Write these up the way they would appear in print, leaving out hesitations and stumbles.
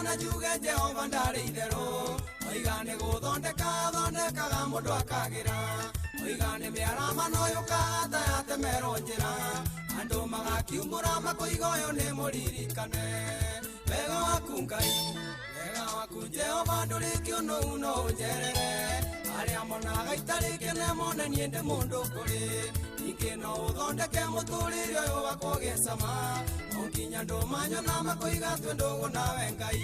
na juge Jehova ndari itherũ oigane thondekaga mũndũ akagira oigane mĩarama noyũka ta yatemerwo njĩra andũ magakiumbũra makoiga ũyũ nĩ mũririkane wega waku Ngai wega waku Jehova ndũrĩ kĩũnũu no ũnjerere arĩa monaga itarĩ kene mone niĩ ndĩ mũndũ kũrĩ ningĩ no ũthondeke mũtũrĩre ũyũ wakwa ũgĩe cama o nginya ndũmanyona makoiga twĩ ndũgũ nawe Ngai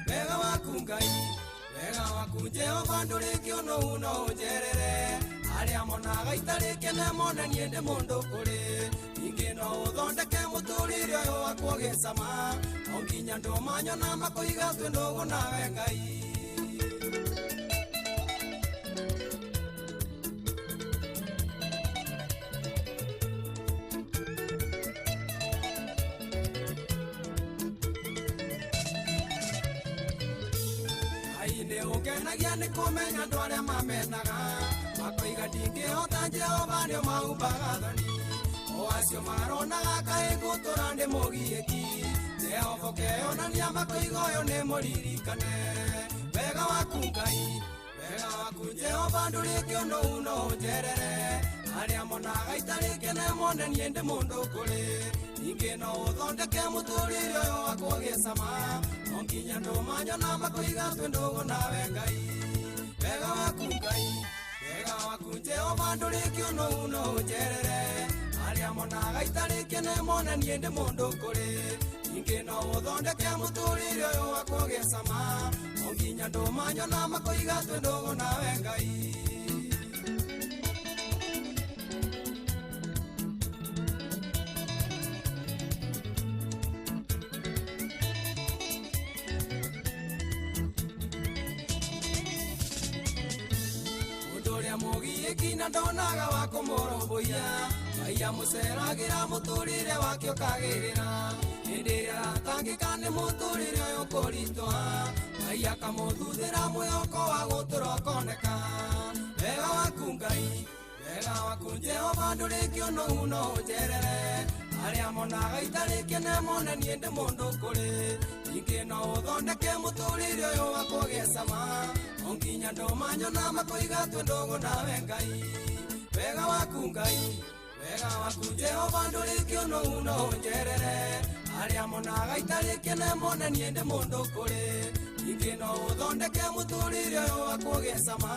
wega waku Ngai wega waku Jehova ndũrĩ kĩũnũu no ũnjerere arĩa monaga itarĩ kene mone niĩ ndĩ mũndũ kũrĩ ningĩ no ũthondeke mũtũrĩre ũyũ wakwa ũgĩe cama o nginya ndũmanyona makoiga twĩ ndũgũ nawe Ngai ũkenagia nĩ kũmenya andũ arĩa mamenaga makoiga ndingĩhota Jehova nĩo maumbaga thoni o acio maronaga kaĩ ngũtũra ndĩ mũgiĩki Jehova ũkeyonania makoiga ũyũ nĩ mũririkane wega waku Ngai wega waku Jehova ndũrĩ kĩũnũu no ũnjerere arĩa monaga itarĩ kene mone niĩ ndĩ mũndũ kũrĩ ningĩ no ũthondeke mũtũrĩre ũyũ wakwa ũgĩe cama o nginya ndũmanyona makoiga twĩ ndũgũ nawe Ngai wega waku Ngai wega waku Jehova ndũrĩ kĩũnũu no ũnjerere arĩa monaga itarĩ kene mone niĩ ndĩ mũndũ kũrĩ ningĩ no ũthondeke mũtũrĩre ũyũ wakwa ũgĩe cama o nginya ndũmanyona makoiga twĩ ndũgũ nawe Ngai Kina ndonaga wa kũmũrũmbũiya Ngai amũceragĩra mũtũrĩre wake ũkagĩrĩra hĩndĩ ĩrĩa atangĩka nĩ mũtũrĩre ũyũ kũritũha Ngai akamũthuthĩra mwĩhoko wa gũtũra ũkoneka wega waku Ngai wega waku Jehova ndũrĩ kĩũnũu no ũnjerere arĩa monaga itarĩ kene mone niĩ ndĩ mũndũ kũrĩ ningĩ no ũthondeke mũtũrĩre ũyũ wakwa ũgĩe cama o nginya ndũmanyona makoiga twĩ ndũgũ nawe Ngai wega waku Ngai wega waku Jehova ndũrĩ kĩũnũu no ũnjerere arĩa monaga itarĩ kene mone niĩ ndĩ mũndũ kũrĩ ningĩ no ũthondeke mũtũrĩre ũyũ wakwa ũgĩe cama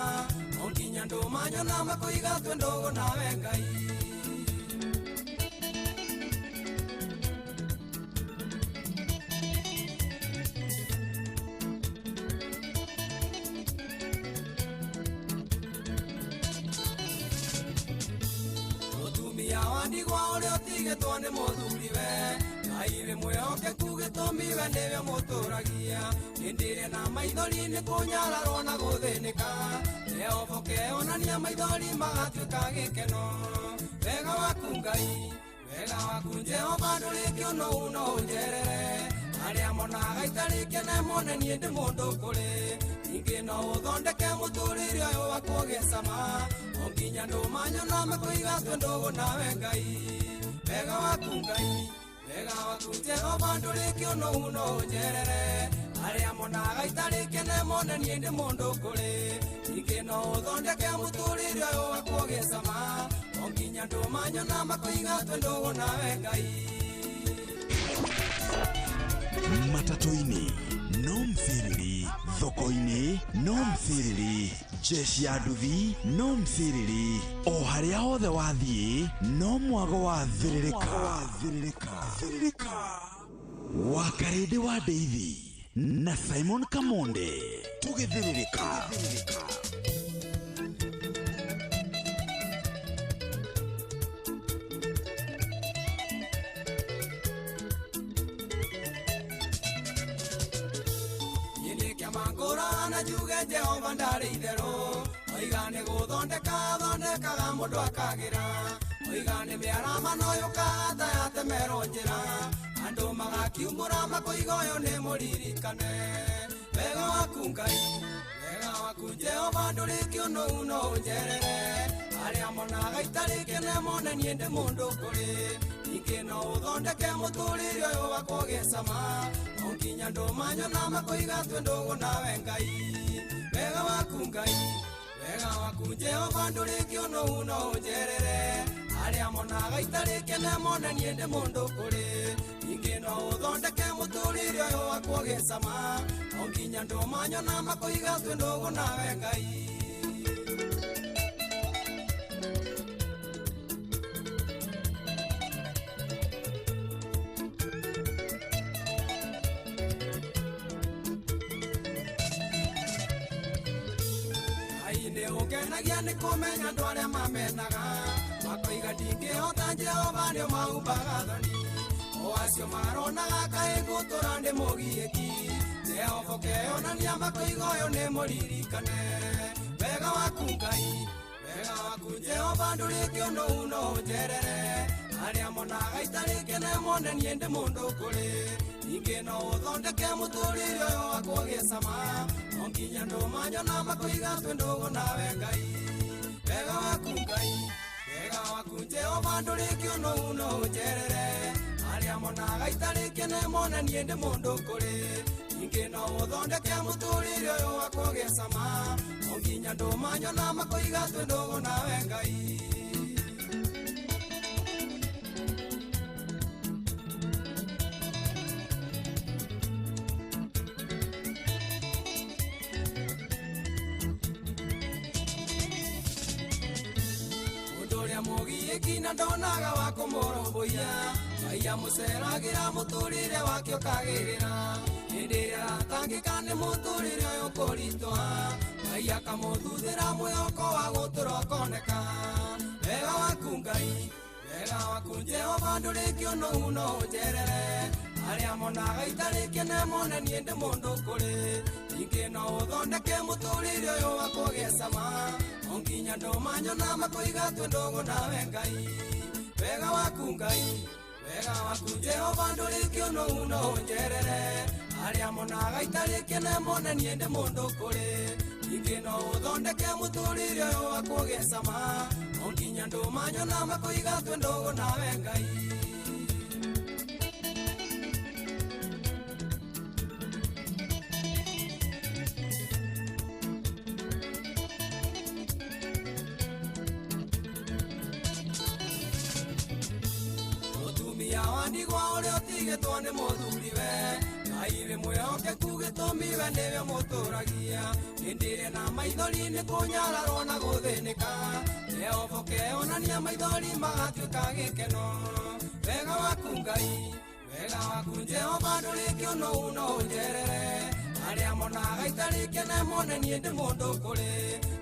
o nginya ndũmanyona makoiga twĩ ndũgũ nawe Ngai ndigwa ũrĩa ũtigĩtwo nĩ mũthuriwe Ngai wĩ mwĩhokeku gĩtũmiwe nĩwe mũtũragia hĩndĩ ĩrĩa na maithori nĩ kũnyararwo na gũthĩnĩka Jehova ũkeyonania maithori magatuĩka gĩkeno wega waku Ngai wega waku Jehova ndũrĩ kĩũnũu no ũnjerere arĩa monaga itarĩ kene mone niĩ ndĩ mũndũ kũrĩ ningĩ no ũthondeke mũtũrĩre ũyũ wakwa ũgĩe cama o nginya ndũmanyona makoiga twĩ ndũgũ nawe Ngai wega waku Ngai wega waku Jehova ndũrĩ kĩũnũu no ũnjerere arĩa monaga itarĩ kene mone niĩ ndĩ mũndũ kũrĩ ningĩ no ũthondeke mũtũrĩre ũyũ wakwa ũgĩe cama o nginya ndũmanyona makoiga twĩ ndũgũ nawe Ngai matatu-inĩ no mthiriri thoko-inĩ no mthiriri jeshi ya nduthi no mthiriri o harĩa hothe wathiĩ no mwago wa thirĩrĩka Wakarĩndĩ wa Ndeithi na Simon Kamonde tũgĩthirĩrĩka na juge Jehova ndarĩ itherũ oigane thondekaga mũndũ akagira oigane mĩarama noyũka ta yatemerwo njĩra andũ magakiumbũra makoiga ũyũ nĩ mũririkane wega waku Ngai wega waku Jehova ndũrĩ kĩũnũu no ũnjerere arĩa monaga itarĩ kene mone niĩ ndĩ mũndũ kũrĩ ningĩ no ũthondeke mũtũrĩre ũyũ wakwa ũgĩe cama, no nginya ndũmanyo na makũiga twĩ ndũgũ nawe Ngai. Wega waku Ngai, wega waku Jehova ndũrĩ kĩũnũhu no ũnjerere, arĩa monaga itarĩ kene mone niĩ ndĩ mũndũ kũrĩ, ningĩ no ũthondeke mũtũrĩre ũyũ wakwa ũgĩe cama, no nginya ndũmanyo na makũiga twĩ ndũgũ nawe Ngai. Ũkenagia nĩ kũmenya andũ arĩa mamenaga, makoiga ndingĩhota Jehova nĩo maumbaga thoni, o acio maronaga kaĩ ngũtũra ndĩ mũgiĩki, Jehova ũkeyonania makoiga ũyũ nĩ mũririkane. Wega waku Ngai, wega waku Jehova ndũrĩ kĩũnũhu no ũnjerere, arĩa monaga itarĩ kene mone niĩ ndĩ mũndũ kũrĩ, ningĩ no ũthondeke mũtũrĩre ũyũ wakwa ũgĩe cama, no nginya ndũmanyo na makũiga twĩ ndũgũ nawe Ngai. Wega waku Ngai, wega waku Jehova ndũrĩ kĩũnũhu no ũnjerere, arĩa monaga itarĩ kene mone niĩ ndĩ mũndũ kũrĩ, ningĩ no ũthondeke mũtũrĩre ũyũ wakwa ũgĩe cama, no nginya ndũmanyo na makũiga twĩ ndũgũ nawe Ngai. Mũgiĩki na ndonaga wa kũmũrũmbũiya, Ngai amũceragĩra mũtũrĩre wake ũkagĩrĩra, hĩndĩ ĩrĩa aratangĩka nĩ mũtũrĩre ũyũ kũritũha, Ngai akamũthuthĩra mwĩhoko wa gũtũra ũkoneka. Wega waku Ngai, wega waku Jehova ndũrĩ kĩũnũhu no ũnjerere, arĩa monaga itarĩ kene mone niĩ ndĩ mũndũ kũrĩ, ningĩ no ũthondeke mũtũrĩre ũyũ wakwa ũgĩe cama, no nginya ndũmanyo na makũiga twĩ ndũgũ nawe Ngai. Wega waku Ngai, wega waku Jehova ndũrĩ kĩũnũhu no ũnjerere, arĩa monaga itarĩ kene mone niĩ ndĩ mũndũ kũrĩ, ningĩ no ũthondeke mũtũrĩre ũyũ wakwa ũgĩe cama, no nginya ndũmanyo na makũiga twĩ ndũgũ nawe Ngai. Ndigwa ũrĩa ũtigĩtwo nĩ mũthuriwe, Ngai wĩ mwĩhokeku gĩtũmiwe nĩwe mũtũragia, hĩndĩ ĩrĩa na maithori nĩ kũnyararwo na gũthĩnĩka, Jehova ũkeyonania maithori magatuĩka gĩkeno. Wega waku Ngai, wega waku Jehova ndũrĩ kĩũnũhu no ũnjerere, arĩa monaga itarĩ kene mone niĩ ndĩ mũndũ kũrĩ,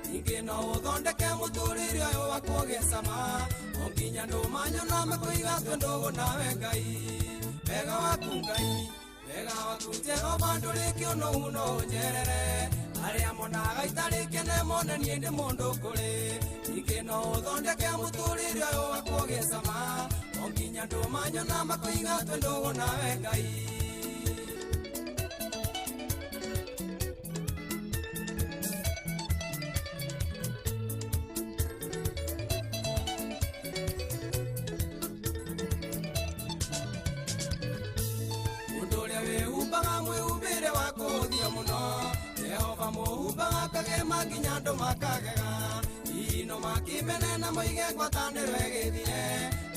ningĩ no ũthondeke mũtũrĩre ũyũ wakwa ũgĩe cama, no nginya ndũmanyo na makũiga twĩ ndũgũ nawe Ngai. Wega waku Ngai, wega waku Jehova ndũrĩ kĩũnũhu no ũnjerere, arĩa monaga itarĩ kene mone niĩ ndĩ mũndũ kũrĩ, ningĩ no ũthondeke mũtũrĩre ũyũ wakwa ũgĩe cama, no nginya ndũmanyo na makũiga twĩ ndũgũ nawe Ngai. Mwĩhumbĩre wa kũhũthia mũno, Jehova mũhumbaga kagema nginya andũ makagega, ino makĩmene na moige ngwatanĩro ĩgĩthire,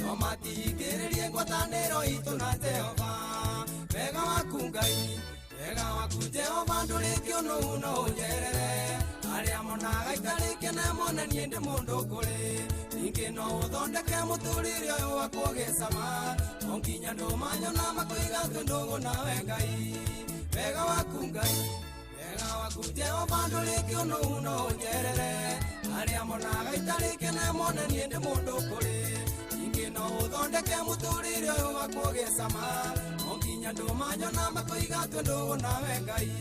no matingĩrĩrie ngwatanĩro itũ na Jehova. Wega waku Ngai, wega waku Jehova ndũrĩ kĩũnũhu no ũnjerere, arĩa monaga itarĩ kene mone niĩ ndĩ mũndũ kũrĩ, ningĩ no ũthondeke mũtũrĩre ũyũ wakwa ũgĩe cama, no nginya ndũmanyo na makũiga twĩ ndũgũ nawe Ngai. Wega waku Ngai, wega waku Jehova ndũrĩ kĩũnũhu no ũnjerere, arĩa monaga itarĩ kene mone niĩ ndĩ mũndũ kũrĩ, ningĩ no ũthondeke mũtũrĩre ũyũ wakwa ũgĩe cama, no nginya ndũmanyo na makũiga twĩ ndũgũ nawe Ngai.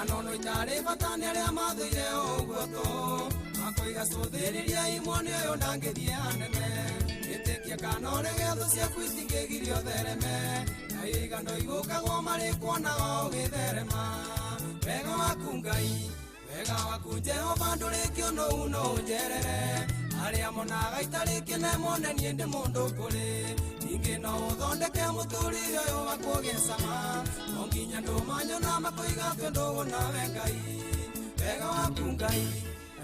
Anono itarĩ bata nĩ arĩa mathũire ũguo tũ, makoiga cũthĩrĩria imwe nĩ ũyũ ndangĩthiĩ hanene, Rekia kanone getho cia kwitingigirio thereme Naiga no igukagwo mari kuona ugitherema Wega waku Ngai Wega waku Jehova ndurikio no uno njerere Aria monaga itariki ne monanie ndi mundu kuri Ningi no uthondeke muturire uyu wakugesama Onginya ndumanyo na makoiga twendo nawe Ngai Wega waku Ngai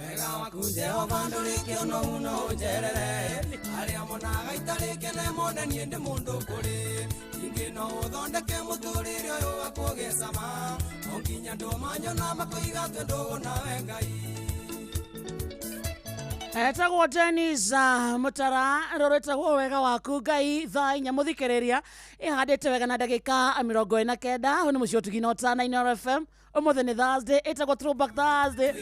Wega waku Jehova ndurikio no uno njerere Aria monaga itariki ne monanie ndi mundu kuri Ningi no uthondeke muturire uyu wakugesama Onginya ndumanyo na makoiga twendo nawe Ngai Etagwo Dennis Mutara roretagwo wega waku Ngai thaa inya muthikiriria ihandite wega na ndagika 49 hunu mucio tugina otana ina FM Omothe ni Thursday etagwo Throwback Thursday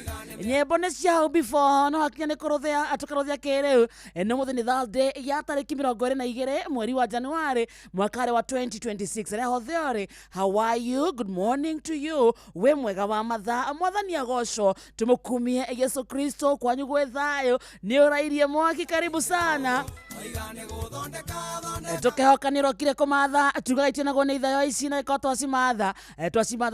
nyimbo ni ciao before no hakinya ni kuruthia atukaruthia kiriu no mothe ni Thursday ya tariki 22 mweri wa Januari mwaka wa 2026 reho theory how are you good morning to you we mwega wa mathaa mwathani agocwo tumukumie Yesu Kristo kwanyu gwe thayo ni urairie mwaki karibu sana tukehokaniro kire kumatha tugaitinagwo ni ithayo ici na iko twasimatha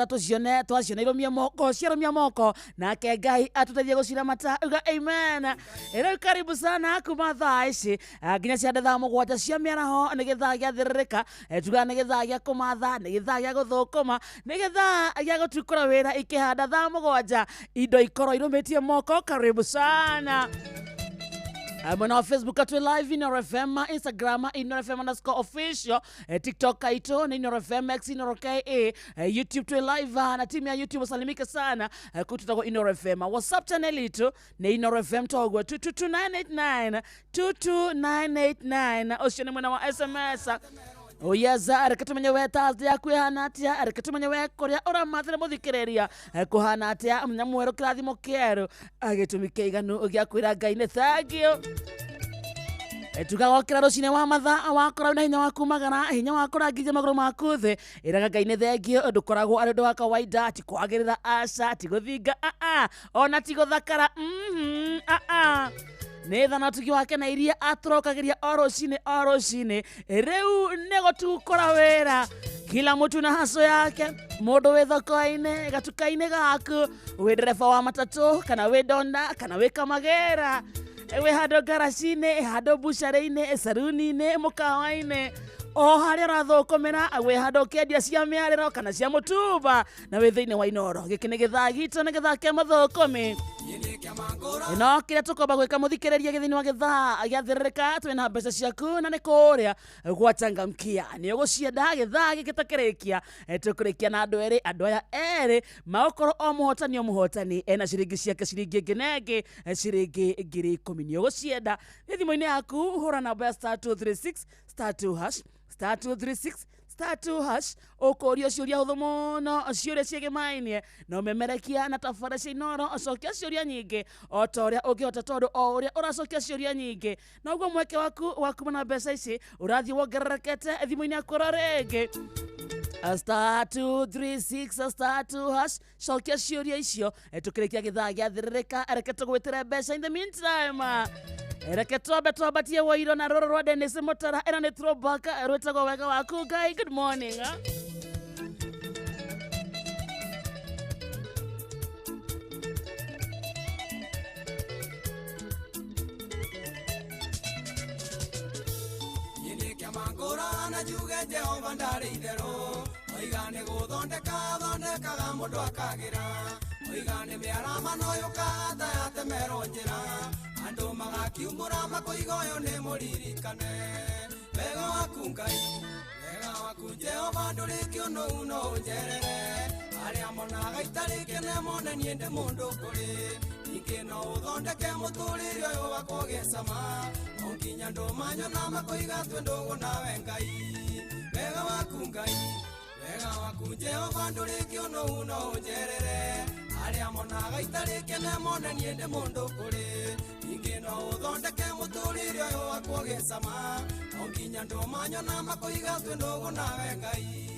tucione iromia moko ciaromia moko nake Ngai atuteithie gucira mata uga amen ero karibu sana kumatha ici nginya ciande thaa mugwanja cia miaraho ni githaa gia thiririka tuga ni githaa gia kumatha ni githaa gia guthukuma ni githaa gia gutukura wira ikihanda thaa mugwanja indo ikoro irumitie moko karibu sana Mwana wa Facebook atu live in FM, Instagram in FM _official, TikTok ito na in FM, X in RKA, YouTube tu live na timu ya YouTube salimike sana kututago in FM. WhatsApp channel ito na in FM togwa 222989 22989 Oshene mwana wa SMS. Oyaza arakatumenya we Thursday yakwihana atia arakatumenya we kuria uramathire muthikiriria kuhana atia mnyamwero kirathimo kieru agitumike iganu giakwira Ngai ne thagio tugagokira rucine wa mathaa wakora na hinya waku magana hinya wakora ngije maguru maku thi iraga Ngai ne thagio ndukoragwo ari ndu wa kawaida ati kwagirira aca ati guthinga ona ti guthakara Netha na tuki wake na iria atrokagiria orocine reu nego tukora wera kila mtu na haso yake modo we thoko-ine gatuka-ine gaku we dereva wa matatu kana we donda kana we kamagera we hado garacine hado bucare-ine saruni-ine mukawa-ine o haria rathokomera we hado kendia cia miariro kana cia mutuba na we thiine wa inoro gikine githaa gitu na githaa kia mathokome no kire tukomba gwika muthikiriria githini wa githaa giathiririka twina mbeca ciaku na ni kuria gwachangamkia ni ugucienda githaa gikitakirikia tukurikia na andu aya eri maukoro o muhotani ena ciringi ciake ciringi nginenge ciringi 10,000 ni ugucienda thimo-ini yaku hura namba ya *236 *2# *236 *2# okorio ciuria huthu muno ciuria ciegimainie no memerekia na tabara cia inoro acokia ciuria nyingi o ta uria ungihota tondu o uria uracokia ciuria nyingi na uguo mweke waku na mbeca ici urathie wongererekete thimo-ini yaku ringi *236 *2# cokia ciuria icio tukirikia githaa giathiririka reke tugwitire mbeca in the meantime reke twambatie woiro na roro rwa Dennis Mutara ena ni throwback rwetagwo wega waku Ngai good morning na juge Jehova ndari itherũ oigane thondekaga mũndũ akagira oigane mĩarama noyũka ta yatemerwo njĩra andũ magakiumbũra makoiga ũyũ nĩ mũririkane wega waku Ngai wega waku Jehova ndũrĩ kĩũnũu no ũnjerere arĩa monaga itarĩ kene monanie ndĩ mũndũ kũrĩ ningĩ no ũthondeke mũtũrĩre ũyũ wakwa ũgĩcama onginya ndũmanyo na makoiga twendũgũ nawe Ngai wega waku Ngai wega waku Jehova ndũrĩ kĩũnũu no ũnjerere arĩa monaga itarĩ kene monanie ndĩ mũndũ kũrĩ ningĩ no ũthondeke mũtũrĩre ũyũ wakwa ũgĩcama onginya ndũmanyo na makoiga twendũgũ nawe Ngai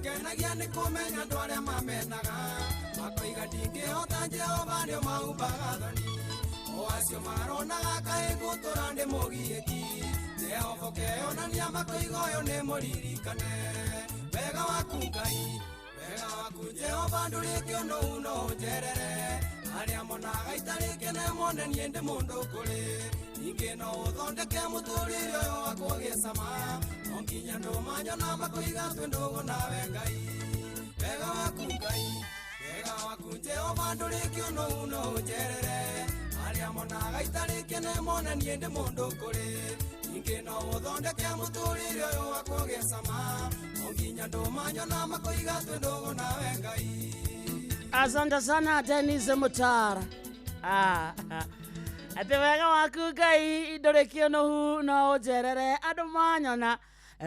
Kingenagia nĩ kũmenya andũ arĩa mamenaga makoiga ndingĩhota Jehova nĩo maumbaga thoni o acio maronaga kaĩ ngũtũra ndĩ mũgiĩki Jehova ũkeyonania makoiga ũyũ nĩ mũririkane wega waku Ngai wega waku Jehova ndũrĩ kĩono no ũnjerere arĩa monaga itarĩ kene mone niĩ ndĩ mũndũ kũrĩ ningĩ no ũthondeke mũtũrĩre ũyũ wakwa ũgĩe cama no nginya ndũmanyona makoiga twĩ ndũgũ nawe Ngai wega waku Ngai wega waku Jehova ndũrĩ kĩono no ũnjerere arĩa monaga itarĩ kene mone niĩ ndĩ mũndũ kũrĩ ningĩ no ũthondeke mũtũrĩre ũyũ wakwa ũgĩe cama no nginya ndũmanyona makoiga twĩ ndũgũ nawe Ngai. Asante sana Dennis Mutara. Ati wega waku Ngai ndũrĩ kĩono no ũnjerere andũ manyona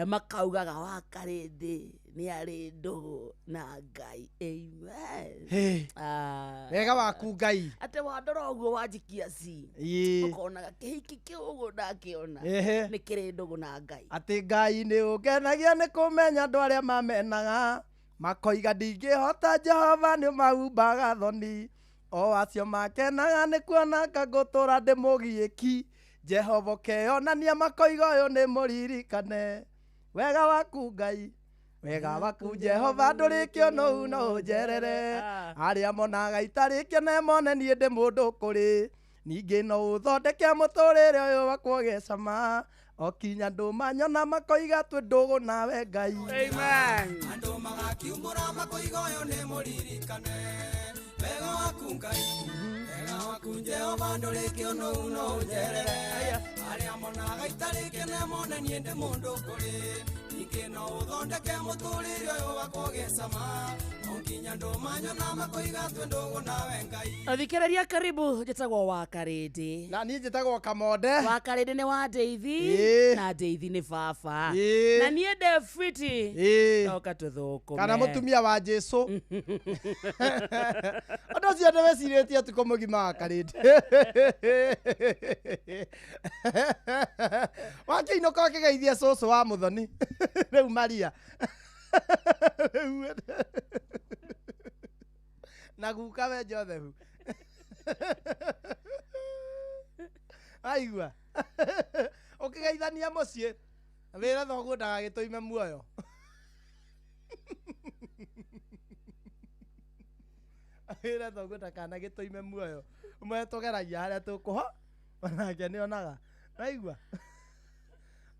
makaugaga wakarĩndĩ nĩ arĩ ndũgũ na Ngai. Amen. Wega waku Ngai. Ati wandora ũguo wanjikia ci ũkonaga kĩhiki kĩu ũguo ndakĩona nĩ kĩrĩ ndũgũ na Ngai. Ati Ngai nĩ ũngenagia nĩ kũmenya andũ arĩa mamenaga makoiga ndingĩhota Jehova nĩ maumbaga thoni o acio makenaga nĩ kuona ngũtũra ndĩ mũgiĩki Jehova ũkeyonania makoiga ũyũ nĩ mũririkane wega waku Ngai wega waku Jehova ndũrĩ kĩono no ũnjerere arĩa monaga itarĩ kene mone niĩ ndĩ mũndũ kũrĩ ningĩ no ũthondeke mũtũrĩre ũyũ wakwa ũgĩe cama o kinya ndũmanyona makoiga twĩ ndũgũ nawe Ngai. Amen. Andũ magakiumbũra makoiga ũyũ nĩ mũririkane wega waku Ngai wega waku Jehova ndũrĩ kĩono no ũnjerere arĩa monaga itarĩ kene mone niĩ ndĩ mũndũ kũrĩ ningĩ no ũthondeke mũtũrĩre ũyũ wakwa ũgĩe cama no nginya ndũmanyona makoiga twĩ ndũgũ nawe Ngai. Thikĩrĩria karibu njĩtagwo Wakarĩndĩ. Na niĩ njĩtagwo Kamonde. Wakarĩndĩ nĩ wa Ndeithi na Ndeithi nĩ baba na niĩ ndĩ fiti toka tũthũkũme kana mũtumia wa Jesũ. Andũ acio nĩ wecirĩtie tukũ mũgima wa Karĩndĩ. Wakĩinũka ũkĩgeithia cũcũ wa mũthoni rĩu Maria na guka we Jothefu aigua ũkĩgeithania mũciĩ wĩra thoguo ndagagĩtũime muoyo. Wĩra thoguo ndakanagĩtũime muoyo umwe tũgeragia harĩa tũkũho onake nĩonaga aigua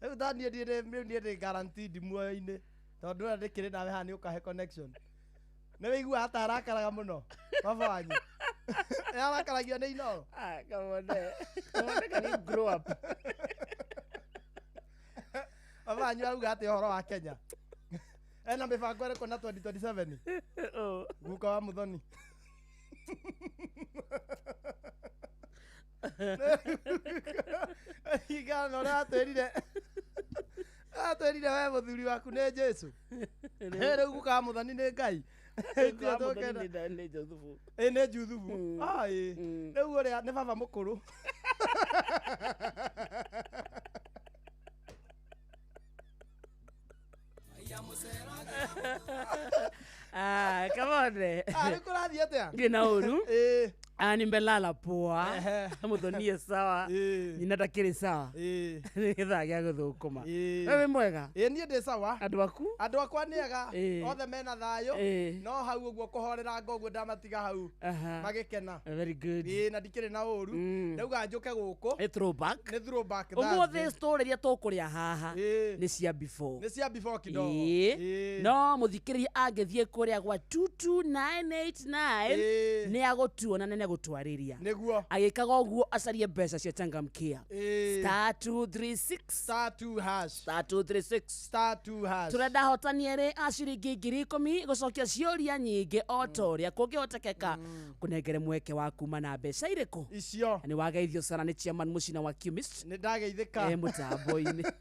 rĩu niĩ ndĩ guaranteed muoyo-inĩ tondũ ũrĩa ndĩkĩrĩ nawe haha nĩ ũkahe connection. Nĩ wĩigua hata arakaraga mũno baba wanyu arakaragio nĩ Inoro. Kamonde can you grow up? Baba wanyu arauga atĩ ũhoro wa Kenya ena mĩbango ĩrĩkũ na 2027 guka wa mũthoni. Igana ũrĩa atwĩrire we mũthuri waku nĩ Jesũ rĩu guka wa mũthoni nĩ Ngai. Nĩ Juthubu. Nĩ Juthubu. Rĩu ũrĩa nĩ baba mũkũrũ. Kamonde. Nĩ kũrathiĩ atĩa? Ngina ũru. Nimelala poa mũthonie sawa nyina ndakĩrĩ sawa nĩ gĩthaa gĩa gũthũkũma. Wewe mwega? Niĩ ndĩ sawa. Andũ aku? Andũ akwa nĩ ega othe mena thayũ no hau ũguo kũhorera ngoguo ndamatiga hau magĩkena. Very good. Na ndikĩrĩ na ũru ndauga njũke gũkũ. Nĩ throwback. Nĩ throwback. Ũmũthĩ story iria tũkũrĩa haha nĩ cia before. Nĩ cia before kidogo. No mũthikĩrĩria angĩthiĩ kũrĩa gwa 22989 nĩ agũtuona nene gũtwarĩria nĩguo agĩkaga ũguo acarie mbeca cia Changamkia *236 turenda hotani erĩ a ciringi 10,000 gũcokia ciũria nyingĩ o ta ũrĩa kũngĩhotekeka kũnengere mweke wa kuma na mbeca irĩkũ icio. Nĩ wageithio sana nĩ chairman mũcina wa Chemist. Nĩ ndageithĩka mũtambo-inĩ.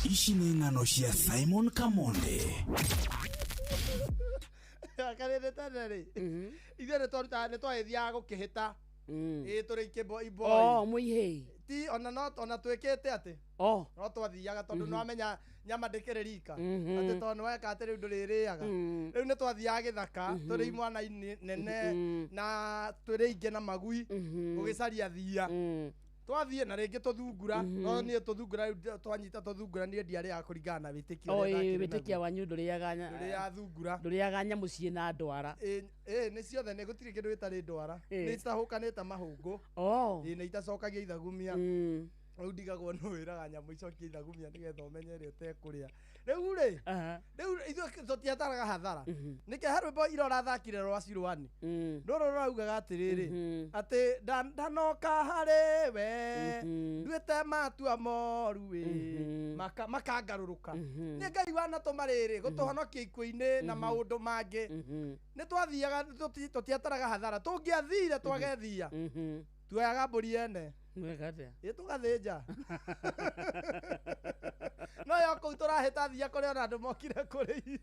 Ici nĩ ng'ano cia Simon Kamonde. Karĩndĩ tene rĩ ithuĩ nĩ twagĩthiaga gũkĩhĩta tũrĩ ikĩboi mũihĩ ti ona twikite ati Oh. no twathiaga tondu no amenya nyama ndikirerika ati tondu weka ati riu nduririaga riu ni twathiaga githaka turi imwana nene na turi inge na magui ugicaria thia twathie na ringi tuthungura no nie tuthungura twanyita tuthungura nie ndiari ya kuringana na witikio witikia wanyu nduriaga ya thungura nduriaga nyamu ciina ndwara ni ciothe ni gutiri kindu gitari ndwara ni citahukanite mahungu ni itacokagia ithagumia riu ndigagwo no wiraga nyamu icokie ithagumia nigetha umenye ri utekuria riu ri ithu tutiataraga hathara nike harwimbo irora thakire rwa Cirwani roro raugaga atiriri ati ndanoka hari we nduite matua moru wi makangaruruka ni Ngai wana tumariri gutuhonokia ikuini na maundu mangi ni twathiaga tutiataraga hathara tungiathire twagethia tuoyaga mburi ene mwekate tugathinja no yo kuu turahita thia kuri ona andu mokire kuri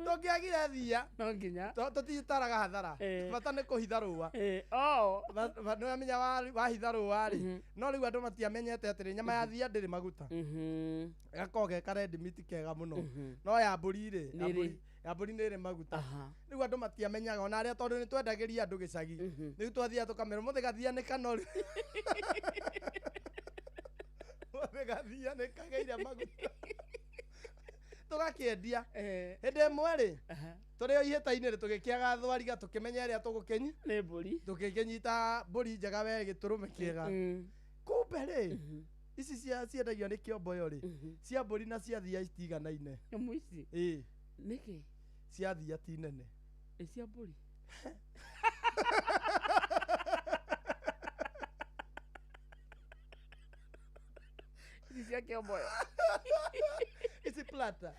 tungiagire thia no nginya tutitaraga hathara bata ni kuhitha rua ni amenya wahitha rua ri no riu andu matiamenyete atiri nyama ya thia ndiri maguta gakoge karendi miti kega muno no ya mburi ri ya mburi nĩ ĩrĩ maguta rĩu andũ matiamenyaga ona arĩa tondũ nĩ twendagĩria andũ gĩcagi rĩu twathiaga tũkamera mũthĩ gathia nĩ kanoru mũthĩ gathia nĩ kageire maguta tũgakĩendia hĩndĩ ĩmwe rĩ tũrĩ o ihĩta-inĩ rĩ tũgĩkĩaga thwariga tũkĩmenya ĩrĩa tũgũkĩnyi nĩ mbũri tũkĩnyita mbũri njega we gĩtũrũme kĩega kumbe rĩ ici ciendagio nĩ kĩomboyo rĩ cia mbũri na cia thia citiganaine nyamũ ici nĩkĩ cia thia ti nene cia mbũri ici cia kĩomboyo ici plata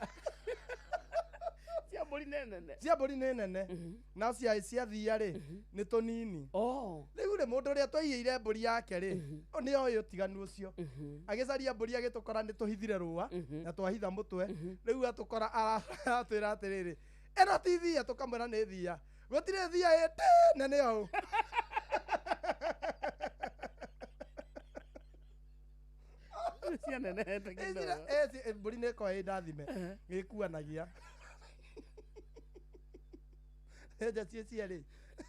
cia mbũri nĩ nene cia mbũri nĩ nene na cia thia rĩ nĩ tũnini rĩu rĩ mũndũ ũrĩa twaiyĩire mbũri yake rĩ nĩ oĩ ũtiganu ũcio agĩcaria mbũri agĩtũkora nĩ tũhithire rũa na twahitha mũtwe rĩu atũkora aratwĩra atĩrĩrĩ ĩno ti thia tũkamwĩra nĩ thia gũtirĩ thia ĩtĩ nene ũũ cia nene mbũri nĩ ĩkorwo ĩ ndathime gĩkuanagia enja ciĩ cierĩ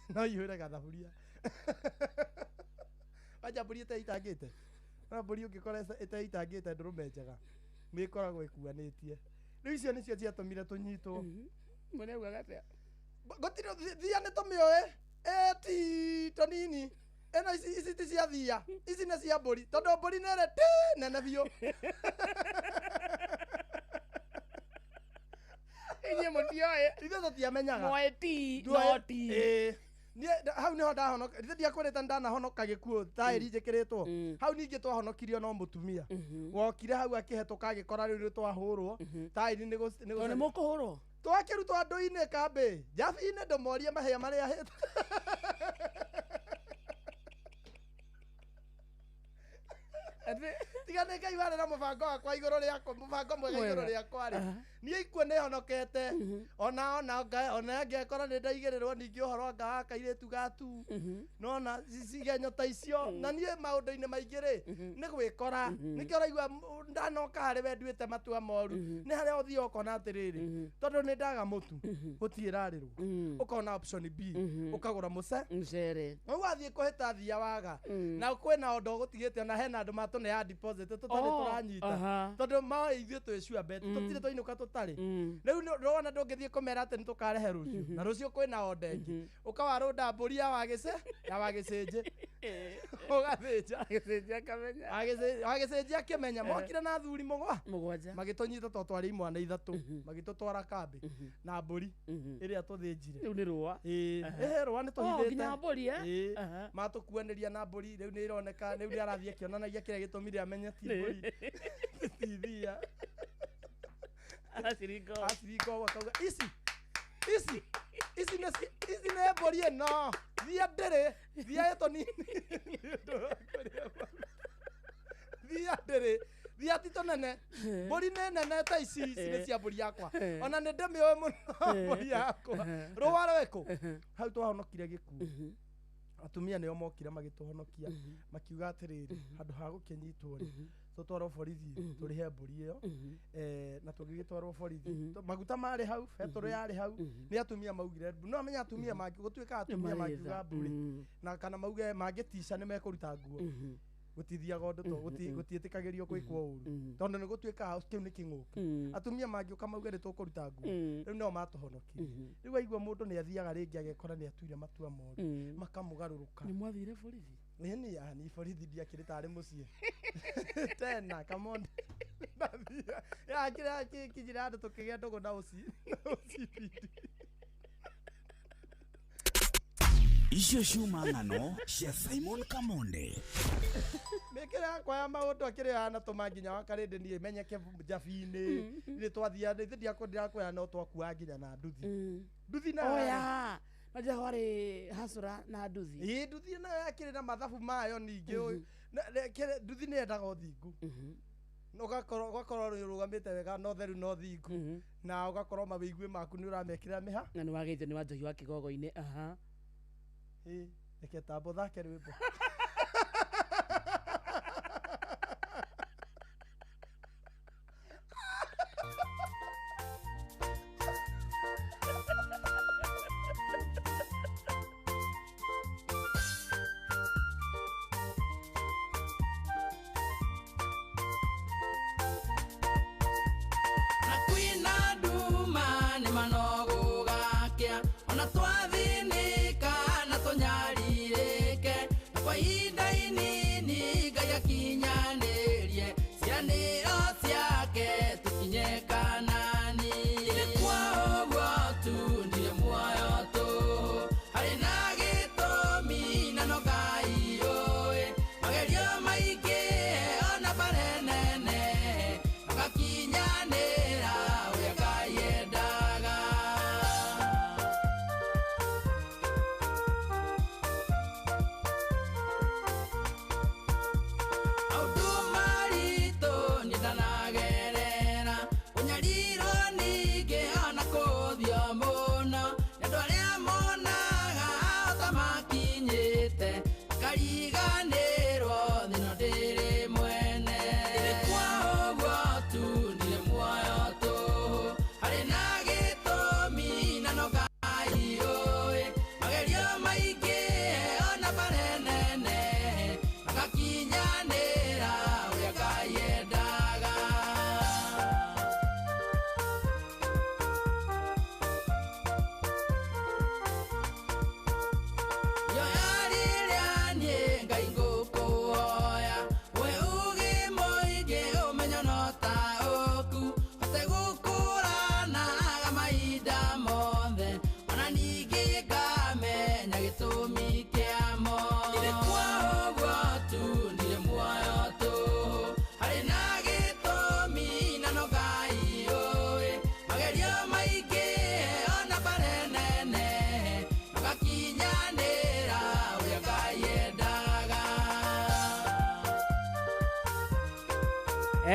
no ihũre gathaburia wanja mbũri ĩteitangĩte na mbũri ũngĩkora ĩteitangĩte ndũrũme njega nĩ ĩkoragwo ĩkuanĩtie rĩu icio nĩcio ciatũmire tũnyitwo gũtirĩ thia nĩ tũmĩũĩ ti tũnini ĩno ici ti cia thia ici nĩ cia mbũri tondũ mbũri nĩ ĩrĩ ti nene biũ inyuĩ mũtioĩ ithuĩ tũtiamenyaga moĩ ti no ti hau niho ndahonoka ndiakwĩrĩte ndanahonoka gĩkuũ taĩri njĩkĩrĩtwo hau ningĩ twahonokirio no mũtumia wokire hau akĩhetũka agĩkora rĩu twahũrwo taĩri nĩ mũkũhũrwo twakĩrutwo andũ-inĩ kambĩ njabi-inĩ ndũmorie mahĩa marĩa hĩta tiga nĩ Ngai warĩ mũbango wakwa igũrũ rĩakwa mũbango mwega igũrũ rĩakwa rĩ niĩ ikuo nĩ honokete ona ngekora nĩ ndaigĩrĩrwo ningĩ ũhoro anga wa kairĩtu gatu nona cigenyo ta icio na niĩ maũndũ-inĩ maingĩ rĩ nĩ gwĩkora nĩkĩo ũraigua ndanoka harĩ we nduĩte matua moru nĩ harĩa ũthiĩ ũkona atĩrĩrĩ tondũ nĩ ndaga mũtu gũtirĩ rarĩrwo ũkona option B ũkagũra mũcere rĩu wathiĩ kũhĩta thia waga na kwĩna ũndũ ũgũtigĩte ona hena andũ matũneaga deposit tũtarĩ tũranyita tondũ maĩ ithuĩ twĩ sure bet tũtirĩ twainũka tũtarĩ rĩu rona ndũngĩthiĩ kũmera atĩ nĩ tũkarehe rũciũ na rũciũ kwĩna onda ĩngĩ ũkawarũnda mbũri ya wagĩcĩnjĩ ũgathĩnja wagĩcĩnjĩ akĩmenya mokire na athuri mũgwanja magĩtũnyita to twarĩ imwana ithatũ magĩtũtwara kambĩ na mbũri ĩrĩa tũthĩnjire rĩu nĩ rũa rũa nĩ tũhithĩte nginya mbũri matũkuanĩria na mbũri rĩu nĩ ironeka rĩu nĩ arathiĩ akĩonanagia kĩrĩa gĩtũmire amenye ti mbũri ti thia aciringo akauga ici nĩ mbũri ĩno thia ndĩrĩ thia ĩtũnini thia ndĩrĩ thia ti tũnene mbũri nĩ nene ta ici nĩ cia mbũri yakwa ona nĩ ndĩmĩũĩ mũno mbũri yakwa rũa rwĩkũ hau twahonokire gĩkuũ atumia nĩo mokire magĩtũhonokia makiuga atĩrĩrĩ handũ ha gũkĩnyitwo rĩ tũtwarwo borithi tũrĩhe mbũri ĩyo na tũgĩgĩtwarwo borithi maguta marĩ hau betũrũ yarĩ hau nĩ atumia maugire no amenya atumia mangĩ gũtuĩka atumia mangiuga mbũri na kana mauge mangĩtica nĩ mekũruta nguo gũtithiaga ũndũ to gũtiĩtĩkagĩrio gwĩkwo ũru tondũ nĩ gũtuĩka kĩu nĩ kĩng'ũki atumia mangĩũka mauge nĩ tũkũruta nguo rĩu nĩo matũhonokirie rĩu aigua mũndũ nĩ athiaga rĩngĩ agekora nĩ atuire matua moru makamũgarũrũka nĩ mwathire borithi ni borithi ndiakĩrĩ tarĩ mũciĩ tena come on ya kĩrĩa kinyira andũ tũkĩgĩa ndũgũ na OCPD icio ciuma ng'ano cia Simon Kamonde mekĩra yakwa ya maũndũ akĩrĩ hana tũma nginya wakarĩndĩ niĩ menyeke njabi-inĩ nĩ twathiĩ nĩ ndirakũya no twakua nginya na nduthi na oya Naja hwari hasura na nduthi nduthi na yakĩrĩ na mathabu mayo ningĩ nduthi nĩ endaga ũthingu ugakorwo rugamite wega no theru no thingu na ugakorwo mawĩigwi maku nĩ ũramekĩra mĩha na nĩ wagĩte nĩ wanjohi wa kĩgogo-inĩ aha reke tambo thake rwĩmbo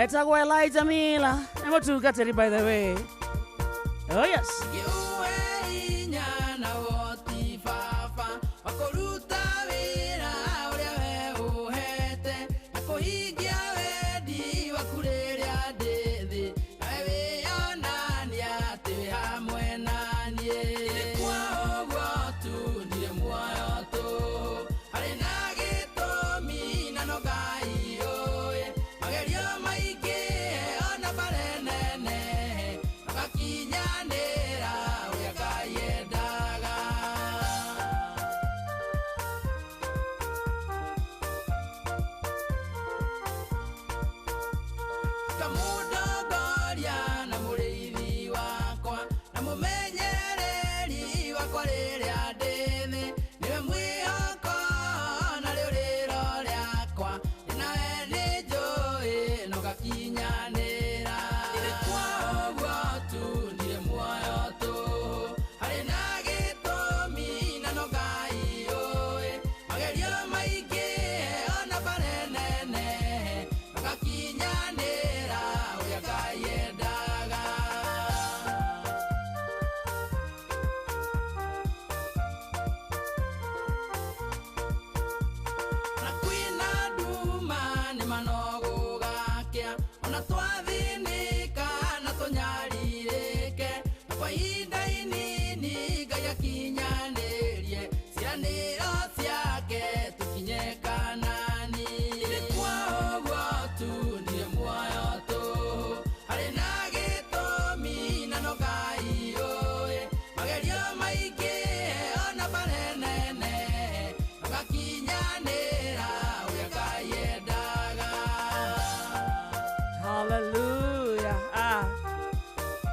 etagwo Elijah Miller nĩ mũtungatĩri by the way oh yes Yeah.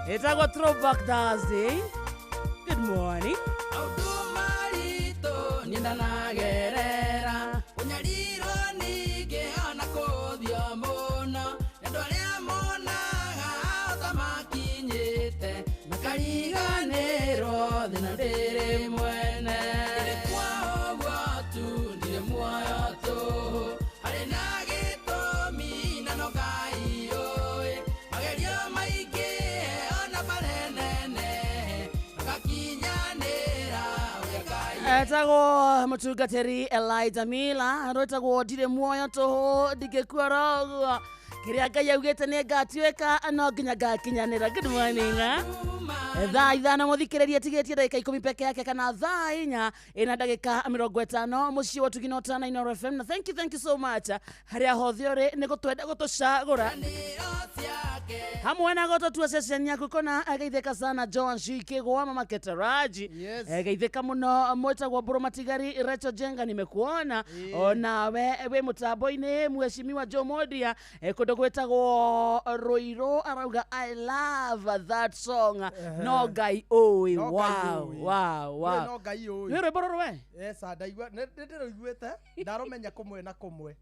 Etagwo Throwback Thursday. Good morning. Autumarito nindanagerera unyariro nige ona kuthio muno ndoria monaga otamakinyite makariganiro thina ndiri mwene kwa ogwatu ndire muoyo tu ari na gitumi na no Ngai oe magerio maingi ona marenene makakinyanira uria Ngai Etagwo mutungatiri Elijah Mila. Rwetagwo ndire muoyo tuhu ndingĩkuoroguo kĩrĩa Ngai augĩte nĩ ngatuĩka no nginya ngakinyanĩra. Good morning. Thaa ithano mũthikĩrĩria tigĩtie ndagĩka 10 peke yake kana thaa 4 ĩna ndagĩka 50 mũciĩ wa Tugino Tana Ino FM. Na thank you so much harĩa hothe ũrĩ nĩ gũtwenda gũtũcagũra hamwe na gũtũtua session yaku kona ageithĩka sana John Shikigwa Mama Ketaraji. Yes. Ageithĩka mũno mwĩtagwo Mburu Matigari Rachel Jenga nimekuona. Ona we mũtambo-inĩ mheshimiwa Joe Modia kũndũ gwĩtagwo Roiro arauga I love that song. No Ngai oĩ. No Ngai Wow, oĩ. wow, wow. No Ngai oĩ. Nĩ rwĩmbo rũrũ we? Yes, ndaigua nĩndĩrũiguĩte ndarũmenya kũmwe na kũmwe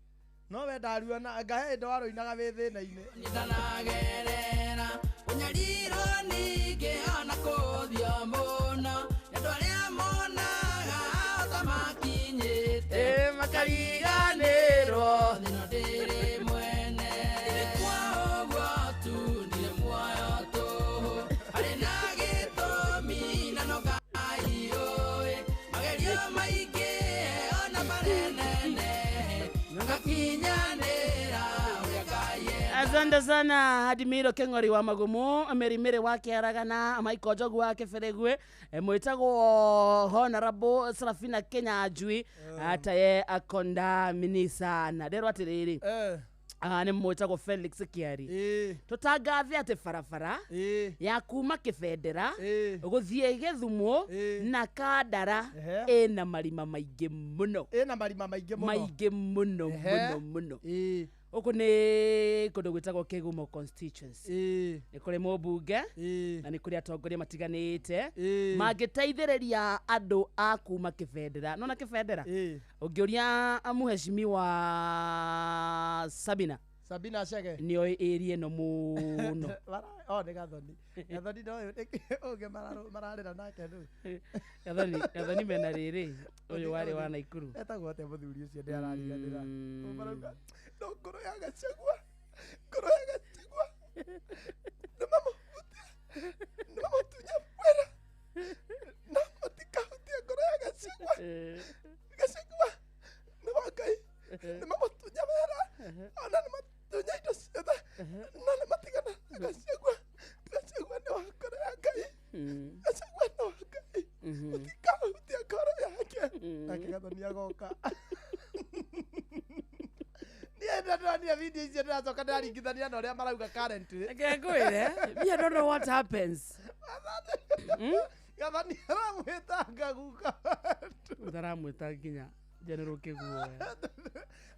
no we ndaruona ngahe ndo warũinaga wĩ thĩna-inĩ nindanagerera unyariro nige ona kuthio muno ndoria monaga otamakinyite makariganĩrwo thina ndiri mwene kwa ogwatu ndire muoyo tu ari na gitumi na no Ngai oe magerio maingi ona marenene makakinyanira uria Ngai Asante sana Adimiro Keng'ori wa Magumu, Merimere wa Kiaragana, Maiko Njogu wa Keferegwe, mwĩtagwo Honorable Serafina Kenya Ajui, ataye akonda minisana. Ndero atiriri. Nĩ mwĩtagwo Felix Kiari. Tũtangathe atĩ barabara ya kuma Kĩbendera gũthiĩ Gĩthumo na Kandara ĩna marima maingĩ mũno. Ĩna marima maingĩ mũno. Maingĩ mũno mũno mũno. Ũkũ nĩ kũndũ gwĩtagwo Kĩgumo constituency. Nĩ kũrĩ mũmbunge na nĩ kũrĩ atongoria matiganĩte mangĩteithĩrĩria andũ a kuma Kĩbendera. Nona Kĩbendera ũngĩũria mheshimiwa Sabina Chege nĩoĩ area ĩno mũno. nĩ Gathoni. Gathoni ndoĩ ũngĩ mararĩra nake rĩu. Gathoni mena rĩrĩ ũyũ warĩ wa Naikuru. Etagwo atĩa mũthuri ũcio ndĩarariganĩra. Marauga no ngoro ya Gachagua. Ngoro ya Gachagua. Nĩmamũtunya wĩra. Na matikahutia ngoro ya Gachagua. Gachagua nĩ wa Ngai. Nĩmamũtunya wĩra. Ona nĩmatunya indo ciothe. Na nĩmatigana na Gachagua. Gachagua nĩ wa ngoro ya Ngai. Gachagua nĩ wa Ngai. Matikahutia ngoro yake. Nake Gathoni agoka. Niĩ video icio ndĩracoka ndĩraringithania na ũrĩa marauga currently. Ngĩkwĩre, I don't know what happens. Gathoni aramwĩta guka. Ndaramwĩta nginya General Kĩguoya.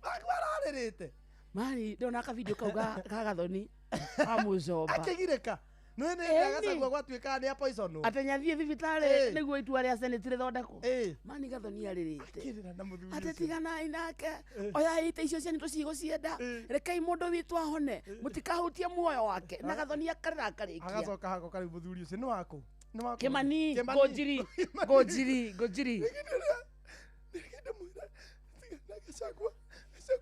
Ararĩrĩte. Mani ndona ka video kau ga Gathoni amũcoba. Akĩgirĩka. Nĩ Gachagua gwatuĩka nĩ poison. Atenya thiĩ thibitarĩ nĩguo itua rĩa Senate rĩthondekwo. Mani Gathoni arĩrĩte. Kĩrĩra na mũthuri. Atetigana nake. Oya ite icio cianĩ tũcigũcienda. Rekai mũndũ witũ ahone. Mũtikahutie muoyo wake. Na Gathoni akarĩra akarĩkia. Agacoka hako karĩ mũthuri ũcio nĩ waku. Kimani Ngojiri. Ngojiri. Nĩkĩndĩ mwĩra. Gachagua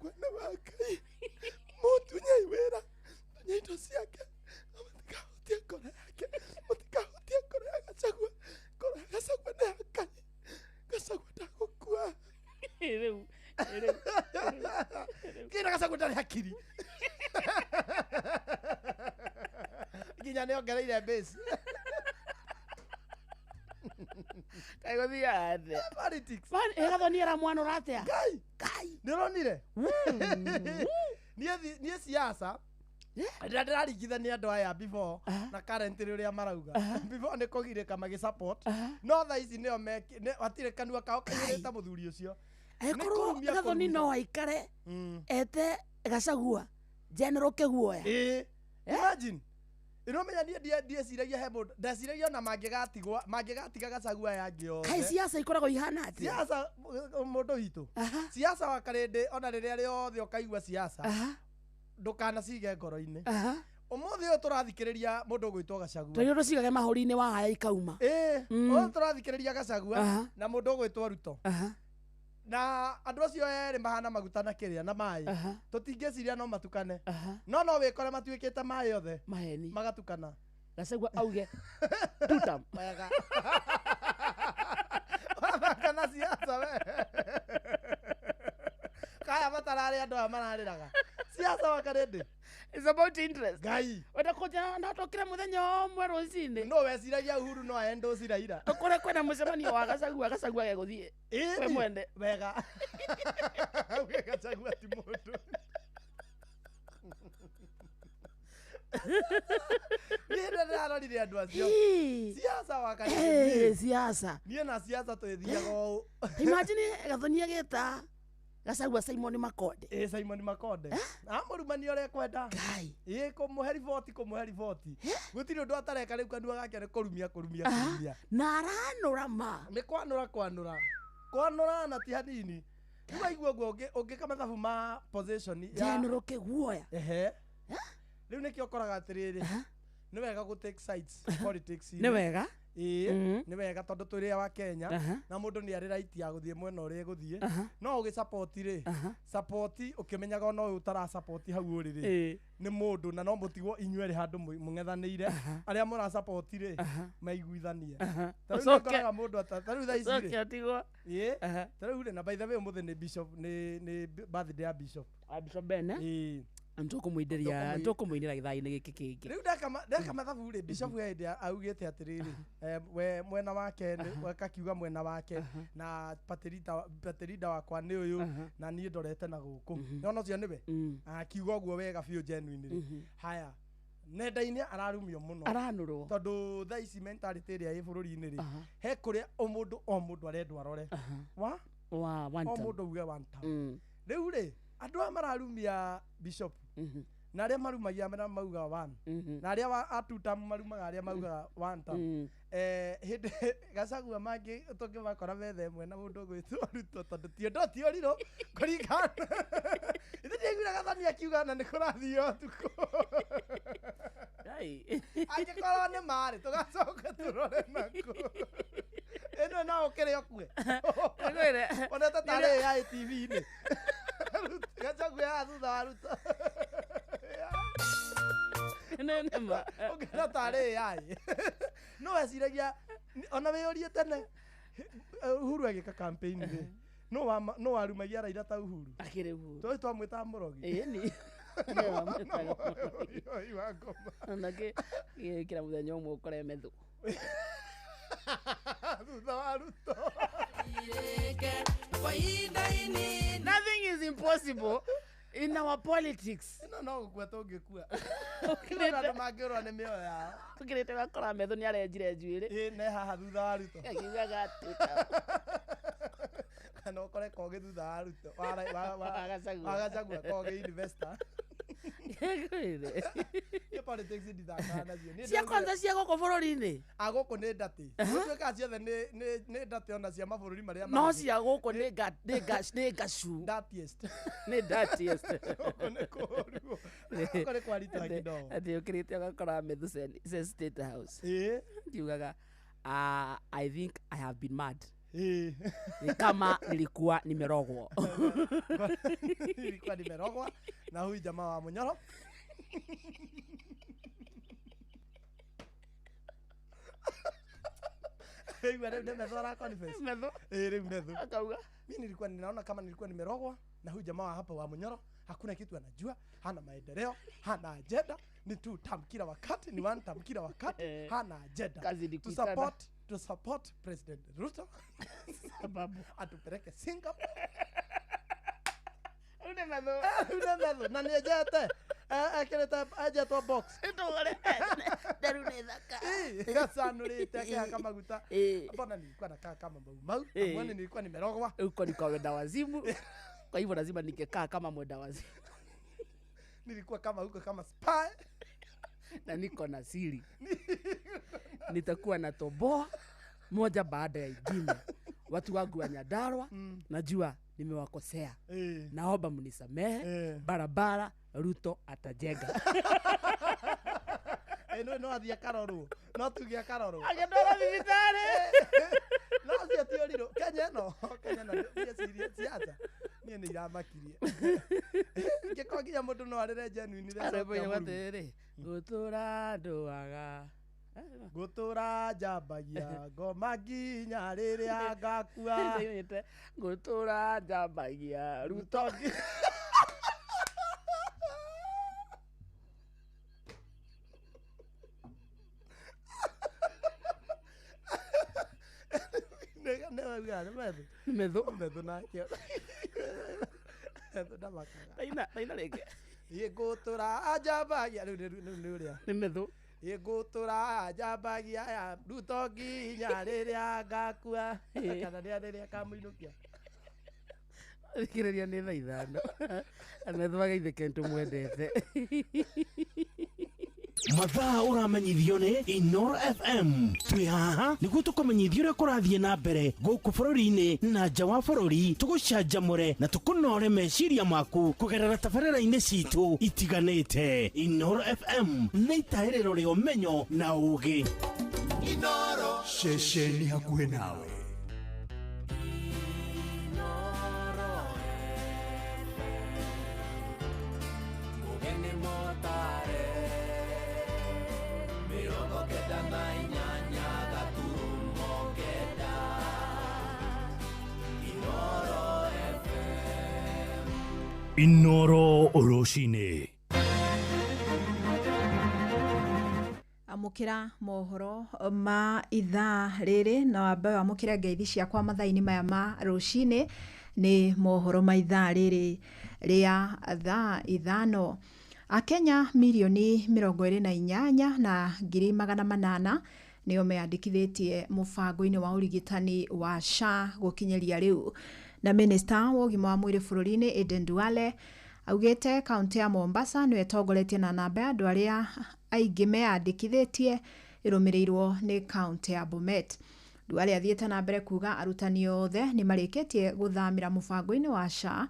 nĩ wa Ngai. Mũtunyai wĩra. Tunya indo ciake. Matikahutie ngoro yake. Matikahutie ngoro ya Gachagua. Ngoro ya Gachagua nĩ ya Ngai. Gachagua ndagũkua. Rĩu. Kĩna Gachagua ndarĩ hakiri. Nginya nĩongereire base. Kaigũthia atĩa. Politics. Gathoni aramwanũra atĩa. Ngai. Nĩũronire? Niĩ siasa ndĩraringithania andũ aya before na current ũrĩa marauga. Before nĩ kũgirĩka magĩ-support. No thaa ici nĩo matirĩ kanua kao kaigĩrĩte mũthuri ũcio. Korwo Gathoni no aikare ete Gachagua General Kĩguoya. Imagine ino menya die siragia hebo ndasiragia na mangegatiga Gachagua yangi yo kai siasa ikoragwo ihana ati siasa mundu witu siasa wa karende ona riria riothe ukaigua siasa ndukana sige ngoro-ini umuthi uyu turathikiriria mundu gwitwo Gachagua tari undu cigage mahuri-ini wa haya ikauma uyu turathikiriria Gachagua na mundu gwitwo Ruto na andu acio eri mahana maguta na kiria na mai tutingiciria no matukane no wikore matuikite mai yothe maheni magatukana Gachagua auge tutam wega kana siasa we kaya matarari andu amarariraga siasa wakarende it's about interest gai wenda koja na tokire muthenya omwe rucini no weciragia Uhuru no aende uciraira ukore kwena mucemanio wa Gachagua geguthie we mwende wega auge Gachagua ti mundu nire ndarorire andu acio siasa wakarende siasa nie na siasa twithiaga o imagine Gathonia geta Gachagua Simon Makonde Simon Makonde amurumani ore kwenda kai kumuhe riboti gutiri undu atareka riu kanua gake ni kurumia na aranura ma ni kwanura na ti hanini riu aigua guo ungika mathabu ma position ya general Kiguoya riu niki ukoraga atiriri ni wega gu take sides politics ni wega ni wega tondu turi wa Kenya na mundu ni ari right ya guthie mwena uri guthie no ugi support ri support ukimenyaga no utara support hau uriri ni mundu na no mutigwo inyueri handu mung'ethanire aria mura support ri maiguithanie tariu ngoraga mundu tariu tha ici ri atigwo tariu ri na by the way umuthi ni bishop ni birthday ya bishop Bene ntukumuindiria githai-ini giki kingi riu ndeka mathabu ri bishop hende augite atiriri we mwena wake kakiuga mwena wake na paterida wakwa ni uyu na nie ndorete na guku no cio niwe akiuga guo wega biu genuine ri haya nenda-ini ararumio muno aranurwo tondu tha ici mentality iria i bururi-ini ri he kuria o mundu arendwa arore one mundu uge one time riu ri andu amararumia bishop na aria marumagia mauga one na aria atutam marumaga aria mauga one time hindi Gachagua mangi tungibakora methe mwe na mundu gwitwo Ruto tondu ti oriro kuringana ithe ndiguira Gathania akiuga na nikurathio tuko angikorwo ni mari tugacoka turore naku ino no ukire okue ona tatare ya TV-ini Gachagua thutha wa Ruto nenema ungena tare yai no weciragia ona wiyurie tene Uhuru agika campaign ri no warumagia Raila ta Uhuru akire Uhuru toi twamwita murogi ni iwa ngoma nake kira muthenya umwe ukore methu thutha wa Ruto nothing is impossible in our politics no gukua tungikua andu mangirwa ni mioyo yao tukirite gakora methu ni arenjire njuiri ne haha thutha wa Ruto akiugaga tuta kana ukore koge thutha wa Ruto wa Gachagua koge investor ni politics ndithakana cio cia kwanza cia goko bururi-ini aguku ni ndati tuika ciothe ni ndati ona cia mabururi maria no cia guku ni gacu ndatiest ni ndatiest ni kuruo kore kwarita kidogo ati ukirite gakora methu State House kiugaga I think I have been mad ni kama nilikuwa nimerogwa na huyu jamaa wa Munyoro akauga mimi nilikuwa ninaona kama nilikuwa nimerogwa na huyu jamaa hapa wa Munyoro hakuna kitu anajua, hana maendeleo, hana agenda, ni tu tamkira wakati, ni one tamkira wakati, hana agenda. To support President Ruto sababu atupeleke Singapore. Unamedho na niejete akileta aje to box ndogore darune thaka gasanurite kaka maguta mbona nilikuwa nakaa kama mau amwani nilikuwa nimerogwa uko niko wenda wazimu kwa hivyo lazima ningekaa kama mwenda wazimu nilikuwa kama huko kama spy na niko na siri. Nitakuwa natoboa moja baada ya ingine. Watu wangu wa Nyandarua, najua nimewakosea. Naomba mnisamehe. Barabara Ruto atajenga. No athia Karoro. No tugia Karoro. Agedora thibitari. No athia tioriro. Kenya no siasa. Nie ni iramakirie. Ngeko nginya mundu no arire genuine there. Arebe watere. Gutura nduaga. Gutura jambagia ngoma nginya riria ngakua. Gutura jambagia Ruto. Medho na kio. Medho na makaga. Taina leke. Gutura jambagia nuria. Ni medho. Gutura jambagia ya Ruto nginya riria ngakua. Kana riria kamuinukia. Kireria ni thaithano. Medho ageitheke ntumwendete. Mathaa uramenyithio ni Inoro FM. Twi haha niguo tukumenyithio uria kurathie na mbere guku bururi-ini na nja wa bururi, tugucanjamure na tukunore meciria maku kugerera tabarĩra-inĩ citu itiganĩte. Inoro FM nĩ itaĩrĩro rĩa ũmenyo na ũũgĩ. Inoro ceceni hakuhĩ nawe. Inoro Oroshine. Amukira mohoro ma ithaa riri na wambe amukira ngeithi ciakwa mathaa-ini maya ma rucini ni mohoro ma ithaa riri ria thaa ithano. Akenya milioni 28 na 800,000 nio meandikithitie mubango-ini wa urigitani wa SHA gukinyeria riu. Na minister wa ũgima wa mwĩrĩ bũrũri-inĩ Aden Duale augĩte kaunti ya Mombasa nĩ ĩtongoretie na namba ya andũ arĩa aingĩ meandĩkithĩtie ĩrũmĩrĩirwo nĩ kaunti ya Bomet. Duale athiĩte na mbere kuga arutani othe nĩ marĩkĩtie gũthamĩra mũbango-inĩ wa SHA,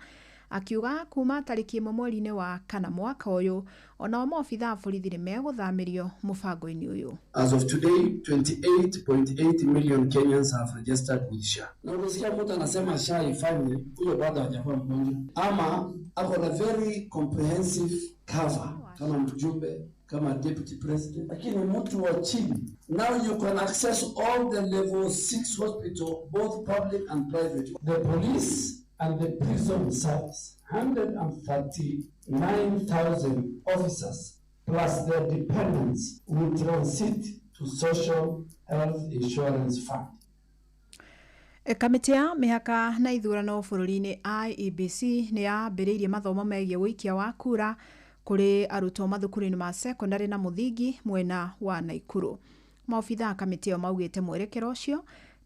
akiuga kuma tarĩki 1 mweri-inĩ wa kana mwaka ũyũ ona maobitha a borithi nĩ megũthamĩrio mũbango-inĩ ũyũ. As of today, 28.8 million Kenyans have registered with SHA. Na unasikia mtu anasema SHA ifanye, huyo bado hajakuwa mgonjwa ama ako na very comprehensive cover kama mjumbe, kama deputy president, lakini mtu wa chini. Now you can access all the level 6 hospital, both public and private. The police and the prison service, 139,000 officers plus their dependents will transit to Social Health Insurance Fund. Kamĩtĩ ya mĩhaka na ithurano bũrũri-inĩ IEBC nĩ yambĩrĩirie mathomo megiĩ ũikia wa kura kũrĩ arutwo mathukuru-inĩ ma secondary na mũthingi mwena wa Naikuru. Maobitha a kamĩtĩ ĩyo maugĩte mwerekero ũcio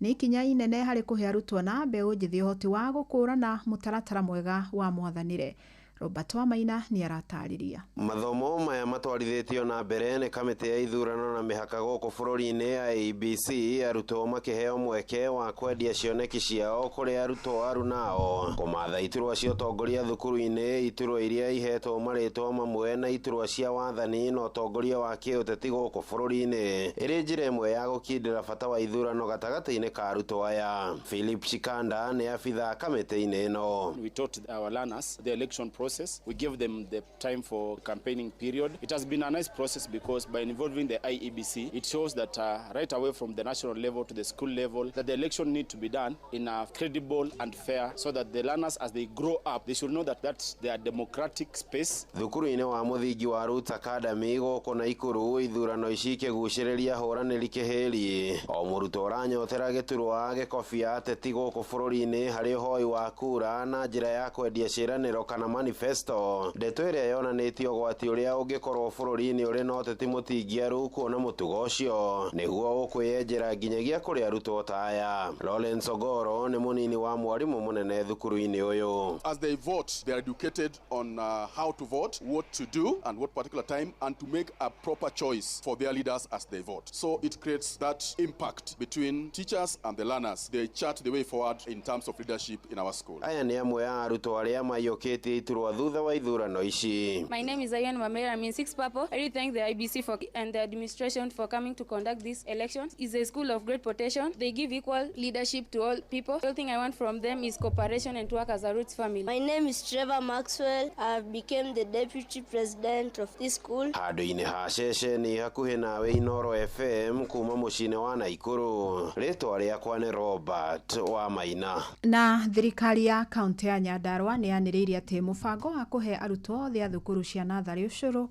nĩ ikinya inene harĩ kũhe arutwo na mbeũ njĩthĩ ũhoti wa gũkũũrana mũtaratara mwega wa mwathanĩre. Robert Wamaina ni aratarĩria. Mathomo maya matwarithĩtio na mbere nĩ kamĩtĩ ya ithurano na mĩhaka gũkũ bũrũri-inĩ ya IEBC, arutwo makĩheo mweke wa kwendia cioneki ciao kũrĩ arutwo aru nao, kũmatha iturwa cia ũtongoria thukuru-inĩ, iturwa iria ihetwo marĩtwa mamwe na iturwa cia wathani na ũtongoria wa kĩũteti gũkũ bũrũri-inĩ, ĩrĩ njĩra ĩmwe ya gũkindĩra bata wa ithurano gatagatĩ-inĩ ka arutwo aya. Philip Chikanda nĩ abitha kamĩtĩ-inĩ ĩno. We taught our learners the election process. We gave them the time for campaigning period. It has been a nice process because by involving the IEBC, it shows that right away from the national level to the school level, that the election need to be done in a credible and fair, so that the learners as they grow up, they should know that that's their democratic space. Thukuru-inĩ wa mũthingi wa Root Academy gũkũ Naikuru, ithurano ici ikĩgucĩrĩria hũranĩri kĩhĩri. O mũrutwo ũranyotera gĩturwa gĩkobia ateti gũkũ bũrũri-inĩ harĩ ũhoi wa kura na njĩra ya kwendia ciĩranĩro kana manifesto manifesto ndeto ĩrĩa yonanĩtio gwati ũrĩa ũngĩkorwo bũrũri-inĩ ũrĩ na ũteti mũtingiaru kuona mũtugo ũcio nĩguo ũkwĩyenjera nginyagia kũrĩ arutwo ta aya. Lawrence Ogoro nĩ mũnini wa mwarimũ mũnene thukuru-inĩ ũyũ. As they vote, they are educated on how to vote, what to do, and what particular time, and to make a proper choice for their leaders as they vote. So it creates that impact between teachers and the learners. They chart the way forward in terms of leadership in our school. Aya nĩ amwe a arutwo arĩa maiyũkĩtie iturwa thutha wa ithurano ici. My name is Ayan Mamera. I'm in 6th Purple. I really thank the IBC and the administration for coming to conduct this election. It's a school of great potential. They give equal leadership to all people. The only thing I want from them is cooperation and to work as a roots family. My name is Trevor Maxwell. I became the deputy president of this school. Handũ-inĩ ha ceceni hakuhĩ nawe Inoro FM kuma mũciĩ-inĩ wa Naikuru. Rĩtwa rĩakwa nĩ Robert wa Maina. Na thirikari ya kaunti ya Nyandarua nĩ yanĩrĩirie atĩ mũbango wa kũhe arutwo othe a thukuru cia natharĩ ũcũrũ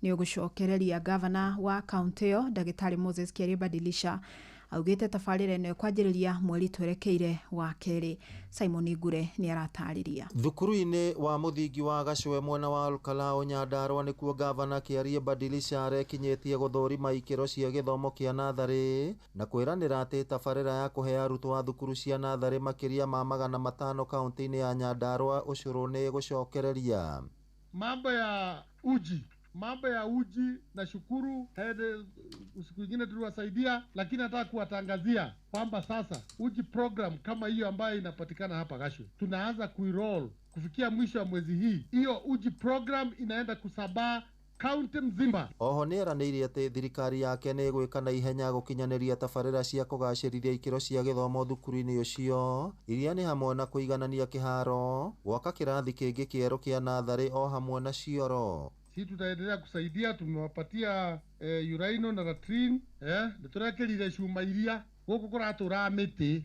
nĩ ũgũcokereria gavana wa kaunti ĩyo Ndagĩtarĩ Moses Kĩrĩbadilisha augĩte tabarĩra ĩno ĩkwanjĩrĩria mweri twerekeire wa kerĩ. Simon Ngure nĩ aratarĩria. Thukuru-inĩ wa mũthingi wa Gacwe mwena wa Olkalau Nyandarua nĩkuo gavana Kĩrĩbadilisha arekinyĩtie gũthũrima ikĩro cia gĩthomo kĩa natharĩ na kwĩranĩra atĩ tabarĩra ya kũhe arutwo a thukuru cia natharĩ makĩria ma 500 kaunti-inĩ ya Nyandarua ũcũrũ nĩ gũcokereria. Mambo ya uji na shukuru usiku ingine tuliwasaidia, lakini nataka kuwatangazia kwamba sasa uji program kama hiyo ambayo inapatikana hapa Gashwe tunaanza kuiroll kufikia mwisho wa mwezi hii. Hiyo uji program inaenda kusabaa kaunti mzima. Oho nĩ eranĩire atĩ thirikari yake nĩ ĩgwĩka na ihenya gũkinyanĩria tabarĩra cia kũgacĩrithia ikĩro cia gĩthomo thukuru-inĩ ũcio iria nĩ hamwe na kũiganania kĩharo, gwaka kĩrathi kĩngĩ kĩerũ kĩa natharĩ o hamwe na cioro. Sisi tutaendelea kusaidia, tumewapatia uraino na latrin niturekerire cuma iria gũkũ kũratũra mĩtĩ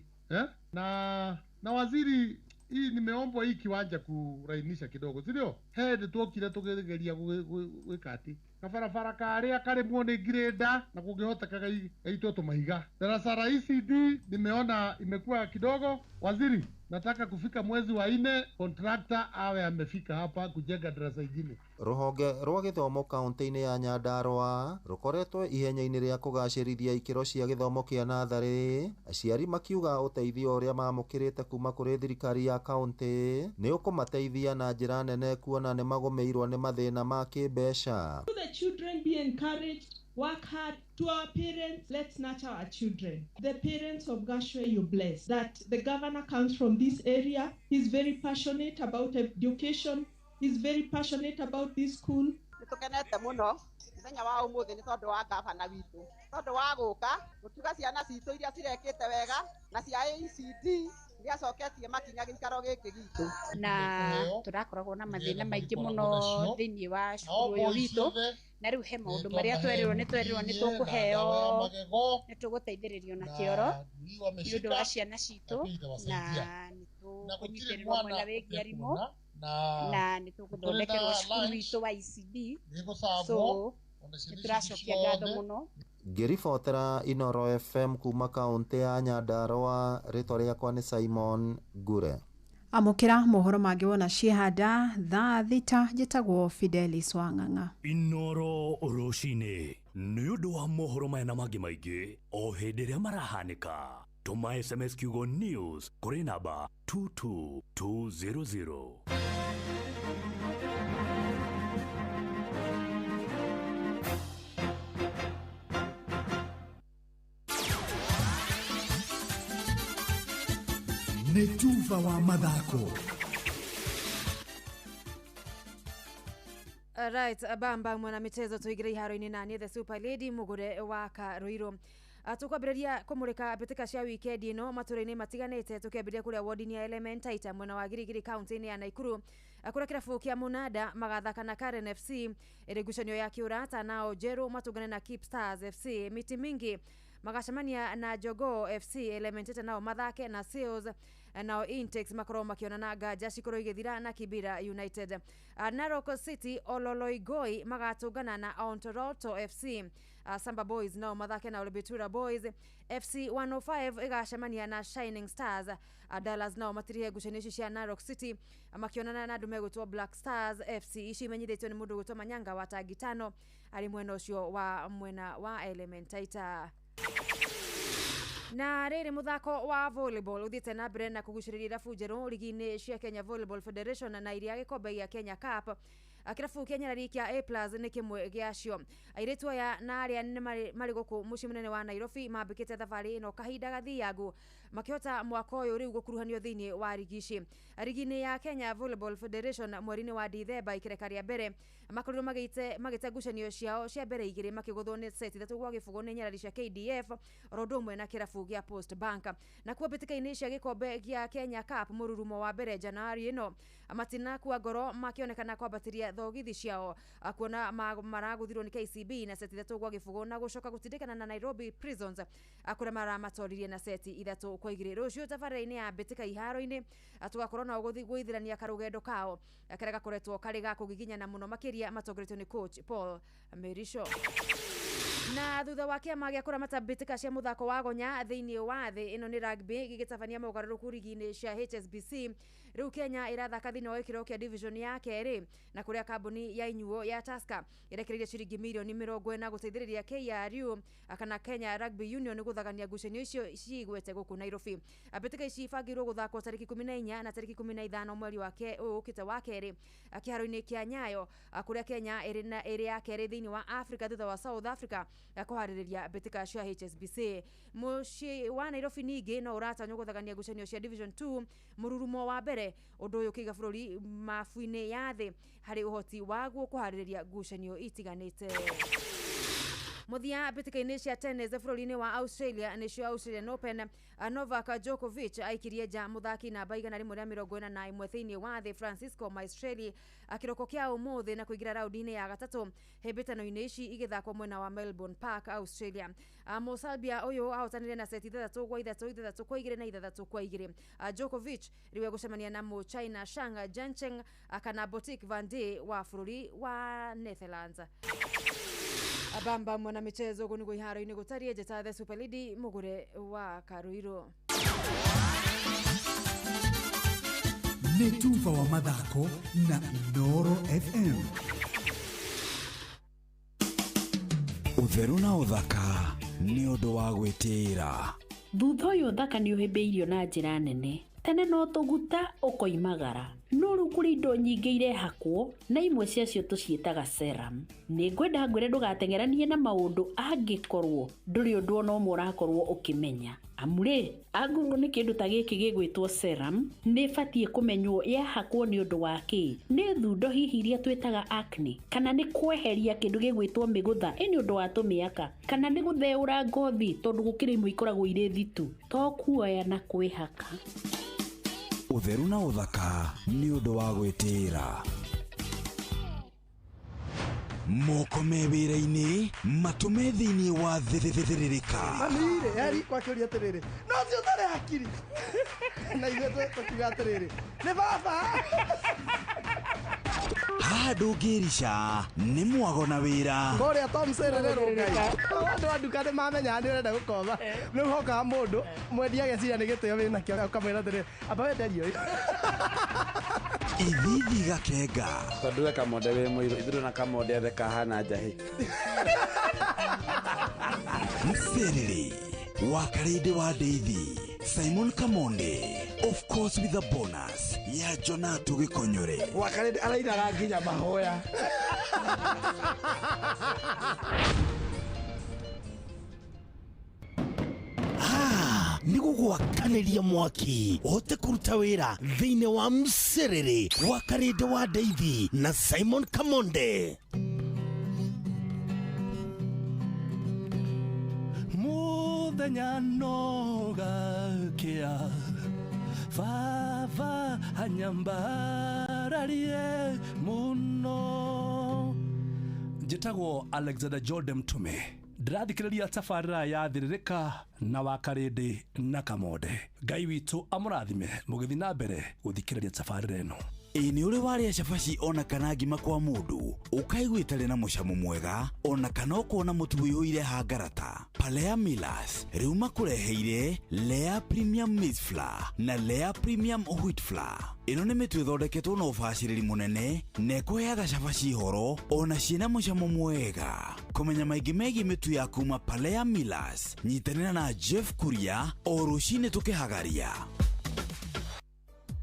na waziri hii nimeombwa hii kiwanja kurainisha kidogo, sio hede tuokire tugegeria gwikati kabarabara karia karemwo ni greda na kungehota kagaitwo tumahiga. Darasa la ECD nimeona imekuwa kidogo. Waziri, nataka kufika mwezi wa 4 contractor awe amefika hapa kujenga darasa ingine. Rũhonge rwa gĩthomo kaunti-inĩ ya Nyandarua rũkoretwo ihenya-inĩ rĩa kũgacĩrithia ikĩro cia gĩthomo kĩa natharĩ, aciari makiuga ũteithio ũrĩa mamũkĩrĩte kuma kũrĩ thirikari ya kaunti nĩ ũkũmateithia na njĩra nene kuona nĩ magũmĩirwo nĩ mathĩna ma kĩmbeca. The children be encouraged, work hard. To our parents, let's nurture our children. The parents of Gashwe, you bless that the governor comes from this area. He's very passionate about education. He's very passionate about this school. Nitukenete muno muthenya wa umuthi ni tondu wa gavana witu, tondu wa guka gutuga ciana citu iria cirekite wega na cia ECD ndiacoketie makinya gikaro giki gitu, na turakoragwo na mathina maingĩ muno thĩinĩ wa cukuru uyu witu, na rĩu he maũndũ marĩa twerirwo nĩ tũkũheo nĩ tũgũteithĩrĩrio na kĩoro nĩ ũndũ wa ciana citũ, na nĩ tũkũnyitĩrĩrwo mwena wĩgiĩ arimũ na nĩ tũgũthondekerwo cukuru witũ wa ECD, so nĩ tũracokia ngatho mũno. Ngĩribotera Inoro FM kuma kaunti ya Nyandarua, rĩtwa rĩakwa nĩ Simon Ngure. Amũkĩra mohoro mangĩ wona ciehanda thaa thita, njĩtagwo Fidelis Wang'ang'a. Inoro rũcinĩ nĩ ũndũ wa mohoro maya na mangĩ maingĩ o hĩndĩ ĩrĩa marahanĩka. Tũma SMS kiugo news kũrĩ namba 22200. Nĩ Tuva wa mathako. Right, bamba mwana michezo tuigire iharo-inĩ na niĩ the Super Lady Mugure wa Karuiro. Tukwambĩrĩria kũmũrĩka mbĩtĩka cia weekend ĩno matũra-inĩ matiganĩte, tukĩambĩrĩria kũrĩa ward-inĩ ya Elementaita mwena wa Girigiri kaunti-inĩ ya Naikuru, kũrĩa kĩrabu kĩa Munada magathaka na Karen FC, ĩrĩ ngucanio ya kĩũrata nao Jeru matũngane na Keep Stars FC. Miti mingi magacemania na Jogoo FC, Elementaita nao mathake na Seals, nao Intex makorwo makĩonana nganja cikorwo igĩthira na Kibira United. Narok City Ololoigoi magatũngana na Ontoroto FC, Samba Boys nao mathake na Olebetura Boys. FC 105 igacemania na Shining Stars. Dallas nao matirihe ngucanio cia Narok City makionana na ndume gwitwo Black Stars FC. Ici imenyithĩtio nĩ mũndũ gwitwo Manyanga wa Tangi Tano ari mwena ũcio wa mwena wa Elementaita. Na rĩrĩ muthako wa volleyball uthiĩte na mbere na kũgucĩrĩria irabu njerũ ligi-inĩ cia Kenya Volleyball Federation na iria gĩkombe gĩa Kenya Cup. Kirabu Kenya Rari kia A+ nĩ kimwe gĩacio. Airĩtu aya na arĩa marĩ gũkũ mũciĩ mũnene wa Nairobi mambĩkĩte thabarĩ ĩno kahinda gathiangu makĩhota mwaka ũyũ rĩu gũkuruhanio thĩinĩ wa ligi ici. Ligi-inĩ ya Kenya Volleyball Federation mweri-inĩ wa Dithemba ikereka rĩa mbere makorirwo magĩte ngucanio ciao cia mbere igĩrĩ makĩgũthwo nĩ seti 3 gwa gĩbũgũ nĩ Nyarari cia KDF rondo ũmwe na kirabu gĩa Post Bank. Na kuo mbĩtĩka-inĩ cia gĩkombe gĩa Kenya Cup mũrurumo wa mbere Januari ĩno matina kwa ngoro makĩonekana kwambatĩria thogithi ciao kuona maragũthirwo nĩ KCB na seti 3 gwa gĩbũgũ na gũcoka gũtindĩkana na Nairobi Prisons akũrĩa maramatwaririe na seti 3 kwa 2. Rũciũ tabarĩra-inĩ ya mbĩtĩka iharo-inĩ tugakorwo na gũithĩrania karũgendo kao karĩa gakoretwo karĩ ga kũgiginyana mũno makĩria matongoretio nĩ coach Paul Merisho. Na thutha wa kĩama gĩa kũramata mbĩtĩka cia mũthako wa gonya thĩinĩ wa thĩ ĩno nĩ rugby gĩgĩtabania mogarũrũku ligi-inĩ cia HSBC. Rĩu Kenya irathaka thĩinĩ wa gĩkĩro kĩa division ya kerĩ na kũrĩa kambuni ya inyuo ya Tusker irekereirie ciringi mirioni 40 gũteithĩrĩria KRU kana Kenya Rugby Union gũthagania ngucanio icio cigwete gũkũ Nairobi. Mbĩtĩka ici ibangĩirwo gũthakwo tarĩki 14 na tarĩki 15 mweri wa ũkĩte wa kerĩ kĩharo-inĩ kĩa Nyayo kũrĩa Kenya ĩrĩ ya kerĩ thĩinĩ wa Africa thutha wa South Africa kuharĩrĩria mbĩtĩka cia HSBC. Mũciĩ wa Nairobi ningĩ no ũratanywo gũthagania ngucanio cia division 2 mũrurumo wa mbere ũndũ ũyũ kĩiga bũrũri mabu-inĩ ya thĩ harĩ ũhoti waguo kuharĩrĩria ngucanio itiganĩte. Muthia mbĩtĩka-inĩ cia tennis bũrũri-inĩ wa Australia nĩcio Australian Open Novak Djokovic aikirie nja mũthaki namba 141 thĩinĩ wa thĩ Francisco Maestrelli kĩroko kĩa ũmũthĩ na kũingĩra raundi-inĩ ya gatatũ hĩmbĩtano-inĩ ici igĩthakwo mwena wa Melbourne Park Australia. Mũserbia ũyũ ahotanire na seti 3 kwa 3, 3 kwa 2 na 3 kwa 2. Djokovic rĩu egũcemania na China Shang Jancheng kana Botic Van de wa bũrũri wa Netherlands. Abamba mwana michezo gũnigwo iharo-inĩ gũtariĩ njata the Super Lady Mugure wa Karuiro. Nĩ tufa wa mathako na Inooro FM. Ũtheru na ũthaka nĩ ũndũ wa gwĩtĩĩra. Thutha ũyũ ũthaka nĩ ũhĩmbĩirio na njĩra nene. Tene no tũguta ũkoimagara. No rĩu kũrĩ indo nyingĩ irehakwo na imwe ciacio tũciĩtaga serum. Nĩ ngwenda ngwĩre ndũgateng'eranie na maũndũ angĩkorwo ndũrĩ ũndũ ona ũmwe ũrakorwo ũkĩmenya. Amure, angorwo nĩ kĩndũ ta gĩkĩ gĩgwĩtwo serum, nĩ batiĩ kũmenywo yahakwo nĩ ũndũ wa kĩ. Nĩ thundo hihi iria twĩtaga acne, kana nĩ kweheria kĩndũ gĩgwĩtwo mĩgũtha nĩ ũndũ wa tũmĩaka, kana nĩ gũtheũra ngothi tondũ gũkĩrĩ imwe ikoragwo irĩ thitu. To kuoya na kwĩhaka. Ũtheru na ũthaka nĩ ũndũ wa gwĩtĩĩra. Moko me wĩra-inĩ matũme thĩinĩ wa thĩrĩrĩka. Amire yari kwa kĩũria atĩrĩrĩ no cio ũtarĩ hakiri na ithuĩ tũkiuga atĩrĩrĩ nĩ baba. Haha ndũngĩrica nĩ mwago na wĩra. Kũrĩa Tom Sererero Ngai andũ a nduka nĩ mamenya nĩ ũrenda gũkoma rĩu hokaga mũndũ mwendia ageciria nĩ gĩtĩo wĩna kĩo ũkamwĩra atĩrĩrĩ amba wenderio Ithithi gakenga. Tondũ kamonde wĩ mũirũ ithuĩ na kamonde athe kahana njahĩ. Mserere Wakarede wa Deithi Simon Kamonde, of course with a bonus ya Jona Tugikonyore. Wakarede arairaga nginya mahoya. Nĩgũgwakanĩria mwaki ũhote kũruta wĩra thĩinĩ wa Mserere Wakarede wa Deithi na Simon Kamonde. Muthenya nogakia Vava hanyambararie muno. Njĩtagwo Alexander Jordan Mtume. Ndĩrathikĩrĩria tabarĩra ya thĩrĩrĩka na Wakarede na Kamonde. Ngai witũ amũrathime mũgĩthiĩ na mbere gũthikĩrĩria tabarĩra ĩno. Ini uri waria cabaci ona kana ngima kwa mundu ukaigua itari na mucamo mwega ona kana ukona mutu wiyuire hangarata. Palea Millers riu makureheire Lea Premium Maize Flour na Lea Premium Wheat Flour. Ino ni mitu ithondeketwo na ubaciriri munene na ikuheaga cabaci horo ona ciina mucamo mwega. Kumenya maingi megie mitu ya kuma Palea Millers, nyitanira na Jeff Kuria o rucini tukihagaria.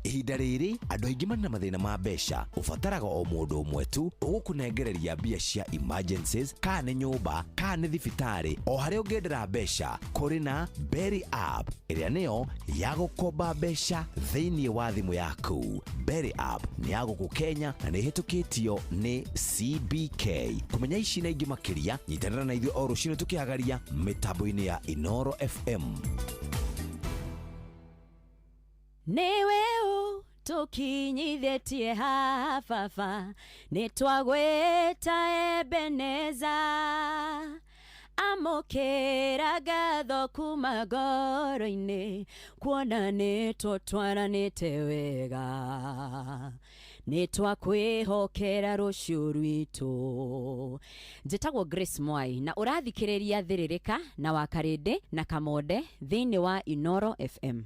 Ihinda rĩrĩ andũ aingĩ marĩ na mathĩna ma mbeca, ũbataraga o mũndũ ũmwe tu ũgũkũnengereria mbia cia emergencies, kana nĩ nyũmba, kana nĩ thibitarĩ, o harĩa ũngĩendera mbeca. Kũrĩ na Berry App ĩrĩa nĩyo ya gũkomba mbeca thĩinĩ wa thimũ yaku. Berry App nĩ ya gũkũ Kenya na nĩ ĩhĩtũkĩtio nĩ CBK. Kũmenya ici na ingĩ makĩria, nyitanĩra na ithuĩ o rũciinĩ tukĩhagaria mĩtambo-inĩ ya Inoro FM. Niwe tukinyithetie hafafa nitwagweta Ebeneza amokera gatho kuma ngoro-inĩ kuona nitũtwaranĩte wega nitwakwĩhokera rũciũ rwitũ. Njĩtagwo Grace Mwai na ũrathikĩrĩria Thĩrĩrĩka na Wakarĩndĩ na Kamonde thĩinĩ wa Inoro FM.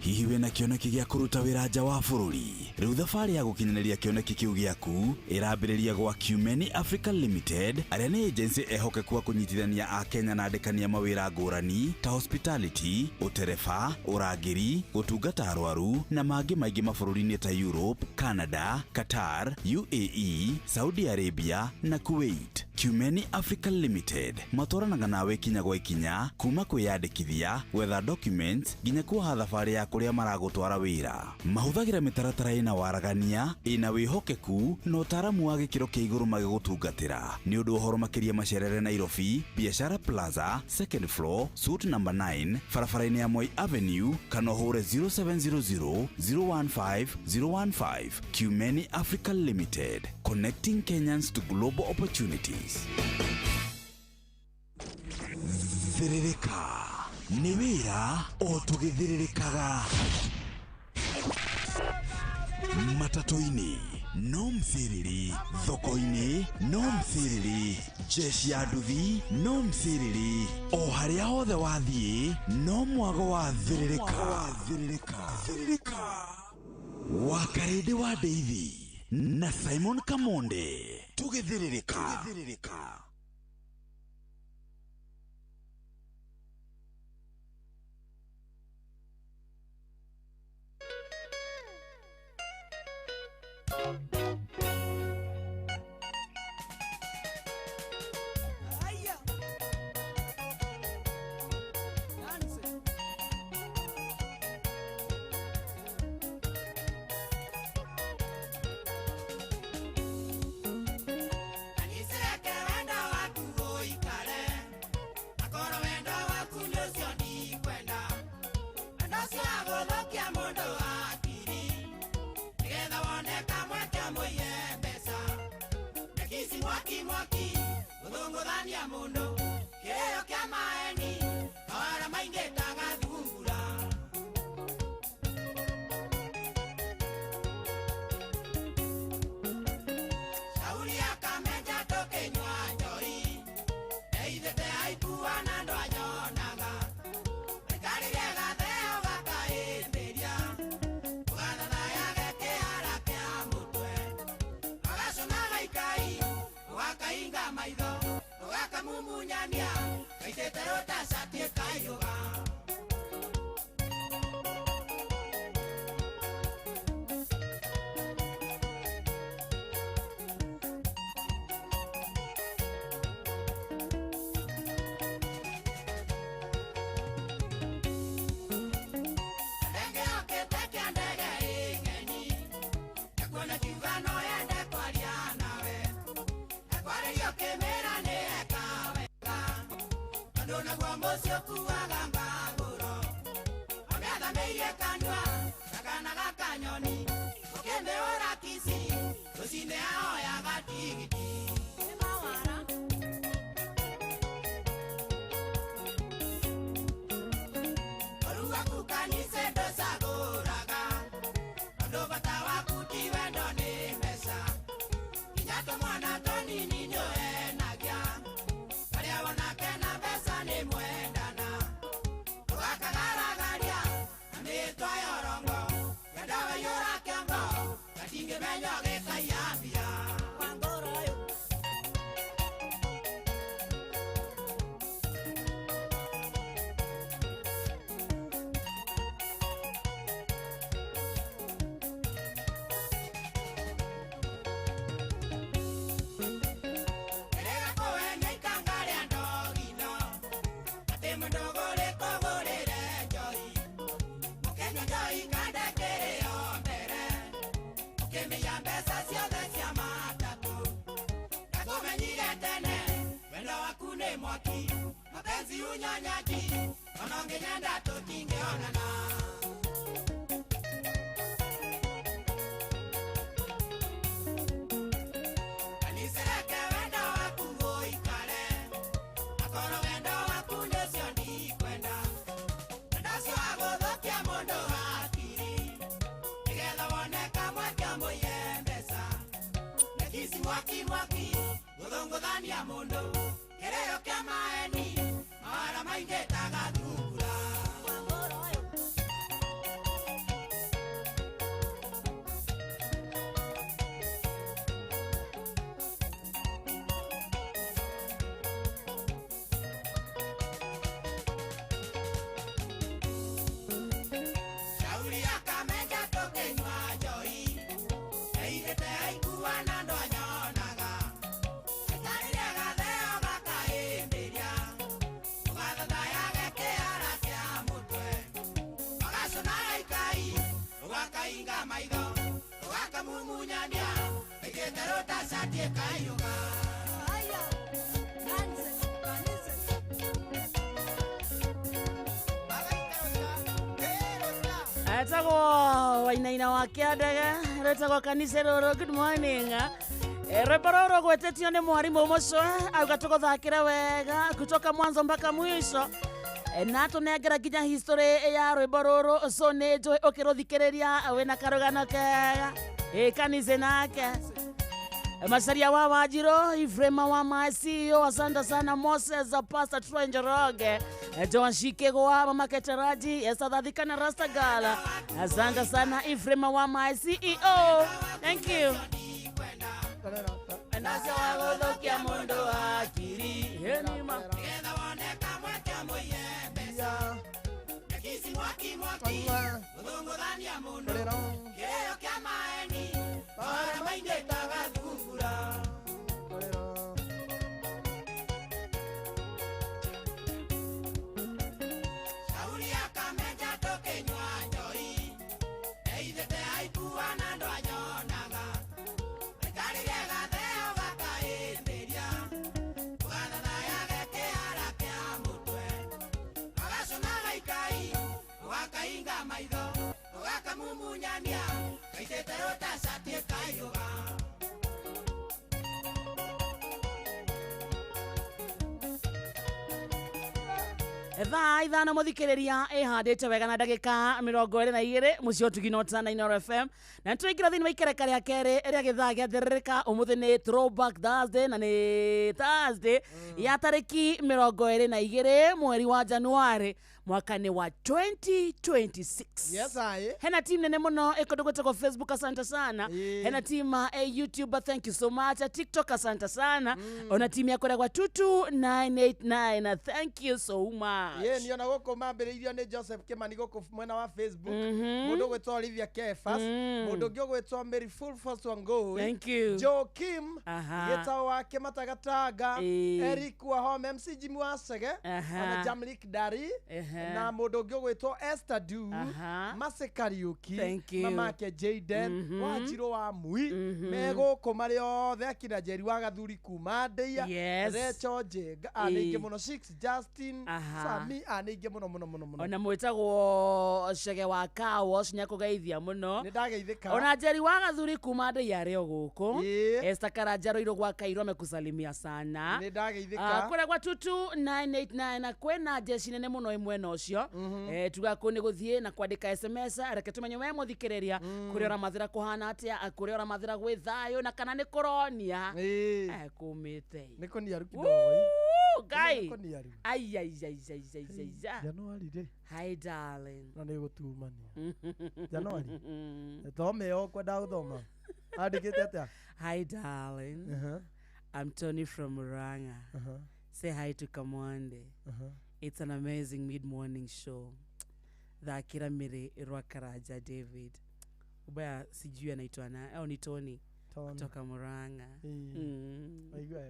Hihi wena kĩoneki gĩa kũruta wĩra nja wa bũrũri? Rĩu thabarĩ ya gũkinyanĩria kĩoneki kĩu gĩaku ĩrambĩrĩria gwa Qmeni Africa Limited, arĩa nĩ agency ehokeku wa kũnyitithania Akenya na andĩkania mawĩra ngũrani ta hospitality, ũtereba, ũrangĩri, gũtungata arwaru na mangĩ maingĩ mabũrũri-inĩ ta Europe, Canada, Qatar, UAE, Saudi Arabia na Kuwait. Qmeni Africa Limited matwaranaga nawe ikinya gwa ikinya, kuma kwĩyandĩkithia, gwetha documents nginya kuoha thabarĩ ya kũrĩa maragũtwara wĩra. Mahũthagĩra mĩtaratara ĩna waragania, ĩna wĩhokeku na ũtaaramu wa gĩkĩro kĩa igũrũ magĩgũtungatĩra. Nĩ ũndũ ũhoro makĩria macerere Nairobi, Biashara Plaza, second floor, suite number 9, barabara-inĩ ya Moi Avenue, kana ũhũre 0700 015 015. Qmeni Africa Limited, connecting Kenyans to global opportunities. Thĩrĩrĩka nĩ wĩra o tũgĩthĩrĩrĩkaga. Matatũ-inĩ no mthĩrĩrĩ, thoko-inĩ no mthĩrĩrĩ, jeshi ya nduthi no mthĩrĩrĩ, o harĩa hothe wathiĩ no mwago wa thĩrĩrĩka. Wakarĩndĩ wa Ndeithi na Simon Kamonde tũgĩthĩrĩrĩka. Kanise ndo saguraga, ndo bata wa kutiwe Etagwo wainaina wake ndege retagwo kanisa roro. Good morning. Repororo gwetetio ni mwarimu muco auga tuguthakire wega kutoka mwanzo mpaka mwisho na tunengera nginya history ya rwimbo ruru so ni njui ukiruthikiriria wina karugano kega kanisa nake Masaria wa Wajiro, Ifrema wa Masio, asante sana Moses, Pastor Troy Njoroge, Joan Shikego wa Mama Ketaraji, Esadadika na Rasta Gala, asante sana Ifrema wa CEO. Thank you. Anasya wagodhokia mundu akiri henima Thaa ithano muthikiriria ihandite wega na ndagika 22 mucio tuginota na Inoro FM na tuingira thini wa ikereka ria keri ria githaa giathirika umuthi ni Throwback Thursday na ni Thursday ya tariki 22 mweri wa Januari mwaka ni wa 2026. Yes, aye. Hena team nene muno ikodogota kwa Facebook, asante sana. Hena team YouTube, thank you so much. TikTok, asante sana. Ona team ya kwa 22989, thank you so much. Yeah, niona goko mambiririo ni Joseph Kimani goko mwena wa Facebook. Mundu gwetwa Olivia Kefas, mundu ngio gwetwa Mary Full First One Go. Thank you. Joe Kim, Geta wa Kematagataga, Eric wa Home MC Jimmy Wasege, ona Jamlik Dari. Na mundu ngio gwetwa Esther Du, Mase Kariuki, mama ke Jaden, Wajiro wa Mui, mego komari othe akina Jerry wa Gathuri kuma Ndeia, Recho Jega, anenge muno 6 Justin, Sami anenge muno. Ona mwetagwo Shege wa Kawas nyakugeithia muno. Nindageithika. Ona Jerry wa Gathuri kuma Ndeia reo guku. Esther Karajaro iro gwa Kairo mekusalimia sana. Nindageithika. Kure gwa 22989 na kwena jeshi nene muno imwe no cio. Tugakone guthie na kwandika SMS reke tumenye we muthikiriria kuri ora mathira kuhana atia kuri ora mathira gwi thayo na kana ni koronia kumite niko ni aru kidogo guy niko ni aru ai Januari de hi darling na ni gutumania Januari thome o kwenda guthoma andikite atia hi darling I'm Tony from Muranga say hi to Kamwande It's an amazing mid-morning show. Thakira Mire Rwakaraja David. Ubaya sijui anaitwa na au ni Tony kutoka Muranga. Aigwa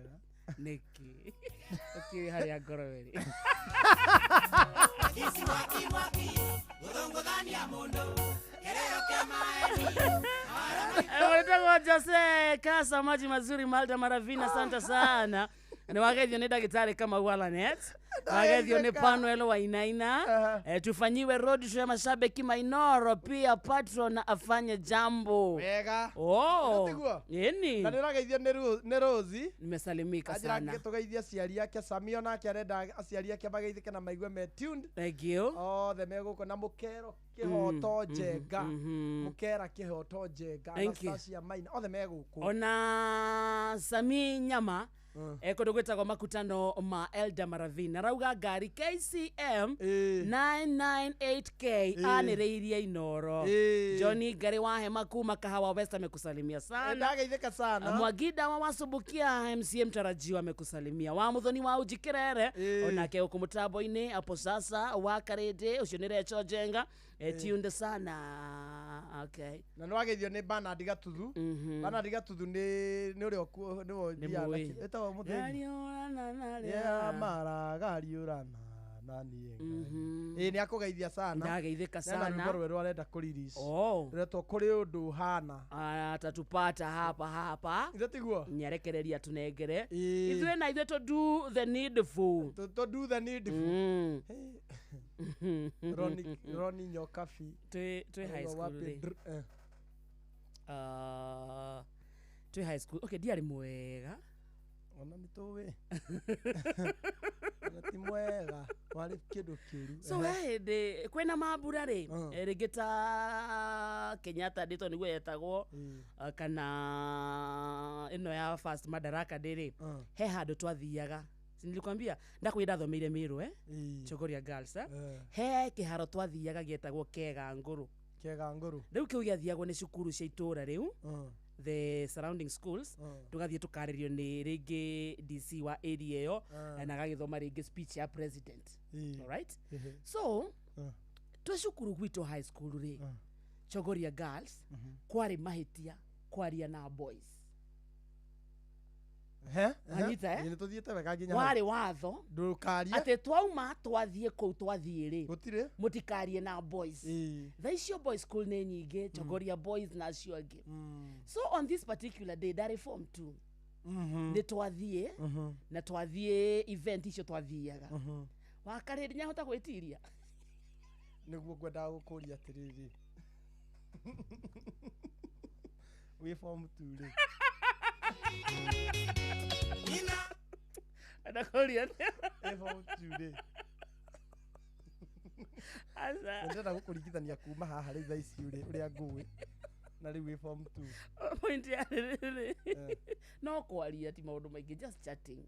Niki. Okay, hari agoroweri. Wanataka Jose Kasa maji mazuri Malta Maravina, asante sana. Ni wagethio ni daktari kama Walanet. Wagethio ni Panuel Wainaina. Tufanyiwe road show ya mashabiki Mainoro, pia patron afanye jambo. Wega. Yeni. Na nirageithio ni Rozi. Nimesalimika sana. Ajira tugeithia aciari yake Samio na arenda aciari yake mageithike na maigue me tuned. Thank you. The meguko na mukero kihoto njega. Mukera kihoto njega. Anastasia Maina. The meguko. Ona Sami Nyama. Eko gwetagwo makutano ma Elda Maravina rauga ngari KCM 998K anireirie Inoro. Johnny Ngari wa Hema kuma Kahawa West amekusalimia sana. Ndageithika sana. Mwagida wa Wasubukia MCM Tarajiwa amekusalimia. Wa Muthoni wa Ujikirere onake uko mutambo-ini hapo sasa wa Karede ucio ni Recho Jenga. Tunde sana. Okay. Na nwageithio ni Bernard Gatuthu. Bernard Gatuthu ni uri okuo ni wonjia. Etawa mutheni. Ya mara gariurana nani yenga. Ni akugeithia sana. Ndageithika sana. Na ngorwe rwarenda kurirish. Retwo kuri undu hana. Atatupata hapa. Ndatiguo. Nyarekereria tunengere. Ithuĩ na ithuĩ to do the needful. To do the needful. Ronnie Nyokafi. To high school. To high school. Okay, diari mwega. Ona nitowe. Ti mwega. Wali kidu kiru. So de kwena mabura ri. Regeta Kenyatta dito niguo yetagwo kana ino ya first Madaraka Day. He handu twathiaga. Nilikwambia ndakwenda thomeire Miru Chogoria Girls he kiharo twathiaga gietagwo Kega Nguru. Riu kiu giathiagwo ni cukuru cia itura riu the surrounding schools tugathie tukaririo ni ringi DC wa area yo na gagithoma ringi speech ya president. All right. So tu cukuru gwitu high school ri Chogoria Girls kwari mahitia kwaria na boys. Ni tuthiete wega nginya wari watho ndukaria ate twauma twathie kou twathie ri gutire mutikarie na boys. Thaisio boys school ni nyingi Chogoria boys na cio angi. So on this particular day that form 2 ni twathie na twathie event icio twathiaga wakarindi nyahota gwitiria niguo ngwenda gukuria atiriri we form 2 ri anakoria form 2 ri asa ndenda gukurigithania kuma haha ri thaisi uria ngui na riu we form 2 point ya no kwaria ti maundu maingi just chatting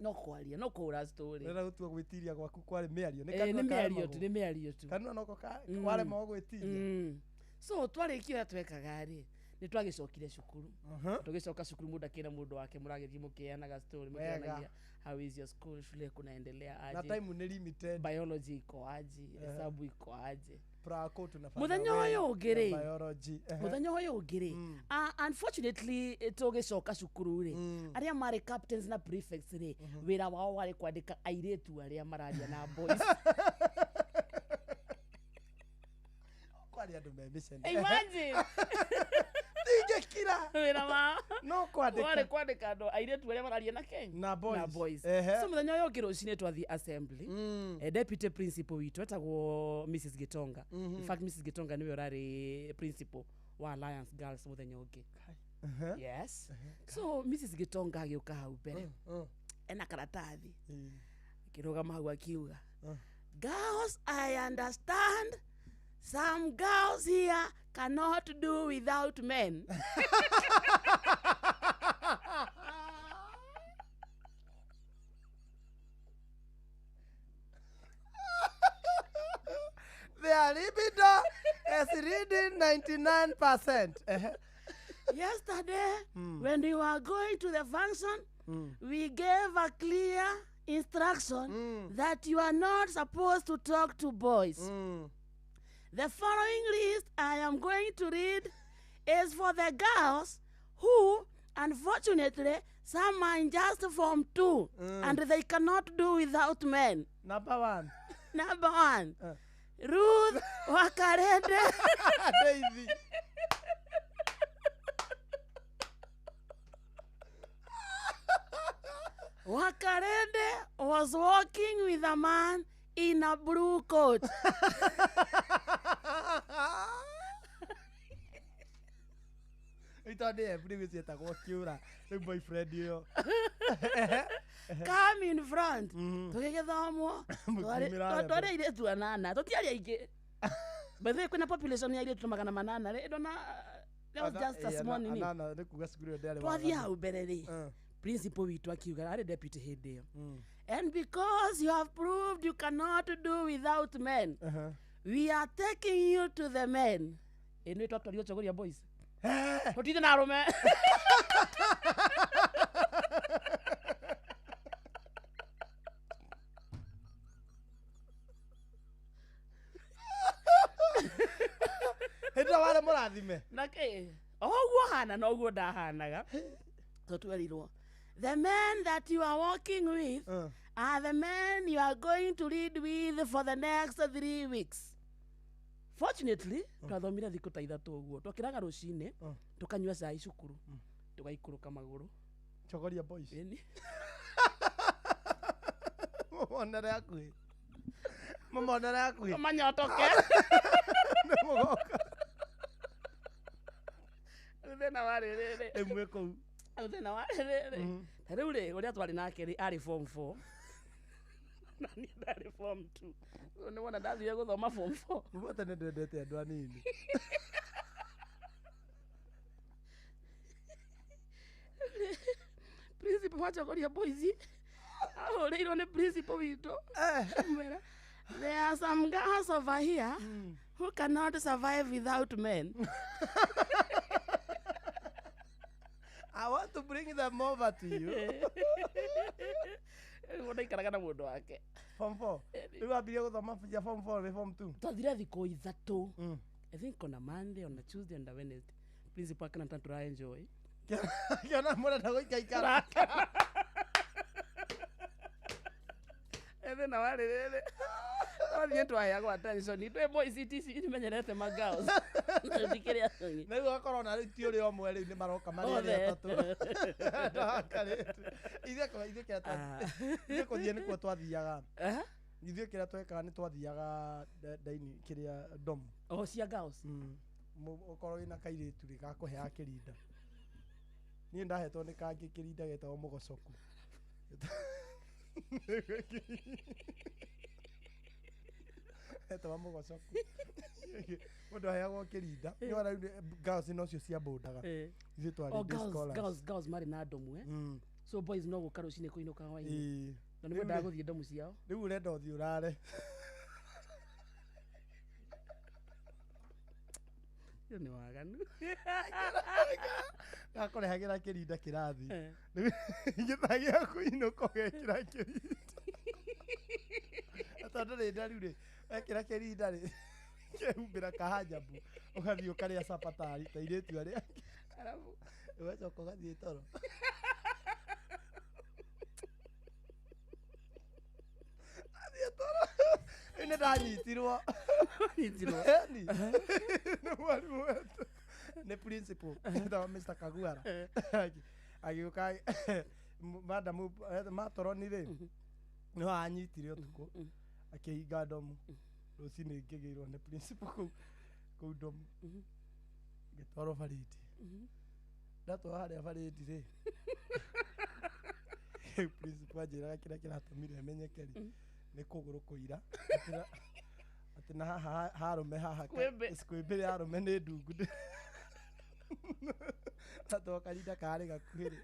no kwaria no kura story ndenda gutua gwitiria gwaku kwari miario ni miario tu kanua noko kware mo gwitiria so twarikio twekaga ri ni twagicokire cukuru tugicoka cukuru muda kina mundu wake muragithie mukianaga story mukianagia how is your school shule kunaendelea aje na time ni limited biology iko aje hesabu iko aje prako tunafanya muthenya uyu ungiri biology muthenya uyu ungiri unfortunately tugicoka cukuru ri aria mari captains na prefects ri wira wao wari kwandika airetu aria mararia na boys kwari andu me mission imagine kira wira ma no kwandika ndo airetu aria mararia na Kenya na boys so muthenya uyu ungiri ucine twathi assembly deputy principal witu etagwo Mrs Gitonga. In fact Mrs Gitonga niwe urari principal wa Alliance Girls muthenya ungi. Yes. So Mrs Gitonga agiuka hau mbere ena karatathi kirugama hau akiuga girls, I understand some girls here cannot do without men. Their libido is reading 99%. Yesterday, when we were going to the function, we gave a clear instruction that you are not supposed to talk to boys. The following list I am going to read is for the girls who Unfortunately, some are in just Form 2 and they cannot do without men. Number 1. Number 1. Ruth Wakarede. Daisy. Wakarede was walking with a man in a blue coat. Ito ni every week yata ko kiura. The boyfriend yo. Come in front. Tukigethomwo. Tware ile tu anana. Tutiari aige. But they kuna population ya ile tu 800. I don't know. That was just a small nini. Anana ne kuga sukuru ndale. Twathi hau mbere ri. Principal witu akiuga ari deputy head there. And because you have proved you cannot do without men, we are taking you to the men. Eno itwa twa chogoria boys. Totite na arume. Henda wale murathime. Nake. Ogwo hana no gwo ndahanaga. Totwerirwo. The men that you are walking with are the men you are going to lead with for the next 3 weeks. Fortunately, twathomire thiku ta 3 uguo. Twakiraga rucine, tukanyua cai cukuru. Tugaikuruka maguru. Chogoria boys. Monere akui. Monere akui. Manyotoke. Mugoka. Thena warerere. Emwe kou. Thena warerere. Riu ri uria twari nake ri ari Form 4. Na ni ndari Form 2. Ni wona ndathire guthoma Form 4. Mbote ne ndendete andu anini. Principal wacha koria boys. Ahorero ne principal wito. There are some girls over here who cannot survive without men. I want to bring them over to you. Wona ikaraga na mundu wake. Form 4. Riu ambire guthoma ya Form 4 na Form 2. Twathire thiko ithatu. I think on a Monday, on a Tuesday and a Wednesday. Principal akana try enjoy. Kiona mwana na goikaikara. Eve na warerere. Twathie twayagwa attention. Itwe boys itisi imenyerete ma girls. Ndikiria songi. Na hiyo akoro na ritio ri omwe ri ni maroka mari atatu. Ithe kira twa. Ithe kuthie ni kwa twathiaga. Ithe kira twekaga ni twathiaga daini kiria dom. Oh cia girls. Okoro ina kairitu ri gakuhea kirinda. Ni ndahetwo ni kangi kirinda getagwo mugocoku. Eta mugocoku. Mundu aheagwo kirinda. Ni wana girls no cio cia bondaga. Ithe twari scholars. Girls mari na domu So boys no gukaro cine kuinuka waini. Na ni wenda guthie domu ciao. Riu urenda uthie urare. Yo ni waganu. Gakurehagira kirinda kirathi. Githagia kuinuka gekira kirinda. Atondu ri ndari ri ekira kirinda ri kehumbira kahajabu ugathio karia sapatari ta iretu aria arabu wecoka gathie toro. Athie toro. Ine ndanyitirwo. Nyitirwo. Ni mwarimu wetu. Ni principal. Nda Mr. Kaguara. Agiuka madam matoroni ri. No anyitire utuko. Akihinga domu. Rucini ngigirwo ni principal kuu domu. Gitwaro baridi. Ndatwa haria baridi ri. Principal njiraga kira kiratumire menyekeri. Ni kuguru kuira. Ati na harume haha. Skwembere harume ni ndungu. Tatwa karinda kare gakuhiri.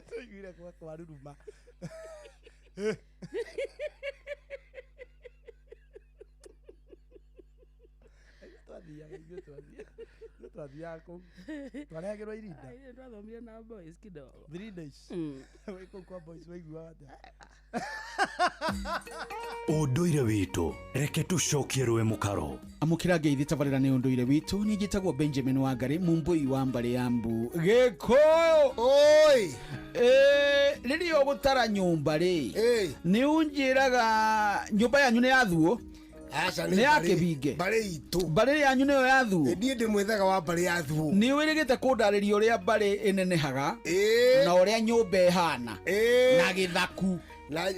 Tuigire kwa ruruma. Twathia kuu. Twarehagirwo irinda. Twathomire na boys kidogo. 3 days. Wiko kwa boys waiguaga atia. Ũndũire witũ reke tũcokie rwe mũkaro. Amukira ngeithi tabarĩra nĩ ũndũire witũ, ni njĩtagwo Benjamin Wangari, Mumbui wa Mbale ya Mbu. Gĩkũyũ oi rĩrĩa ũgũtara nyũmba rĩ, nĩ unjĩraga nyũmba yanyu nĩ yathuo? Aca nĩ ya kĩbinge. Mbale itũ. Mbale yanyu nĩyo yathuo? Niĩ ndĩmwĩthaga wa Mbale yathuo. Nĩ wĩrĩgĩte kũndarĩria ũrĩa Mbale ĩnenehaga na ũrĩa nyũmba ĩhana na gĩthaku na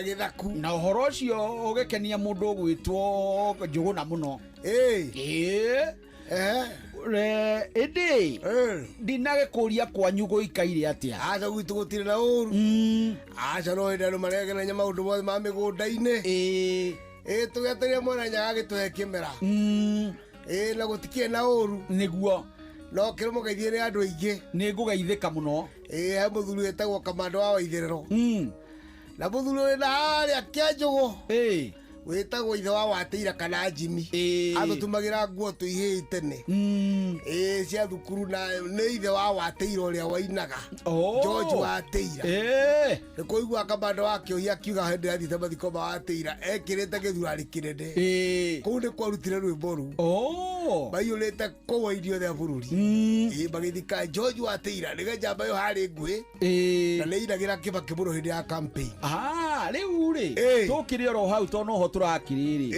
gĩthaku na ũhoro ũcio ũgĩkenia mũndũ ũgwĩtwo Njũgũna mũno. Ĩndĩ ndinagĩkũria kwanyu gũikaire atĩa? Aca gwitũ gũtirĩ na ũru. Aca no hĩndĩ andũ maregenanya maũndũ mothe ma mĩgũnda-inĩ. Tũgetereire mwana Nyaga agĩtũhe kĩmera. Na gũtikĩrĩ na ũru. Nĩguo no kĩrĩ mũgeithie nĩ andũ aingĩ. Nĩ ngũgeithĩka mũno. He mũthuri wĩtagwo Kamando wa Waithĩrĩro. Na mũthuri ũrĩ na harĩa Kĩanjũgũ wĩtagwo ithe wa Watĩira kana Jimmy. Atũtumagĩra nguo tũihĩi tene cia thukuru, na nĩ ithe wa Watĩira ũrĩa wainaga, George Watĩira. Nĩ kũigua Kamando wakĩohia akiuga hĩndĩ athiĩte mathiko ma Watĩira ekĩrĩte gĩthurari kĩnene. Kũu nĩ kwarutire rwĩmbo rũu maiyũrĩte kũu irio cia bũrũri magĩthika George Watĩira nĩge njamba ĩyo harĩ nguĩ na nĩ inagĩra Kĩbakĩ mũno hĩndĩ ya campaign. Rĩu rĩ tũkĩrĩ oro hau to noho tũrakĩrĩrĩ.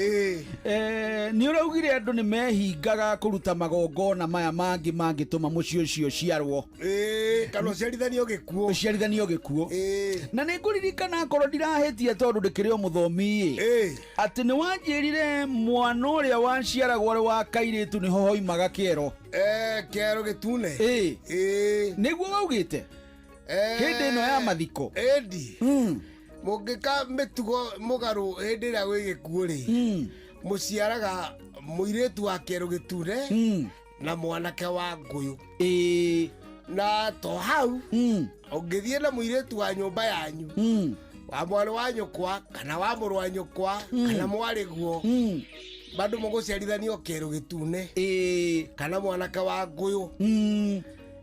Nĩ ũraugire andũ nĩ mehingaga kũruta magongona maya mangĩ mangĩtũma mũciĩ ũcio ciarwo kana ũciarithanio gĩkuũ. Na nĩ ngũririkana akorwo ndirahĩtia tondũ ndĩkĩrĩ o mũthomi atĩ nĩ wanjĩrire mwana ũrĩa waciaragwo arĩ wa kairĩtu nĩho hoimaga kĩero. Kĩero gĩtune nĩguo waugĩte hĩndĩ ĩno ya mathiko. Mũngĩka mĩtugo mũgarũ hĩndĩ ĩrĩa gwĩ gĩkuũ rĩ, mũciaraga mũirĩtu wa kĩero gĩtune na mwanake wa ngũyũ. Na to hau ũngĩthiĩ na mũirĩtu wa nyũmba yanyu, wa mwarĩ wa nyũkwa kana wa mũrũ wa nyũkwa kana mwarĩguo, bado mũgũciarithanio kĩero gĩtune kana mwanake wa ngũyũ.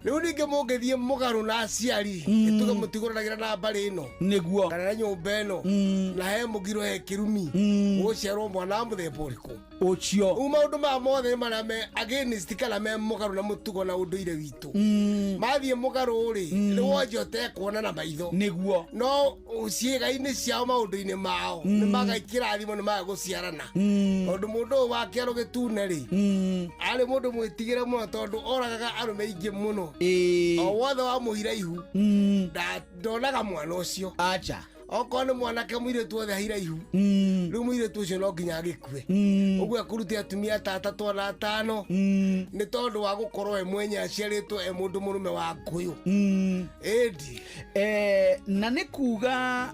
Rĩu ningĩ mũngĩthiĩ mũgarũ na aciari nĩtuge mũtigũranagĩra na Mbale ĩno nĩguo kana na nyũmba ĩno na he mũgiro he kĩrumi gũciarwo mwana wa mũthemba ũrĩkũ ũcio. Rĩu maũndũ maya mothe marĩa me against kana me mũgarũ na mũtugo na ũndũire witũ mathiĩ mũgarũ rĩ, nĩ wonje ũtekuona na maitho nĩguo, no ciĩga-inĩ ciao maũndũ-inĩ mao nĩ magaikĩra thimo nĩ magũciarana. Tondũ mũndũ ũyũ wa kĩero gĩtune rĩ arĩ mũndũ mwĩtigĩre mũno tondũ oragaga arũme aingĩ mũno. O wothe wa mũhiraihu ndonaga mwana ũcio. Acha okorwo nĩ mwanake mũirĩtu wothe hairaihu rĩu mũirĩtu ũcio no nginya agĩkue. Ũguo ekũruta atumia ta 3 na 5 nĩ tondũ wa gũkorwo we mwenye aciarĩtwo e mũndũ mũrũme wa ngũyũ. Ĩndĩ na nĩ kuga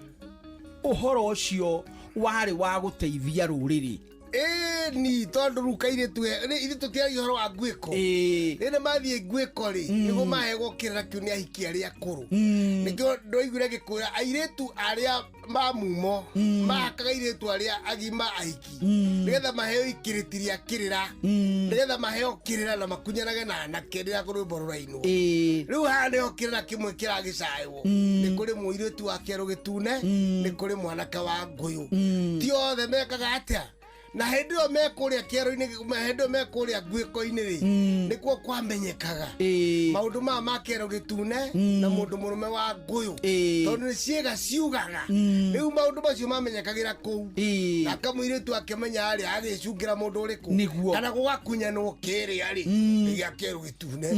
ũhoro ũcio warĩ wa gũteithia rũrĩrĩ. Ni tondũ rĩu kairĩtu ithuĩ tũtiaragia ũhoro wa nguĩko. Rĩrĩa mathiĩ nguĩko rĩ nĩguo mahegwo kĩrĩra kĩu nĩ ahiki arĩa akũrũ. Nĩkĩo ndũiguire gĩkũyũ airĩtu arĩa mamumo mahakaga airĩtu arĩa agima ahiki nĩgetha maheo ikĩrĩti rĩa kĩrĩra, nĩgetha maheo kĩrĩra na makunyanage na anake rĩrĩa rwĩmbo rũrainwo. Rĩu haha nĩho kĩrĩra kĩmwe kĩragĩcaywo. Nĩ kũrĩ mũirĩtu wa kĩero gĩtune, nĩ kũrĩ mwanake wa ngũyũ. Ti othe mekaga atĩa na hĩndĩ ĩyo mekũrĩa kĩero-inĩ, hĩndĩ ĩyo mekũrĩa nguĩko-inĩ rĩ nĩkuo kwamenyekaga maũndũ maya ma kĩero gĩtune na mũndũ mũrũme wa ngũyũ, tondũ nĩ ciĩga ciugaga. Rĩu maũndũ macio mamenyekagĩra kũu na kamũirĩtu akĩmenya arĩ agĩcungĩra mũndũ ũrĩkũ kana gũgakunyanwo kĩrĩa rĩ nĩ gĩa kĩero gĩtune,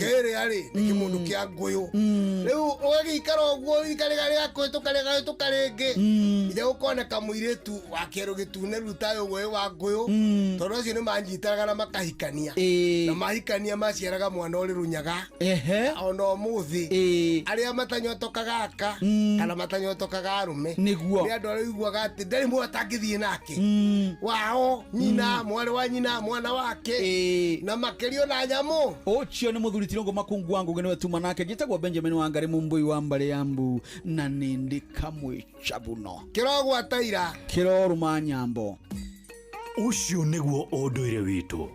kĩrĩa rĩ nĩ kĩmũndũ kĩa ngũyũ. Rĩu ũgĩikara ũguo ikarĩga rĩgakũhĩtũka rĩgahĩtũka rĩngĩ ithe gũkoneka mũirĩtu wa kĩero gĩtune rĩu tayo we wa ngũyũ, tondũ acio nĩ manyitanaga na makahikania na mahikania maciaraga mwana ũrĩ runyaga. Ona ũmũthĩ arĩa matanyotokaga aka kana matanyotokaga arũme nĩ andũ arĩa uiguaga atĩ ndarĩ mũndũ atangĩthiĩ nake wao, nyina, mwarĩ wa nyina, mwana wake na makĩrio na nyamũ. Ũcio nĩ mũthuri Tirũngũ Makungu wa Ngũgĩ nĩwe tuma nake. Njĩtagwo Benjamin Wangari, Mumbui wa Mbale ya Mbu, na nĩ ndĩ kamwĩca mũno kĩrogwataira kĩroruma nyambo. Ũcio nĩguo ũndũire witũ.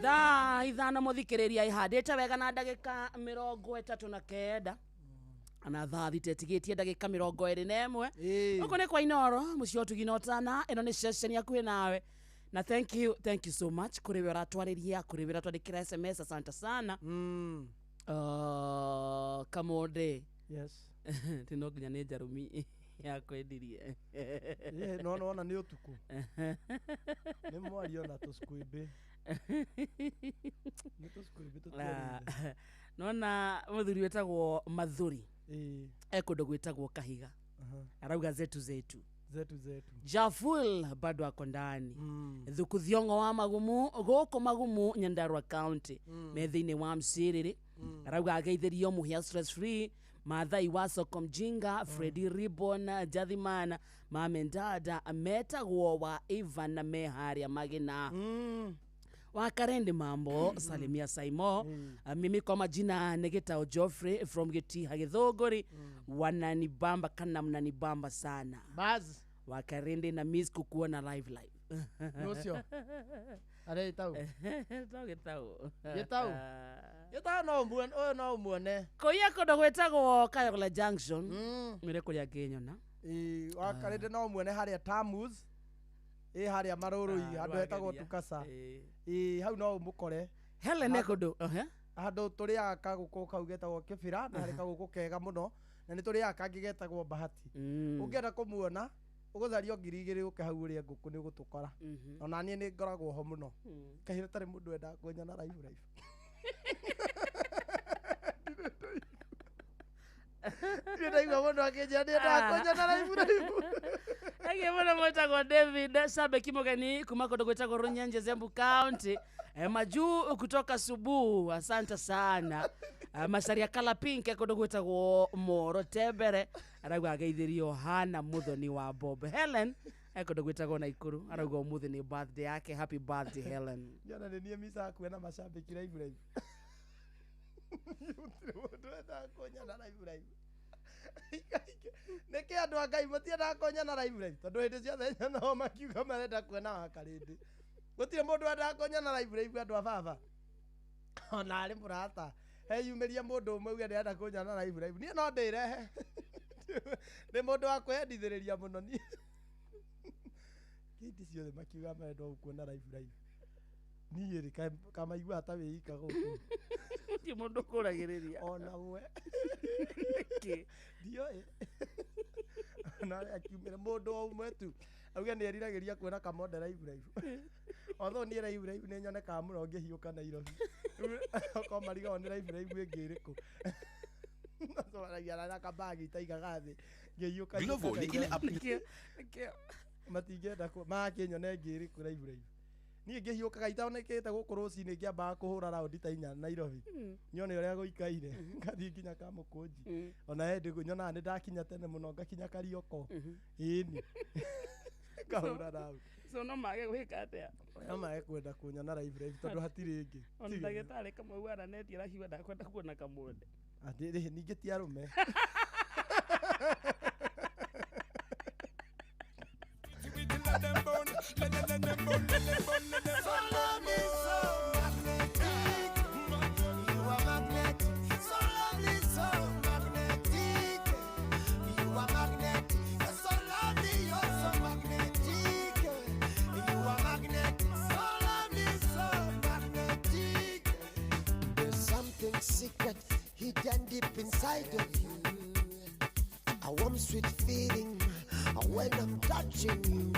Thaa ithano mũthikĩrĩria ihandĩte wega na ndagĩka 39. ana thaa thita itigitie ndagika 21 uko ni kwa Inoro mucio tuginotana ino ni session yaku nawe na thank you so much kuri wera twariria kuri wera twandikira SMS asante sana Kamode yes tino ginya ni Jarumi ya kwendirie no ona ni utuku ni mwario na tuskuibe ni tuskuibe nona muthuri wetagwo Mathuri ekundu gwitagwo Kahiga arauga zetu Jaful bado ako ndani Thuku Thiongo wa Magumu goko Magumu Nyandarua County methiini wa Msiriri arauga ageithĩrio muhia stress free Mathai wa Soko Mjinga Freddy Ribbon Jathimana Mamendada metagwo wa Ivan na Meharia Magina wa Karende Mambo Salimia Saimo mimi kwa majina Negeta Geoffrey from Getiha Githogori wananibamba kana mnanibamba sana baz wa Karende na miss kukuona live Nocio are tau getau no muone koya kodo gwetagwo Kayola Junction mire kuria Kenyona wa Karende no muone haria Tamus haria Maroroi andu etagwo Tukasa hau no mukore Helen ekodo andu turiaga kaguko kau getagwo Kibira na hari kaguko kega muno na ni turiaga kangi getagwo Bahati ungienda kumuona uguthario 2,000 uke hau uria nguku ni ugutukora ona nie ni ngoragwo ho muno kahira tari mundu enda kunyana live Ndaiga mundu akinja ni enda kunyana live Age mwana mwetagwo David Sabe Kimogeni kuma kodo gwetagwo Runyenje Zembu County majuu kutoka Subu asante sana Masaria Kala Pink kodo gwetagwo Moro Tebere arauga ageithirio Hana Muthoni wa Bob Helen kodo gwetagwo Naikuru arauga umuthi ni birthday yake happy birthday Helen jana ni nie misa kwena mashabiki live ndo konyana live neke andu akai matienda konyana live tondu hindi ciothe nyana makiuga marenda kwena wa Karende gutire mundu enda konyana live andu ababa ona ari murata yumiria mundu umwe uge enda konyana live nie no ndirehe ni mundu wa kwendithiriria muno nie kiti ciothe makiuga marenda kuona live niĩ rĩ kamaigua hata wĩika gũkũ ti mũndũ kũragĩrĩria ona we ndioĩ na akiumĩra mũndũ o ũmwe tu auge nĩ eriragĩria kuona Kamonde live although niĩ live nĩ nyonekaga mũno ngĩhiũka Nairobi okorwo marigagwo nĩ live ĩngĩ ĩrĩkũ nacoragia na kabagi itaigaga thĩ ngĩhiũka Glovo nĩ ile application matingĩenda makĩnyone ĩngĩ ĩrĩkũ live niĩ ngĩhiũkaga itonekete gũkũ rũcinĩ ngĩambaga kũhũra raundi ta 4 Nairobi nyone ũrĩa gũikaire ngathiĩ nginya Kamũkũnji ona hĩndĩ nyonaga nĩ ndakinya tene mũno ngakinya Karioko ĩni kahũra raundi so no mage gwĩka atĩa no mage kwenda kunyona live tondũ hatirĩ ĩngĩ ona ndagĩtarĩ Kamau aranĩtie arakiuga ndakwenda kuona Kamonde atĩ ningĩ ti arũme Secret hidden deep inside of you, a warm sweet feeling when I'm touching you.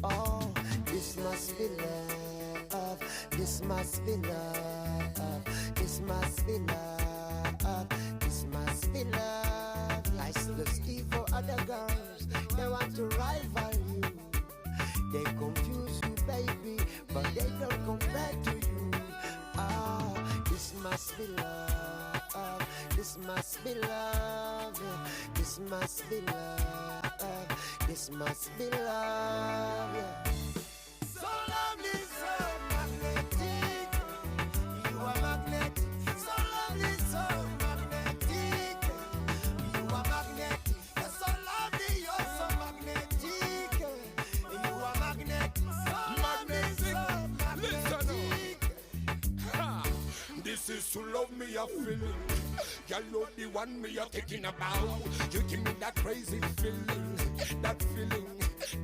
Oh, this must be love, this must be love, this must be love, this must be love. I still see for other girls, they want to rival you, they confuse you baby, but they don't compare to you. Oh, this must be love, this must be love, this must be love, this must be love, yeah. So lovely, so magnetic, you are magnetic, so lovely, so magnetic, you are magnetic, you're so lovely, you're so magnetic, you are magnetic, so lovely, so magnetic. This is to love me a feeling. girl, you're the one me you're thinking about. You give me that crazy feeling, that feeling,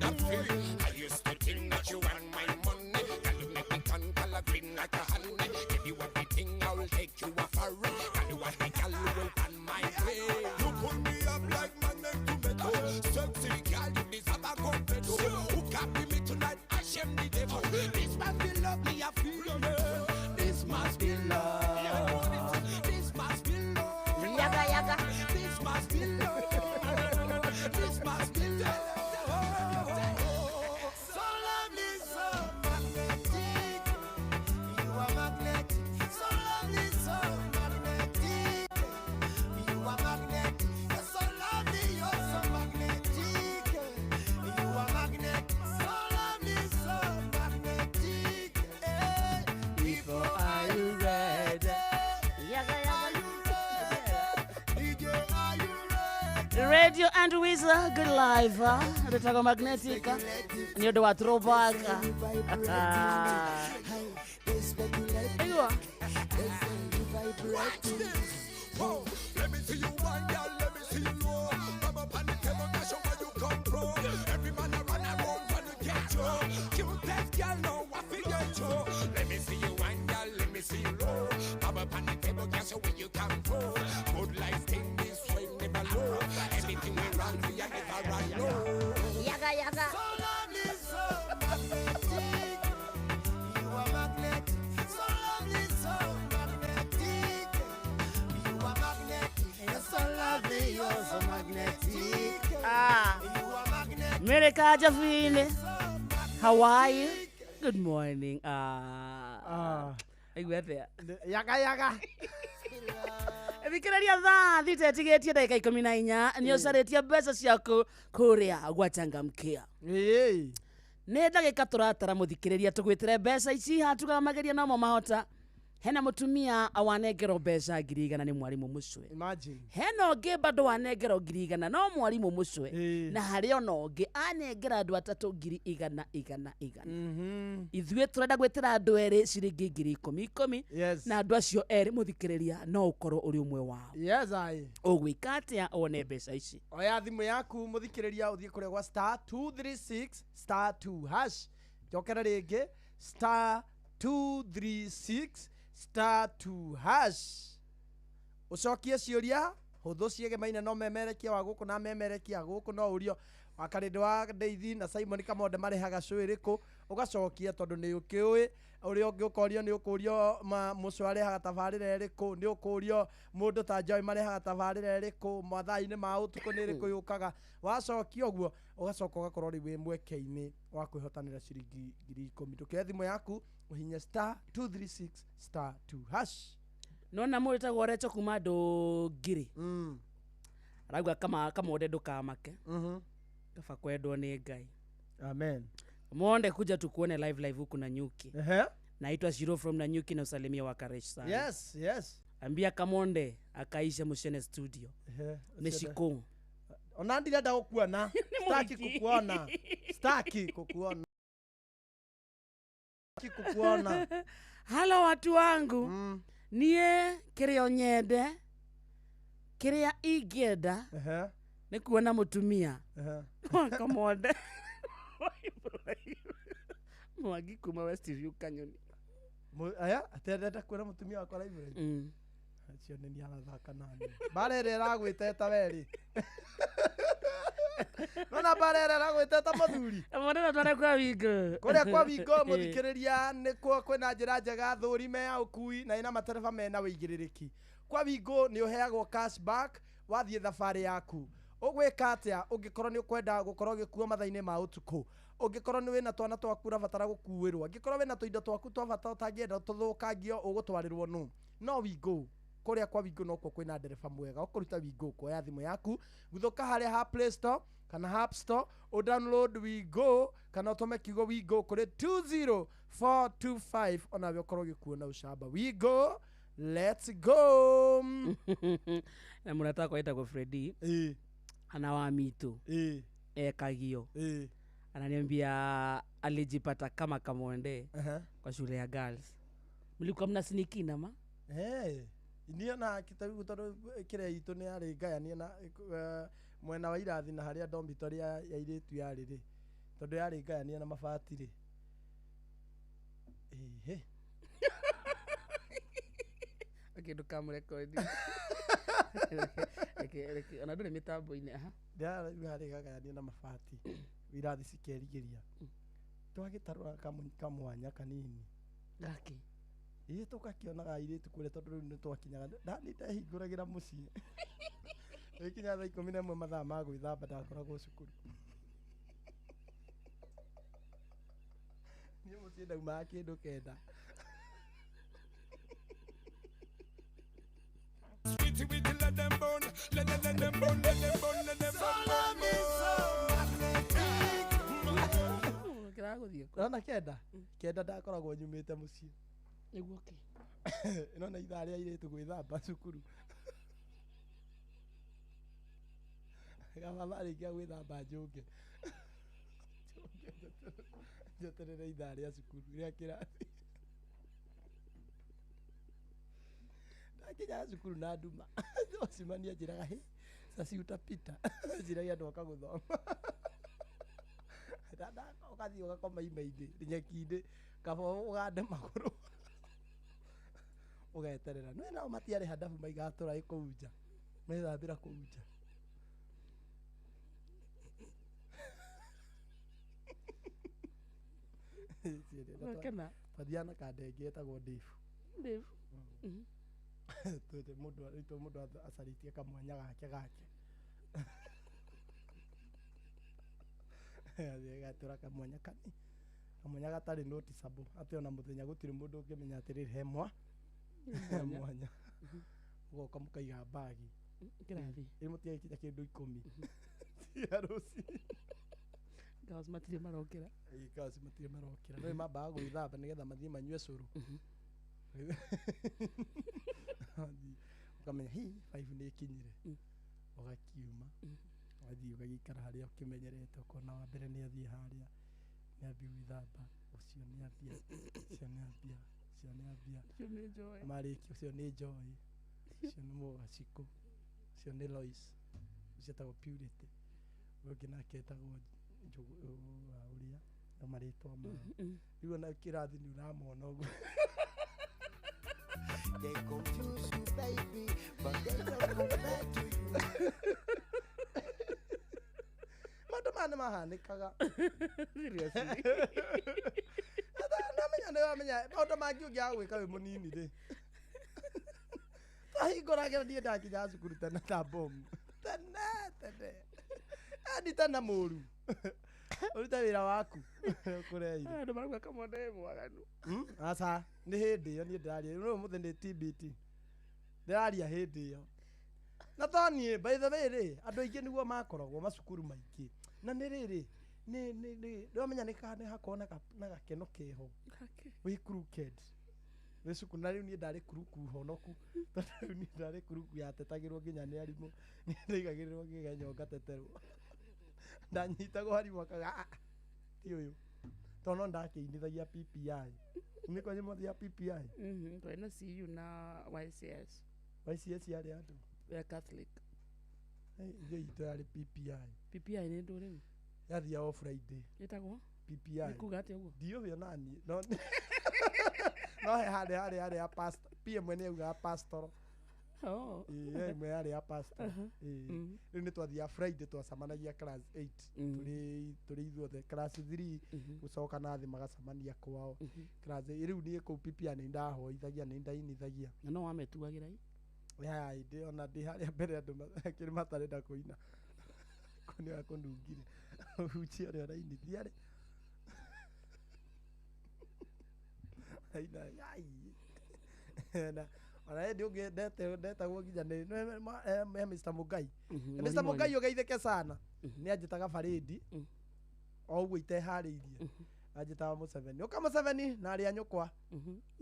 that feeling. I used to think that you want my money. Girl, you make me turn color green like a honey. If you want the thing, I will take you a foreign. Girl, you want the girl who will pan my way. You pull me up like magnet to metal. Sexy girl, you deserve a good metal. Who can't be me tonight? I shame the devil. This must be love, me I feel love. This must be love. This must be love. Yaga yaga. This must be love. This must be love. So lovely, so magnetic. You are magnetic. So lovely, so magnetic. You are magnetic. You're so lovely, you're so magnetic. You are magnetic. So lovely, so magnetic. People, are you ready? Yaga yaga. DJ, are you ready? Radio and Weezer, good live. Retago Magnetic. Nyodo wa throwback. Aywa. Whoa, let me see you one, girl, let me see you low. Come up on the table, cash out where you come from. Every man around wanna get you. Cutest girl, know what we get you. Let me see you one, girl, let me see you low. Come up on the table, cash out where you come from. Good life thing, this way never low. Everything we run, we are never run low. Yaga yaga. So lovely, so magnetic. You are magnetic. So lovely, so magnetic. You are magnetic. You're so lovely, you're so magnetic. Ah. You are magnetic. America Javine. How are you? Good morning. Are you there? Yaga yaga. Thikĩrĩria thaa thita ĩtigĩtie ndagĩka 14 nĩ ũcarĩtie mbeca ciaku kũrĩa gwachangamkia. Nĩ ndagĩka tũratara mũthikĩrĩria tũgwĩtĩre mbeca ici hatugamageria no mahota. Hena mũtumia awanengero mbeca 100 nĩ mwarimũ mũcwe. Imagine. Hena ũngĩ bado wanengero 100 no mwarimũ mũcwe. Na harĩ ona ũngĩ anengera andũ atatũ 100 ithuĩ tũrenda gwĩtĩra andũ erĩ ciringi 10,000 na andũ acio erĩ mũthikĩrĩria no ũkorwo ũrĩ ũmwe wao. Yes I. Ũgwĩka atĩa one mbeca ici? Oya thimũ yaku mũthikĩrĩria ũthiĩ kũrĩa gwa *236*2# jokera rĩngĩ *236*2# ucokie ciũria hũthũ ciegemaine no memerekia wa gũkũ na memerekia gũkũ no ũrio wakarĩndĩ wa Ndeithi na Simon Kamonde marehaga cũ ĩrĩkũ ũgacokia tondũ nĩ ũkĩũĩ ũrĩa ũngĩ ũkorio nĩ ũkũrio mũcũ arehaga tabarĩra ĩrĩkũ nĩ ũkũrio mũndũ ta Joy marehaga tabarĩra ĩrĩkũ mathaa-inĩ ma ũtukũ nĩ ĩrĩkũ yũkaga wacokia ũguo ũgacoka ũgakorwo rĩ wĩ mweke-inĩ wa kwĩhotanĩra ciringi 10,000 ndũkĩoya thimũ yaku ũhinye *236*2# nona mũndũ tagwo Recho kuma andũ ngiri arauga Kamonde ndũkamake kaba kwendwo nĩ Ngai. Amen. Monde kuja tukuone live huku Nanyuki. Naitwa Shiro from Nanyuki na usalimia wa Karesh sana. Yes. Ambia Kamonde akaisha Mushene studio. Neshiko. Ona ndirenda gũkuona. Staki kukuona. Staki kukuona. Halo watu wangu. Nie kĩrĩa nyende. Kĩrĩa ingĩenda. Nĩ kuona mũtumia. Kamonde. Mwangi kuma Westview Kanyoni. Aya atendete kuona mũtumia wakwa live. Acio nĩ ni arathaka nani. Barere ragwĩteta weri. Nona barere ragwĩteta mũthuri. Mwana tware kwa wingo. Kũrĩa kwa wingo mũthikĩrĩria nĩkuo kwĩna njĩra njega thũrime ya ũkui na ina matereba mena wĩigĩrĩrĩki. Kwa wingo nĩ ũheagwo cashback wathiĩ thabarĩ yaku. Ũgwĩka atĩa ũngĩkorwo nĩ ũkwenda gũkorwo gĩkuo mathaa-inĩ ma ũtukũ? Ũngĩkorwo nĩ wĩna twana twaku ũrabatara gũkuĩrwo, angĩkorwo wĩna tũindo twaku twabata ũtangĩenda tũthũkangio ũgũtwarĩrwo nũ? No wingo kũrĩa kwa wingo no kuo kwĩna ndereba mwega ũkũruta wingo kuoya thimũ yaku guthũka harĩa ha Play Store kana App Store download wingo kana ũtũme kiugo wingo kũrĩ 20425 onawe ũkorwo gĩkuo na ũcamba. Wingo, let's go. Na mũrata kwa ĩtagwo Freddy ana wa mitu Kagio ananiambia alijipata kama Kamonde kwa shule ya girls. Mlikuwa mna sneaky nama? niĩ na kitabu tondũ kĩrĩa itũ nĩ yarĩ ngayania na mwena wa irathi na harĩa dormitory ya airĩtu yarĩ rĩ, tondũ yarĩ ngayania na mabati rĩ. Ehe. Kĩndũ kamũrekodi. Ona ndũrĩ mĩtambo-inĩ aha. Yarĩ ngayania na mabati. Irathi cikerigĩria. Twagĩtarũra kamwanya kanini. Gaki. Ĩĩ tũgakĩonaga airĩtu kũrĩa tondũ rĩu nĩ twakinyaga nĩ ndehingũragĩra mũciĩ. Ĩkinya thaa 11 mathaa ma gwĩthamba ndakoragwo cukuru. Niĩ mũciĩ ndaumaga kĩndũ kenda. Sweetie, witty, let them burn, let them burn, let them burn, let them burn. So love me so magnetic. Kĩragũthiĩ kũ? Ũrona kenda? Kenda ndakoragwo nyumĩte mũciĩ. Nĩguo kĩ? Ĩno nĩ ithaa rĩa airĩtu gwĩthamba cukuru. Gama marĩkia gwĩthamba njũnge. Njeterere ithaa rĩa cukuru rĩa kĩrathi. Ndakinya cukuru na nduma. Ocimania njĩraga hĩ. Sasa utapita. Njĩragia ndoka gũthoma. Ũgathiĩ ũgakoma imainĩ nyeki-inĩ kaba ũgande magũrũ. Ũgeterera. No nao matiarĩ handabu maigatũra kũu nja. Methambĩra kũu nja. Wakena? Pathiana kandenge etagwo Dave. Dave? Twete mũndũ acaritie kamwanya gake. Gatũra kamwanya kani. Kamwanya gatarĩ noticeable. Atĩ ona mũthenya gũtirĩ mũndũ ũngĩmenya atĩrĩrĩ he mwanya. Ũgoka mũkaiga bagi. Kĩrathi. Mũtiagĩkinya kĩndũ 10. Cia rũciinĩ. Girls matirĩ marokĩra. Girls matirĩ marokĩra. No mambaga gwĩthamba nĩgetha mathiĩ manyue cũrũ. Ukamenya hi 5 nĩ ikinyire. Ũgakiuma. Wathiĩ ũgagĩikara harĩa ũkĩmenyerete ũkona wa mbere nĩ athiĩ harĩa. Nĩ ambia gwĩthamba. Ũcio nĩ ambia. Marĩki ũcio nĩ Joy. Ũcio nĩ Mũgaciko. Ũcio nĩ Lois. Ũcio etagwo Purity. Ũngĩ nake etagwo ũrĩa na marĩtwa mao. Rĩu ona kĩrathi nĩ ũramona ũguo. They confuse you, baby, but they don't compare to you. Maũndũ maya nĩmahanĩkaga. Seriously. Nĩwamenya maũndũ mangĩ ũngĩaga gwĩka wĩ mũnini rĩ. Twahingũragĩra niĩ ndakinya cukuru tene ta bomu. Tene. Ani tena mũru. Ũruta wĩra waku. Kũreire. Andũ marauga Kamonde mwaganu. Aca nĩ hĩndĩ ĩyo niĩ ndĩraria. No mũthenya nĩ TBT. Ndĩraria hĩndĩ ĩyo. Na toniĩ by the way rĩ, andũ aingĩ nĩguo makoragwo macukuru maingĩ. Na nĩ rĩrĩ ndĩramenya nĩ hakorwo na gakeno keho. Wĩ crooked. Wĩ cukuru na rĩu niĩ ndarĩ kuruku honoku. Tondũ rĩu niĩ ndarĩ kuruku yatetagĩrwo nginya nĩ arimũ. Niĩ ndaigagĩrĩrwo ngĩgenyo ngateterwo. Ndanyitagwo arimũ akaga ti ũyũ. Tondũ no ndakĩinithagia PPI. Nĩ kwa nyamũ ya PPI. Twĩna CU na YCS. YCS yarĩ andũ. Ya Catholic. Ithuĩ itũ yarĩ PPI. PPI nĩ ndũ rĩu. Yathiaga o Friday. Ĩtagwo? PPI. Nĩ kuga atĩa ũguo? Ndiũĩ ona niĩ. No he harĩ ya pastor. PM nĩ augaga pastoral. Ĩmwe yarĩ ya pastor. Rĩu nĩ twathiaga Friday twacamanagia class 8. Tũrĩ ithuothe class 3 gũcoka na thĩ magacamania kwao. Class rĩu niĩ kũu PPI nĩ ndahoithagia nĩ ndainithagia. Na no wametuagĩra i? Ndĩ ona ndĩ harĩa mbere andũ makĩrĩ matarenda kũina. Kũnĩ akũnungire. Ũhunjia ũrĩa ũrainithia rĩ. Na ona hĩndĩ ũngĩ ndetagwo nginya nĩ Mr. Mugai. Mr. Mugai ũgeithĩke sana. Nĩ anjĩtaga barĩndi. O ũguo iteharĩirie. Anjĩtaga Mũceveni. Ũka Mũceveni na arĩa nyũkwa.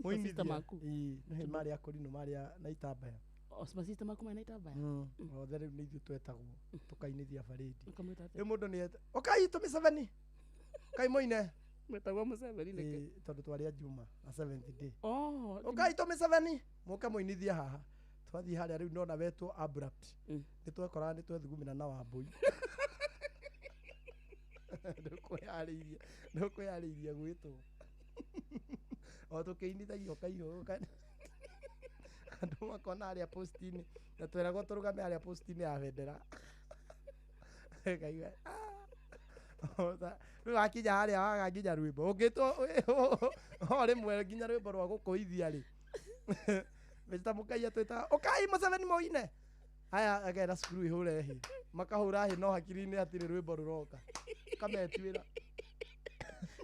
Mũinithia. Nĩ marĩa kũrinũ marĩa na itambaya. Masista maku mena itambaya. Othe rĩu nĩ ithuĩ twetagwo tũkainithia barĩndi. Rĩu mũndũ nĩ ũkai tũ Mũceveni. Kai mũine. Metagwo Mũceveni nĩkĩ? Tondũ twarĩ a Juma a 7th day. Oh. Ũkai tũ Mũceveni. Mũke mũinithia haha. twathi haria riu nona wetwo abrupt nitwekora nitwethugumina na Wambui ndukuyariria gwitwo o tukiinithagio kaihũka andu makona haria post-ini na tweragwo turugame haria post-ini ya bendera kaiga riu wakinya haria waganginya rwimbo ungitwo rimwe nginya rwimbo rwa gukuithia ri Mr. Mukai twita ukai Museveni moine aya agera cukuru ihure hi makahura hi no hakiri-ini atiri rwimbo ruroka kametwira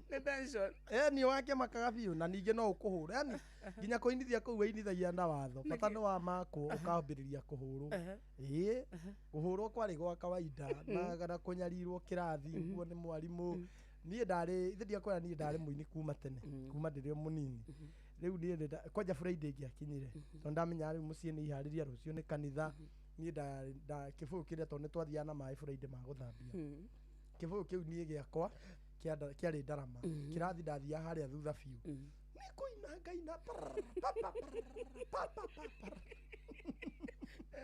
ni tension ni wake makaga biu na ninge no ukuhura yani nginya kuinithia kuu weinithagia na watho bata no wa mako ukambiriria kuhurwo kuhurwo kwari gwa kawaida na kunyarirwo kirathi nguo ni mwarimu nie ndari ithiria kwera nie ndari muini kuma tene kuma ndiri munini riu nie kwanja Friday ngiakinyire to ndamenya riu mucie ni ihariria rucio ni kanitha nie nda kibuyu kiria to ni twathia na mai Friday ma guthambia kibuyu kiu nie giakwa kiari ndarama kirathi ndathia haria thutha biu ni kuina ngaina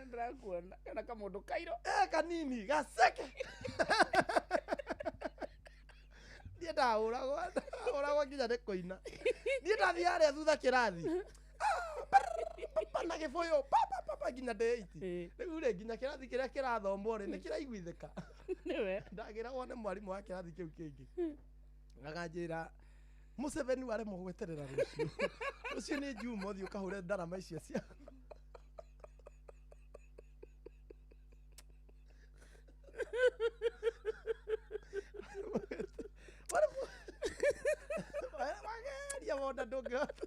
endra kuona kana kama mundu kairo kanini gaceke nie ndauragwo nginya ni kuina nie ndathia haria thutha kirathi na kibuyu nginya ndeiti riu ri nginya kirathi kiria kirathomwo ri ni kiraiguithika niwe ndagiragwo ni mwarimu wa kirathi kiu kingi akanjira Museveni ware mugweterera rucio ni Juma thio kahure ndarama icio cia wageria wonda ndungihota.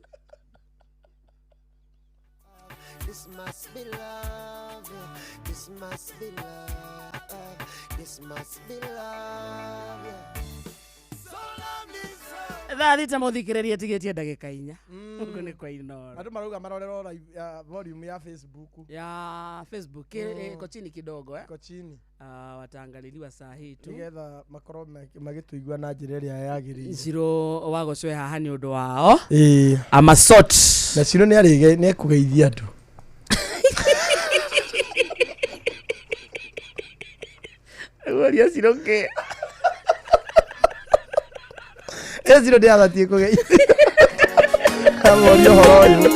This must be love, this must be love, this must be love. So love is thaa thita muthikiririe tigetie ndagika 4 uko ni kwa Inoro andu marauga marorero volume ya Facebook iko chini kidogo iko chini wataangaliliwa saa hii tu nigetha makorwo magituigua na njira iria yagirire Ciro wagocwe haha ni undu wao ama sort na Ciro ni arige ni kugeithia andu Gloria Ciro ke Ciro de abatie kugeithia amori horo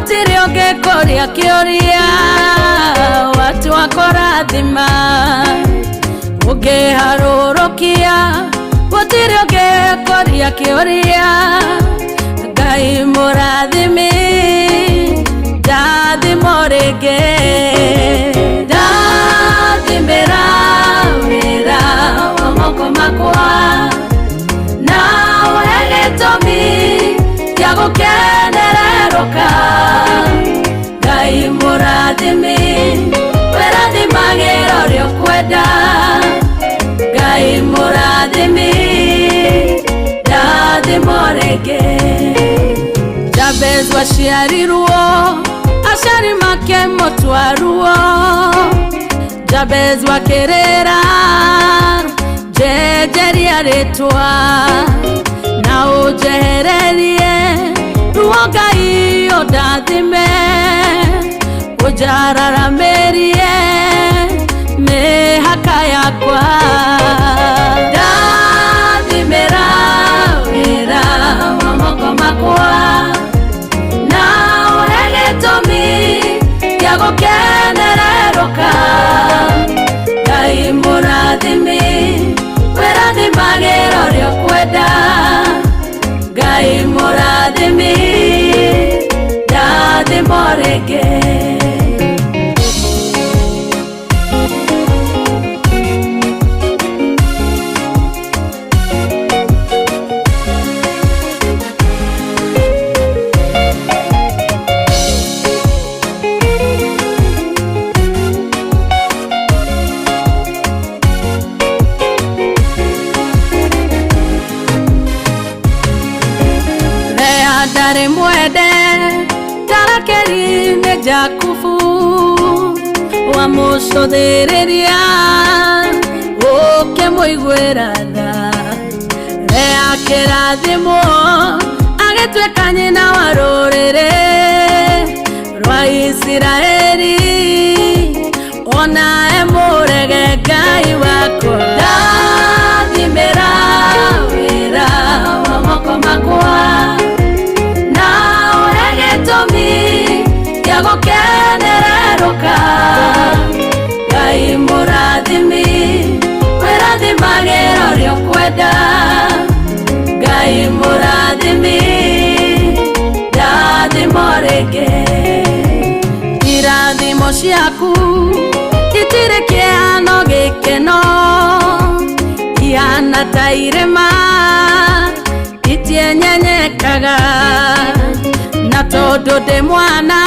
gutiri ungekoria kioria watu wakorathima ungeharurukia gutiri ungekoria kioria Ngai murathimi ndathimo ringi ndathimira wira wa moko makwa na wegetomi ya gukenereruka Ngai murathimi wirathimagĩra ũrĩa ũkwenda Ngai murathimi ndathimo rĩngĩ Jabez waciarirwo aciari make mũtwaruo Jabez wakĩrĩra njenjeria rĩtwa na ũnjehererie ruo Ngai ũndathime ũnjararamerie mĩhaka yakwa ndathimĩra wĩra wa moko makwa na ũhe gĩtũmi gĩa gũkenererũka Ngai mũrathimi wĩrathimagĩra ũrĩa ũkwenda Ngai mũrathimi ndathimo rĩngĩ Ndarĩ mwende tarakeri nĩ Jakubu wamũcũthĩrĩria ũkĩmũiguĩra tha rea kĩrathimo agĩtuĩka nyina wa rũrĩrĩ rwa Isiraeli ona emũrege Ngai wakwa ndathimĩra wĩra wa moko makwa na ũhe gĩtũmi gĩa gũkenererũka Ngai mũrathimi wĩrathimagĩra ũrĩa ũkwenda Ngai mũrathimi ndathimo rĩngĩ irathimo ciaku itirĩ kĩhano gĩkeno ihana ta irĩma itienyenyekaga na tondũ ndĩ mwana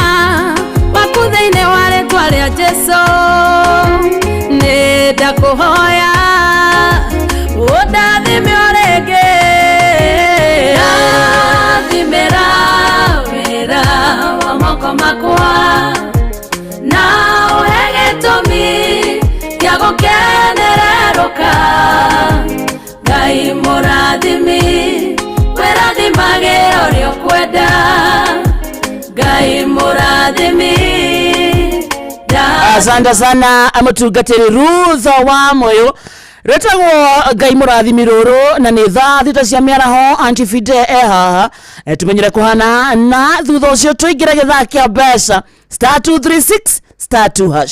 waku thĩinĩ wa rĩtwa rĩa Jesũ nĩ ndakũhoya ũndathime o rĩngĩ ndathimĩra wĩra wa moko makwa na ũhe gĩtũmi gĩa gũkenererũka Ngai mũrathimi wĩrathimagĩra ũrĩa ũkwenda Ngai mũrathimi. Asante sana mũtungatĩri Ruth wa Moyo retagwo Ngai mũrathimi rũrũ na nĩ thaa thita cia mĩaraho Aunty Fide haha tumenyere kuhana na thutha ũcio tũingĩre gĩthaa kĩa mbeca *236 *2#.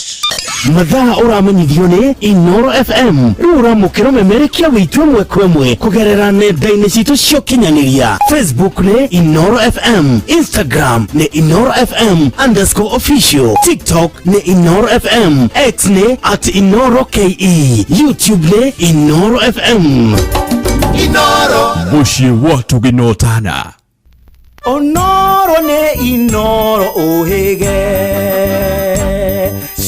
Mathaa ũramenyithio nĩ Inoro FM rĩu ũramũkĩra ũmemerekia wĩtũ ĩmwe kwa ĩmwe kũgerera nenda-inĩ citũ cia ũkinyanĩria. Facebook nĩ Inoro FM, Instagram nĩ Inoro FM_official, TikTok nĩ Inoro FM, X nĩ @InoroKE, YouTube nĩ Inoro FM. Inoro muciĩ watu ginotana Onoro nĩ Inoro ũhĩge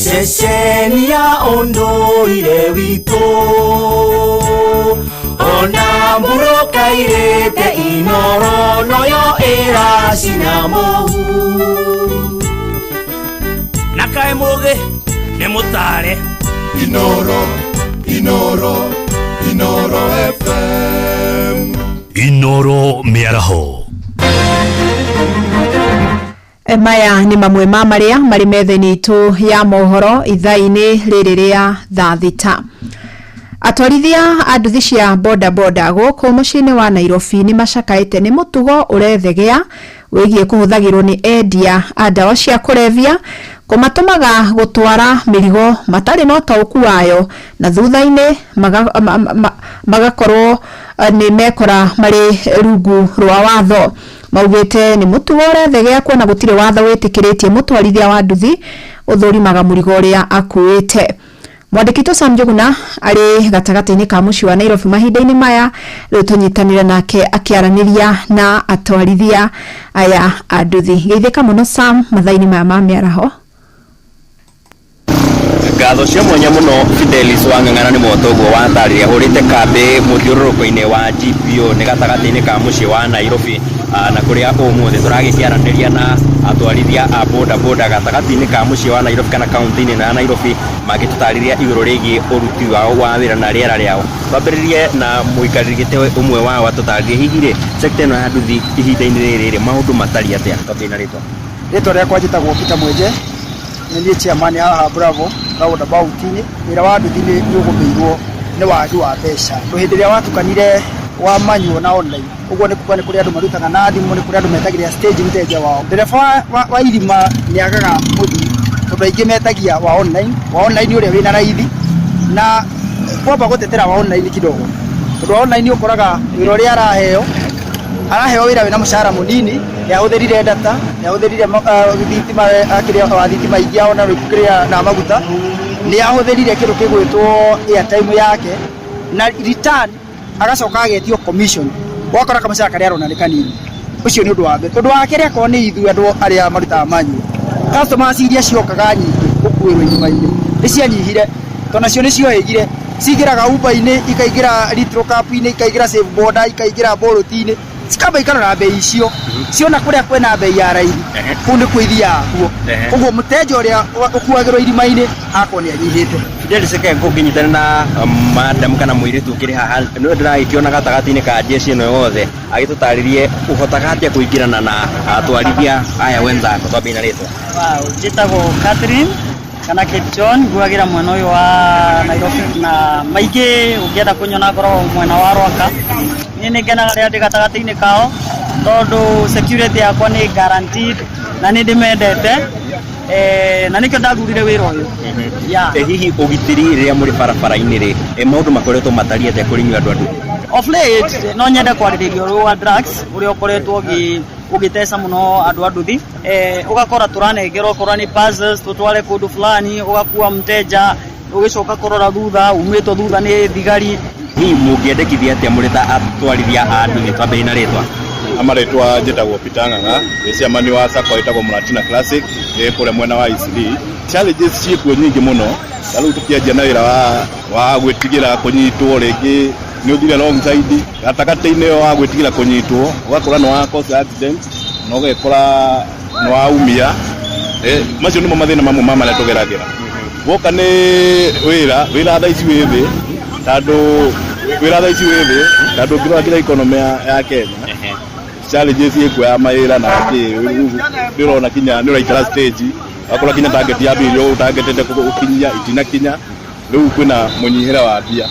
ceceni ya ũndũire witũ ona mbũrũka irĩte Inoro noyo ĩracina mũhu na kaĩ mũgĩ nĩ mũtare Inoro FM Inoro mĩaraho. Maya nĩ mamwe ma marĩa marĩ metha-inĩ itũ ya mohoro ithaa-inĩ rĩrĩ rĩa thaa thita. Atwarithia a nduthi cia boda boda gũkũ mũciĩ-inĩ wa Nairobi nĩ macakaĩte nĩ mũtugo ũrethegea wĩgiĩ kũhũthagĩrwo nĩ endia a ndawa cia kũrebia kũmatũmaga gũtwara mĩrigo matarĩ na ũtaũku wayo na thutha-inĩ magakorwo nĩ mekora marĩ rungu rwa watho. Maugĩte nĩ mũtugo ũrethegea kuona gũtirĩ watho wĩtĩkĩrĩtie mũtwarithia wa nduthi ũthũrimaga mũrigo ũrĩa akuĩte. Mwandĩki to Sam Njuguna arĩ gatagatĩ-inĩ ka mũciĩ wa Nairobi mahinda-inĩ maya rĩu tũnyitanĩre nake akĩaranĩria na atwarithia aya a nduthi. Geithĩka mũno Sam mathaa-inĩ maya ma mĩaraho. Ngatho cia mwanya mũno Fidelis Wang'ang'ana nĩ mũtongo wa Ndarĩria hũrĩte kambĩ mũthiũrũrũko-inĩ wa GPO nĩ gatagatĩ-inĩ ka mũciĩ wa Nairobi na kũrĩa ũmũthĩ tũragĩkĩaranĩria na atwarithia a boda boda gatagatĩ-inĩ ka mũciĩ wa Nairobi kana kaunti-inĩ ya Nairobi magĩtũtarĩria igũrũ rĩgiĩ ũruti wao wa wĩra na rĩera rĩao. Twambĩrĩrie na mũikarĩri gĩtĩ ũmwe wao atũtarĩrie hihi rĩ sekta ĩno ya nduthi ihinda-inĩ rĩrĩ maũndũ matariĩ atĩa twambĩrĩrie na rĩtwa. Rĩtwa rĩakwa njĩtagwo Peter Mwenje nĩ chairman haha Bravo roundabout-inĩ. Wĩra wa nduthi nĩ ũgũmĩirwo nĩ wagi wa mbeca. Hĩndĩ ĩrĩa watukanire wa manual na online ũguo nĩ kuga nĩ kũrĩ andũ marutaga na thimũ, nĩ kũrĩ andũ metagĩria stage mteja wao. Ndereba wa irima nĩ agaga mũthii tondũ aingĩ metagia wa online ũrĩa wĩna raithi na kwamba gũtetera wa online kidogo tondũ wa online ũkoraga wĩra ũrĩa araheo wĩra wĩna mũcara mũnini, nĩ ahũthĩrire data, nĩ ahũthĩrire thitima akĩrĩa thitima ingĩ ona rĩkũkĩrĩa na maguta, nĩ ahũthĩrire kĩndũ kĩgwĩtwo airtime yake na return agacoka agetio commission wakora kamũcara karĩa arona nĩ kanini. Ũcio nĩ ũndũ wa mbere. Ũndũ wa kerĩ akorwo nĩ ithuĩ andũ arĩa marutaga manyu customers iria ciokaga nyingĩ gũkuĩrwo irima-inĩ nĩ cianyihire tondũ nacio nĩ ciohĩgire cingĩraga Uber-inĩ ikaingĩra Litro Cup-inĩ ikaingĩra Safe Boda ikaingĩra Bolt-inĩ Sikaba ikarora bei icio ciona kuria kwena bei ya raithi kundi kwithia guo uguo muteja uria ukuagirwo irima-ini akoni anyihite Fidel Seke ngukinyitana na madam kana muiritu kiri haha no ndiragikiona gatagati-ini ka jeshi ino yothe agitutaririe uhotaga atia kuingirana na atwarithia aya wenzako twambina ritwa. Njitagwo Catherine kana Kipchon nguagira mwena uyu wa Nairobi na maingi ungienda kunyona ngoro mwena wa Rwaka ni ngenaga ria ndigatagati-ini kao tondu security yakwa ni guaranteed na ni ndimendete na nikyo ndathurire wira uyu hihi ugitiri riria muri barabara-ini ri maundu makoretwo matariete kurinywa andu of late no nyende kwariririo ru wa drugs uria ukoretwo ugitesa muno andu anduthi ugakora turanengerwo korwa ni puzzles tutware kundu fulani ugakuwa mteja ugicoka kurora thutha umitwo thutha ni thigari hihi mungiendekithia atia muri ta atwarithia anduthi twambire na ritwa amaretwa njitagwo Pitang'ang'a ciamani wa sako itagwo Muratina Classic kule mwena wa ICD challenges ciikuo nyingi muno riu tukianjia na wira wa gwitigira kunyitwo ringi ni uthire long side gatagati-ini wa gwitigira kunyitwo ugakora no wa cause accident no ugekora no wa umia macio nimo mathina mamwe mama maria tugeragira woka ni wira thaa ici withi tandu ngirora economy ya Kenya challenges ikuoya mawira na ndirona kinya ni uraikara stage akora kinya target ya bilio targetete gukinya itinakinya riu kwina munyihira wa mbia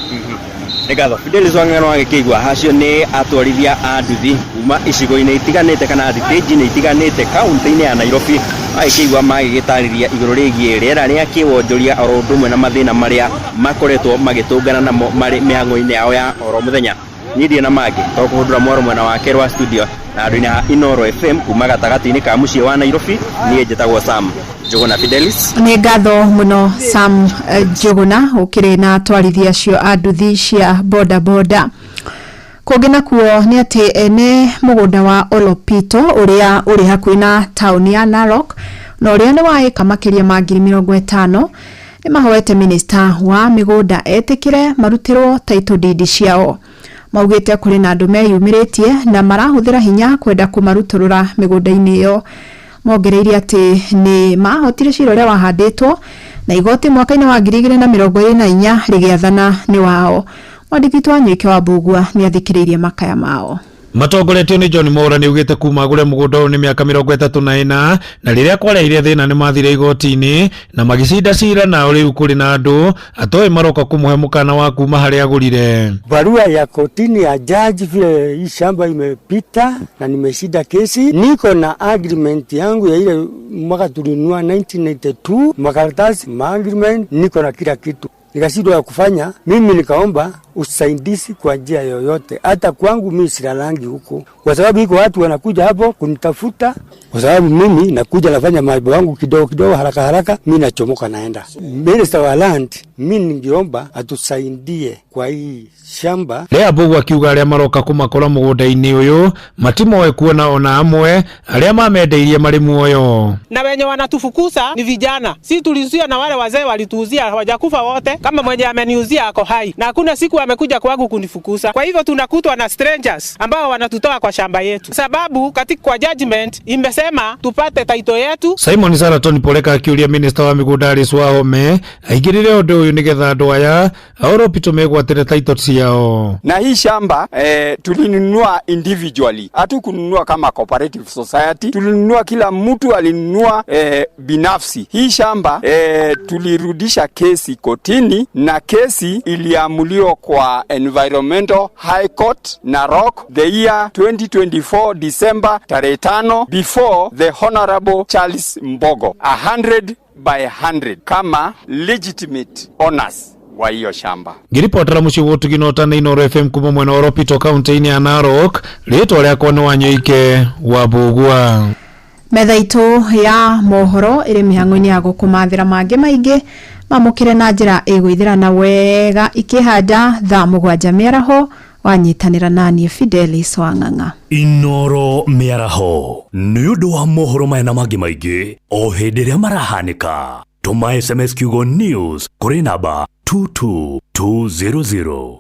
Negatho Fidelis Wang'ano agikigwa hacio ni atwarithia a nduthi kuma icigo-ini itiganite kana stage-ini itiganite kaunti-ini ya Nairobi agikigwa magigitariria iguru rigie riera ria kiwonjoria oro ndumwe na mathina maria makoretwo magitungana namo mari mihango-ini yao ya oro muthenya nidie na magi tokuhundura mwaro mwena wa kerwa studio na andu-ini ha Inoro FM kuma gatagati-ini ka mucii wa Nairobi nie njitagwo Sam Njuguna Fidelis. Ni ngatho muno Sam Njuguna ukiri na twarithia acio a nduthi cia boda boda. Kugina kuo ni ati ene mugunda wa Olopito uria uri hakuhi na tauni ya Narok na uria ni wa eka makiria ma 50,000 ni mahoete minister wa migunda etikire marutirwo title deed ciao. Maugite kuri na andu meyumiritie na marahuthira hinya kwenda kumaruturura migunda-ini iyo. Mongereire ati ni mahotire cira uria wahanditwo na igoti mwaka-ini wa 2024 rigiathana ni wao. Mwandiki wa Nyike wa Bugua ni athikiririe makaya mao. Matongoretio ni John Mora ni ugite kuma gure mugunda ni miaka 34 na riria kwareire thina ni mathire igoti-ini na magicinda cira na uri kuri na andu atoi maroka kumuhe mukana wa kuma hari agurire. Barua ya kotini ya judge vile hii shamba imepita na nimeshinda kesi, niko na agreement yangu ya ile mwaka tulinunua 1992 makaratasi agreement, niko na kila kitu. Nikashindwa ya kufanya, mimi nikaomba usaidizi kwa njia yoyote. Hata kwangu mimi silalangi huko, kwa sababu iko watu wanakuja hapo kunitafuta, kwa sababu mimi nakuja nafanya mambo yangu kidogo kidogo haraka haraka, mimi nachomoka naenda. Minister wa land, mimi ningeomba atusaidie kwa hii shamba. Lea Bogu akiuga aria maroka kumakora mugunda-ini uyu matimoe kuona ona amwe aria mamendeirie mari muoyo. Na wenye wanatufukuza ni vijana. Si tulizuia na wale wazee walituuzia hawajakufa wote, kama mwenye ameniuzia ako hai. Na hakuna siku amekuja kwangu kunifukuza. Kwa hivyo tunakutwa na strangers ambao wanatutoa kwa shamba yetu. Sababu katika kwa judgment imesema tupate title yetu. Simon Saraton Poleka akiuria minister wa migunda Alice Wahome aigirire undu uyu nigetha andu aya Olopito megwatire title ciao. Na hii shamba tulinunua individually. Hatukununua kama cooperative society. Tulinunua kila mtu alinunua binafsi. Hii shamba tulirudisha kesi kotini na kesi iliamuliwa kwa Environmental High Court Narok the year 2024 December tarehe 5 before the Honorable Charles Mbogo 100/100 kama legitimate owners wa hiyo shamba. Ngiripotera mucii gutuginota na Inoro FM kuma mwena Olopito kaunti-ini ya Narok ritwa riakwa ni Wanyuike wa Bugua. Metha itu ya mohoro iri mihango-ini ya gukumathira mangi maingi mamukire na njira igwithirana wega ikihanda thaa 7 miaraho wanyitanira nani Fidelis Wang'ang'a. Inoro miaraho ni undu wa mohoro mena mangi maingi o hindi ria marahanika. Tuma SMS kiugo news kuri namba 22200.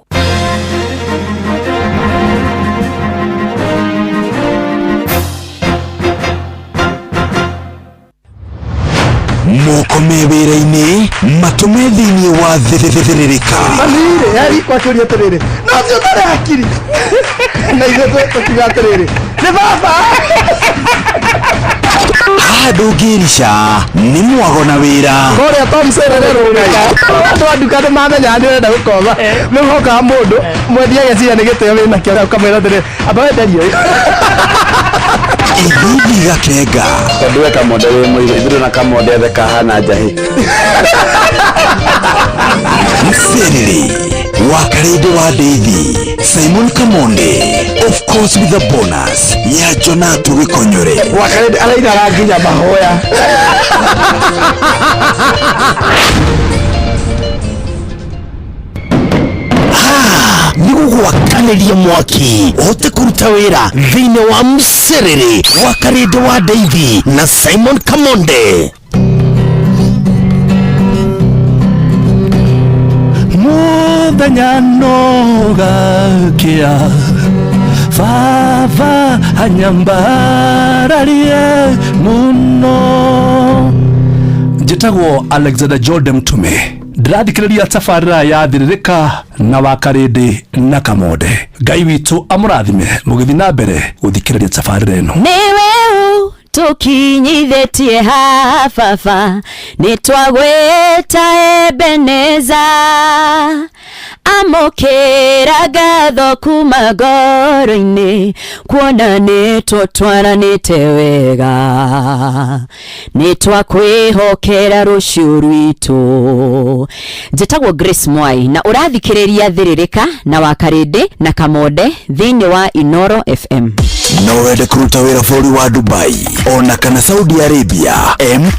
moko mewĩra-inĩ matũme thĩinĩ wa thĩrĩrĩka Amire yari kwa turia terere no sio tare akiri na ithuĩ tũkiuga atĩrĩrĩ nĩ baba handũ ngĩrica nĩ mwago na wĩra kũrĩa Tom Serere rũgai andũ a nduka nĩ mamenya nĩ ũrenda gũkomba rĩu hokaga mũndũ mwendia gĩciria nĩ gĩtĩo wĩna kĩo ũkamwĩra atĩrĩrĩ amba wenderio Ibibi gakenga tondũ kamonde wĩ mũire ithuĩ na kamonde othe kahana njahĩ Mserere Wakarede wa Daisy Simon Kamonde of course with a bonus ya Jonatu Gikonyore Wakarede araida ranginya mahoya nĩgũgwakanĩria mwaki ũhote kũruta wĩra thĩinĩ wa Mserere Wakarede wa Daisy na Simon Kamonde Mũthenya nũgakĩa baba anyambararie mũno. Njĩtagwo Alexander Jordan Mtume, ndĩrathikĩrĩria tabarĩra ya thĩrĩrĩka na Wakarede na Kamonde. Ngai witũ amũrathime mũgĩthiĩ na mbere gũthikĩrĩria tabarĩra ĩno. Nĩwe tukinyithĩtie ha baba nĩtwagwĩta Ebeneza amũkĩra ngatho kuma ngoro-inĩ kuona nĩtũtwaranĩte wega nĩtwakwĩhokera rũciũ rwitũ. Njĩtagwo Grace Mwai na ũrathikĩrĩria thĩrĩrĩka na Wakarede na Kamonde thĩinĩ wa Inoro FM. No wende kũruta wĩra bũrũri wa Dubai ona kana Saudi Arabia,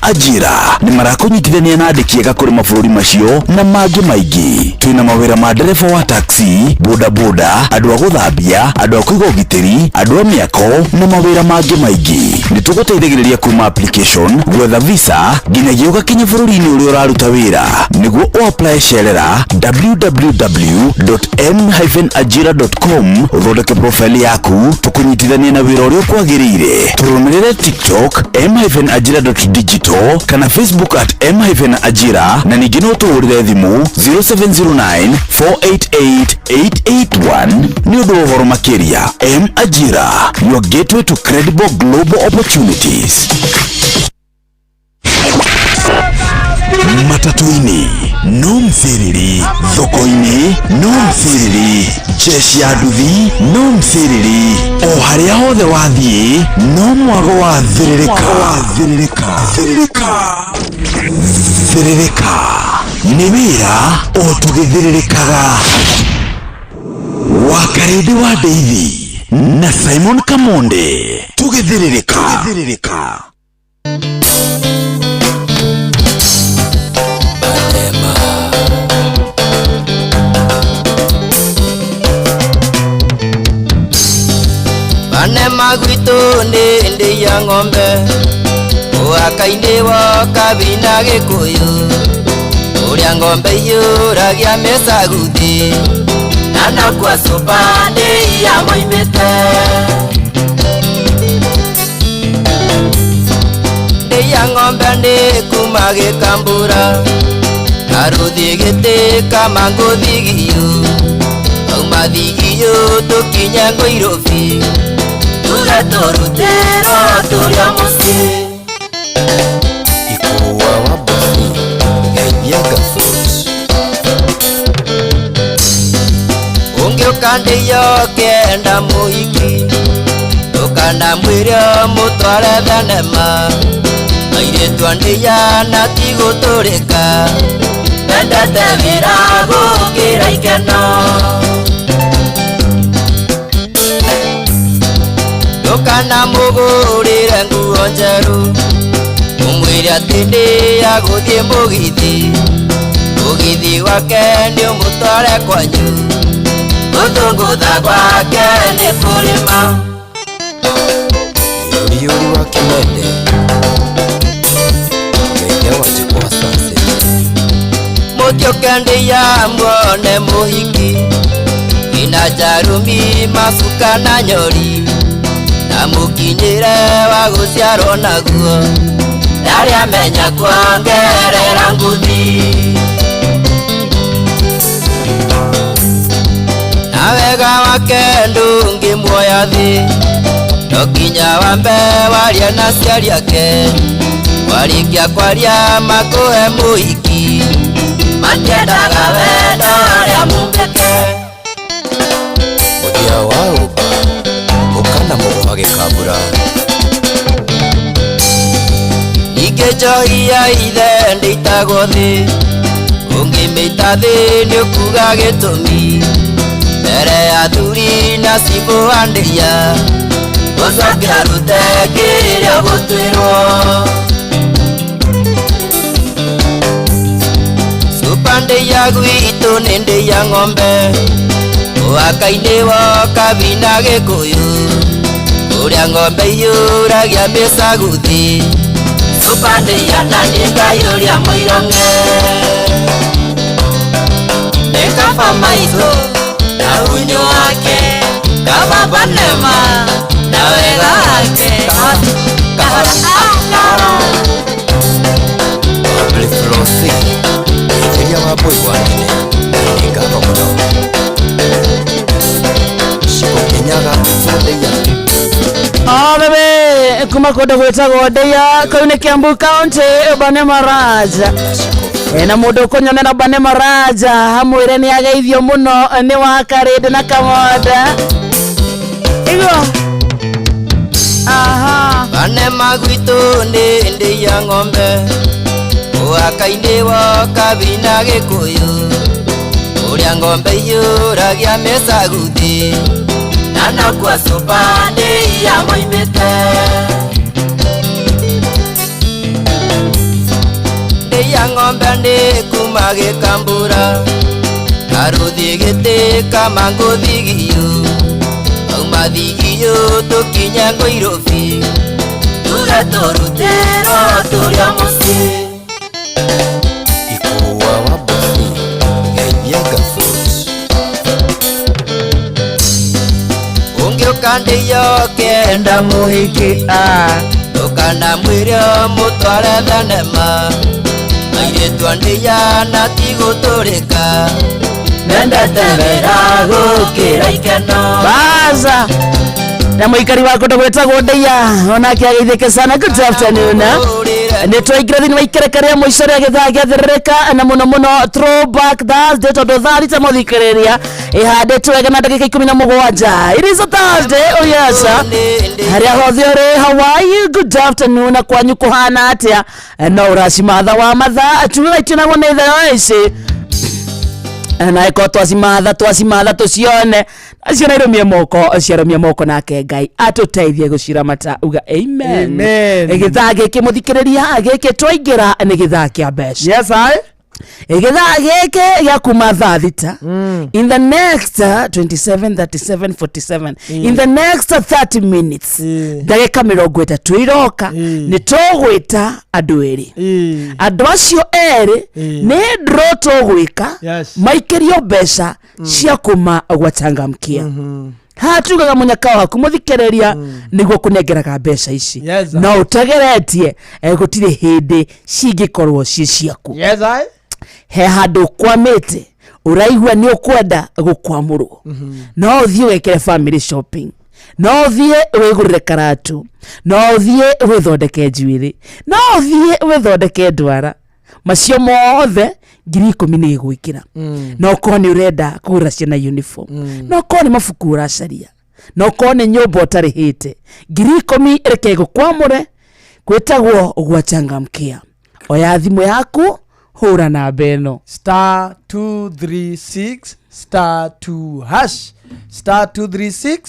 Ajira nĩ marakũnyitithania na andĩki ega kũrĩ mabũrũri macio na mangĩ maingĩ. Twĩna mawĩra ma ndereba wa taxi, boda boda, andũ a gũthambia, andũ a kũiga ũgitĩri, andũ a mĩako na mawĩra mangĩ maingĩ. Nĩtũgũteithagĩrĩria kuma application, gwetha visa nginyagia ũgakinya bũrũri-inĩ ũrĩa ũraruta wĩra. Nĩguo ũapply cerera www.m-ajira.com ũthondeke profile yaku tũkũnyitithania na wĩra ũrĩa ũkwagĩrĩire. Tũrũmĩrĩre TikTok m-ajira.digital kana Facebook @m-ajira na ningĩ no tũhũrĩre thimũ 0709488881 nĩ ũndũ wa ũhoro makĩria. M-Ajira, your gateway to credible global opportunities. Matatu-inĩ no Mserere, thoko-inĩ no Mserere, jeshi ya nduthi no Mserere, o harĩa hothe wathiĩ no mwago wa thĩrĩrĩka. Thĩrĩrĩka nĩ wĩra o tũgĩthĩrĩrĩkaga. Wakarede wa Daisy na Simon Kamonde tũgĩthĩrĩrĩka. Banema gwitũ nĩ ndĩ ya ng'ombe ũhaka-inĩ wa kabina Gĩkũyũ ũrĩa ng'ombe iyũragia mĩcaguthi na nakwa cuba nĩ ya moimĩte ndĩ ya ng'ombe nĩ kuma Gĩkambũra karũthi gĩtĩka mangũthigio auma thigio tũkinya Ngũirobi tuge tũrutĩro tũrĩa mũciĩ Ikũwa wa Boni Ngenyaga Fruit ũngĩũka ndĩyo kenda mũhiki ndũkanamwĩre mũtware thenema airĩtu a ndĩya na tigũtũrĩka endete wĩra gũkĩra ikeno ndũkana mũgũrĩre nguo njerũ ũmwĩre atĩ nĩ agũthiĩ mũgithi wake nĩ ũmũtware kwanyu gũthũngũtha gwake nĩ kũrĩma Yũri wa Kimende Ngenge wa Jikwa Sunset mũtĩũke ndĩya muone mũhiki ina Jarumi Macuka na Nyori na mũkinyĩre wa gũciarwo naguo Dari amenya kuongerera nguthi Nawega wake ndungi muoya thi Nokinya wambe waria na ciari ake Warikia kwaria makuhe muhiki Matiendaga wendo ria mumbeke Muthia wa uba Ukana mugo magikambura Ningĩ njohi ya ithe ndĩitagwo thĩ Ũngĩmĩita thĩ nĩ ũkuga gĩtũmi Mbere ya thuri na cibũ andĩia Gũcokera rute kĩrĩa gũtuĩrwo Cupa ndĩia gwitũ nĩ ndĩia ng'ombe Ũhaka-inĩ woka bina gĩkũyũ Kũrĩa ng'ombe iyũragia mĩcaguthi Cupa ndĩia na nĩ Ngai ũrĩa mũironge Nĩ kaba maitũ na unyu wake Kaba nema na wega wake Blifrosi Iria waboi wanine Nĩ kaba mũno Shiko kinyaga mfundeia Bebe kuma koda gwetagwo Ndeia kau nĩ Kiambu County Bane Maraja na mundu kunyonera Bane Maraja hamwire ni ageithio muno ni wa Karede na Kamoda Igwa aha Bane magwitu ni Ndeia ng'ombe Ũhaka-inĩ woka bina gĩkũyũ Kũrĩa ng'ombe iyũragia mĩcaguthi Na nakuo Cupa Ndĩia moimĩte Ndĩia ng'ombe nĩ kuma Gĩkambura Karũthi gĩtĩka mangũ thigiyũ Auma thigiyũ tũkinya Ngũirobi Tuge tũrutĩrwo tũrĩa mũciĩ Ikũwa wa Bosi Geithianga Fruits Ũngĩũka Ndeia ũkĩenda mũhiki Ndũkana mwĩre mũtware thenema Airĩtu a Ndeia na tigũtũrĩka Nendete wĩra gũkĩra ikeno Baza na mũikari wa kũndũ gwĩtagwo Ndeia onake ageithĩke sana. Good afternoon nĩ twaingĩra thĩinĩ wa ikereka rĩa mũico rĩa gĩthaa gĩathĩrĩrĩka na mũno mũno throwback Thursday tondũ thaa rita mũthikĩrĩria ĩhandĩtwo wega na ndagĩka 17 it is a Thursday oh yes harĩa hothe ũrĩ how are you good afternoon na kwanyu kũhana atĩa no ũracimatha wa mathaa tunaitĩnagwo nĩ thaa ici na iko twasimatha tucione aciona irumie moko nake Ngai atuteithie gucira mata uga amen githaa giki muthikiriria giki twaingira ni githaa kia mbeca yes I githaa giki gya kuma thaa thita in the next 27 37 47 in the next 30 minutes ndagika 30 iroka ni tugwita andu eri andu acio eri ni ndro tugwika maikirio mbeca cia kuma gwachangamkia hatugaga munyaka waku muthikiriria niguo kunengeraga mbeca ici no utegeretie gutire hindi cingikorwo ci ciaku yes I he handu kwamite uraigua ni ukwenda gukwamurwo no uthie wekere family shopping no uthie wigurire karatu no uthie withondeke njuiri no uthie withondeke ndwara macio mothe 10,000 ni gwikira no koni urenda kugura ciana uniform no koni mabuku uracaria no koni nyumba utarihite 10,000 reke gukwamure kwetagwo gwachangamkia oya thimu yaku hura na beno *236 *2 *236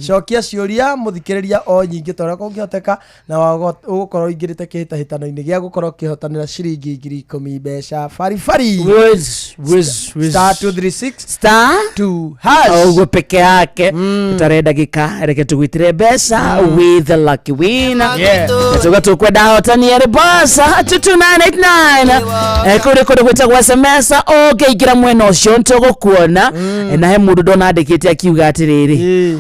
cokia ciuria muthikiriria o nyingi tora kungihoteka na ugukorwo ingirite kihitahitano-ini gia gukorwo kihotanira ciringi 10,000 mbeca farifari *236 uguo peke yake utarenda gika reke tugwitire mbeca with the lucky winner tuga tukwenda hotani ya bossa 22989 kuri gwitagwo SMS ũngĩingĩra mwena ũcio ntũgũkuona na he mũndũ ndona andĩkĩte akiuga atĩrĩrĩ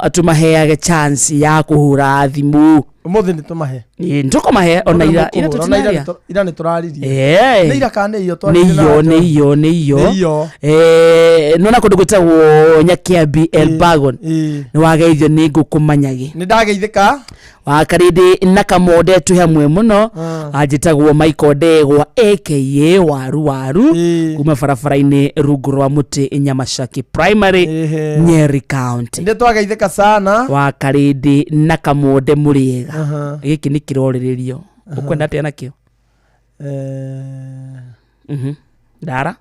atumaheage chance ya kuhura thimu umuthi ni tumahe ndoko mahe ona ira tutinaria ira ni turaririe ni ira kana iyo ni iyo nona kundu gwitagwo Nyakiambi Elbagon ni wageithio ni ngukumanyagi ni ndageithika wakarindi na Kamonde tu hamwe muno ajitagwo Michael Ndegwa aka waru kuma barabara-ini rungu rwa muti Nyamashaki Primary Nyeri County ndi twageithika sana wakarindi na Kamonde muriega giki ni kiroriririo ukwenda atia nakio Dara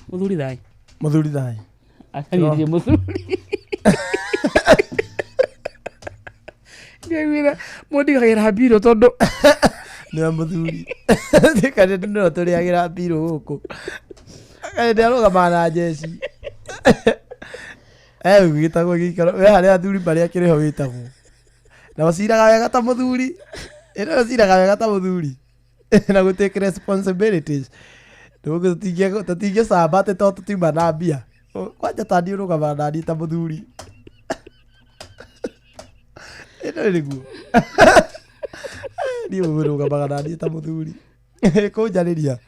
muthuri thai akanirie muthuri ngwira modi gaira biro tondo ni muthuri tikane no turi agira biro huko akade aroga mana jeshi gitagwo gikaro we hari athuri bari akire ho witagwo na wasiraga wega ta muthuri ero wasiraga wega ta muthuri na go take responsibilities ndugu tutige sabate to tutima na bia kwanja tani uruga bana ni ta muthuri ero riguo ni uruga bana ni ta muthuri ko jariria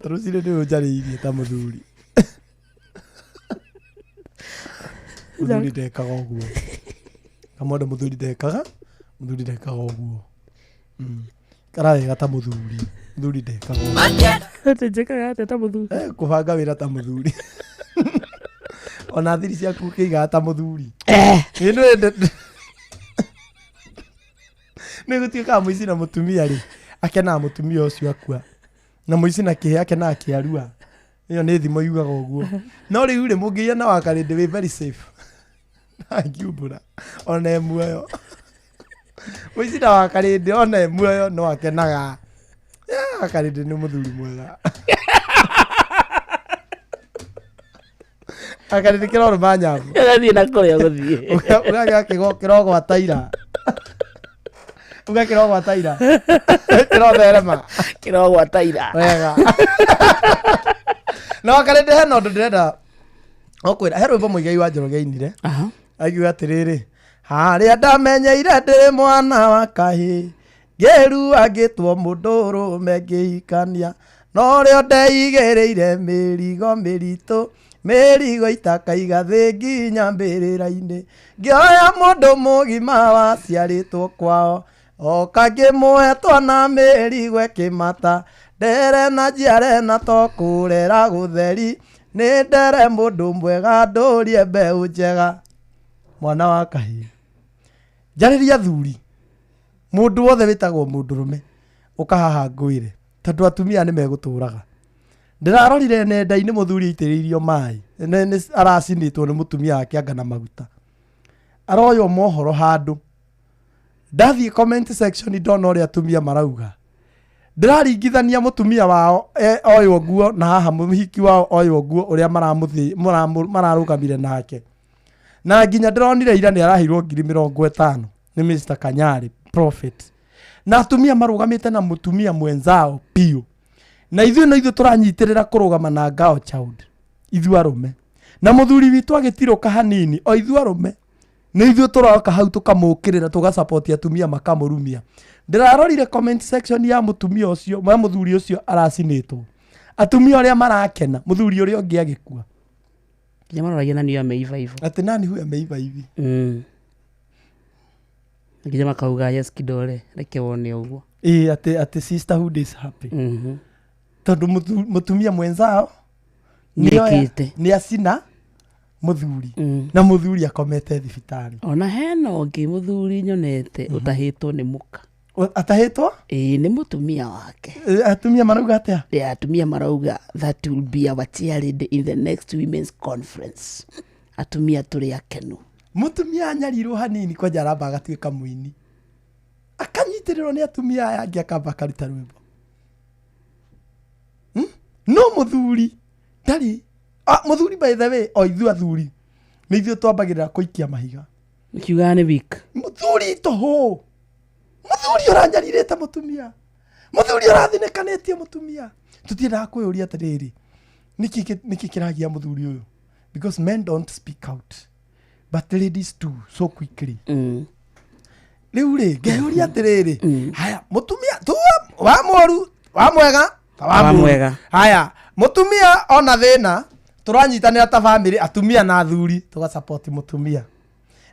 Rusile ni ujaririe ta muthuri muthuri ndekaga uguo Kamonde muthuri ndekaga uguo karaga ta muthuri ndekaga njekaga ta muthuri kubanga wira ta muthuri ona thiri ciaku kiiga ta muthuri ni gutuika muici na mutumia ri akena mutumia ucio akua na muici na kihe akena akiarua iyo ni thimo yugaga uguo no riu ri mungiya na wakarinde we very safe akiubura ona muoyo muici na wakarinde ona muoyo no akenaga wakarinde ni muthuri mwega akarinde kiroro manyamu gathie na kuria guthie ugaga kirogo ataira kirogwa taira kirotherema kirogwa taira wega no karende heno ndirenda okwira he rwimbo muigai wa Njoroge ainire agiuga atiriri haria ndamenyeire ndiri mwana wa kahi ngiru agitwo munduru mengihikania no rio ndeigereire mirigo miritu mirigo itakaiga thi nginya mbirira-ini ngioya mundu mugima waciaritwo kwao oka ngĩmũhe na mĩrigwe kĩmata ndere na njiare na tokũrera gũtheri nĩ ndere mũndũ mwega ndũrie mbeũ njega mwana wa kahĩ njarĩria thuri mũndũ wothe wĩtagwo mũndũrũme ũka haha ngwĩre tondũ atumia nĩ megũtũraga ndĩrarorire nenda-inĩ mũthuri aitĩrĩirio maĩ aracinĩtwo nĩ mũtumia wake anga na maguta aroywo mohoro handũ ndathie comment section ndona uria atumia marauga ndiraringithania mutumia wao oyo nguo na haha muhiki wao oyo nguo uria mararugamire nake na nginya ndironire ira ni arahirwo 50,000 ni Mr. Kanyari prophet na atumia marugamite na mutumia mwenzao pio na ithuĩ turanyitirira kurugama na ngao child ithuĩ arume na muthuri witu agitiroka hanini o ithuĩ arume nĩ ithuĩ tũroka hau tũkamũkĩrĩra tũgasupport atumia makamũrumia ndĩrarorire comment section ya mutumia ũcio wa muthuri ũcio aracinĩtwo atumia arĩa marakena muthuri ũrĩa ũngĩ agĩkua nginya maroragia nani ameiva hivyo ati nani huyu ameiva hivi nginya makauga yes kidole reke wone ũguo ati sisterhood is happy tondũ mutumia mwenzao ni acina muthuri na muthuri akomete thibitari ona hena ũngĩ muthuri nyonete utahĩtwo nĩ muka atahĩtwo nĩ mutumia wake atumia marauga atia atumia marauga that will be our cheerleader in the next women's conference atumia tũrĩ akenu mutumia anyarirwo hanini kwa jaramba agatuĩka mũini akanyitirĩrwo nĩ atumia aya angĩ akamba akaruta rwĩmbo no muthuri ndari muthuri by the way o ithuĩ athuri nĩ ithuĩ twambagĩrĩra kũikia mahiga kiugaga nĩ weak muthuri toho muthuri ũranyarirĩte mutumia muthuri ũrathinĩkanĩtie mutumia tũtiendaga kwĩyũria atĩrĩrĩ nĩkĩ kĩragia muthuri ũyũ because men don't speak out but ladies too so quickly. Riu ri ngeuria atiriri haya mutumia tu wa moru wa mwega haya mutumia ona thina turanyitanira ta family atumia na athuri tuga support mutumia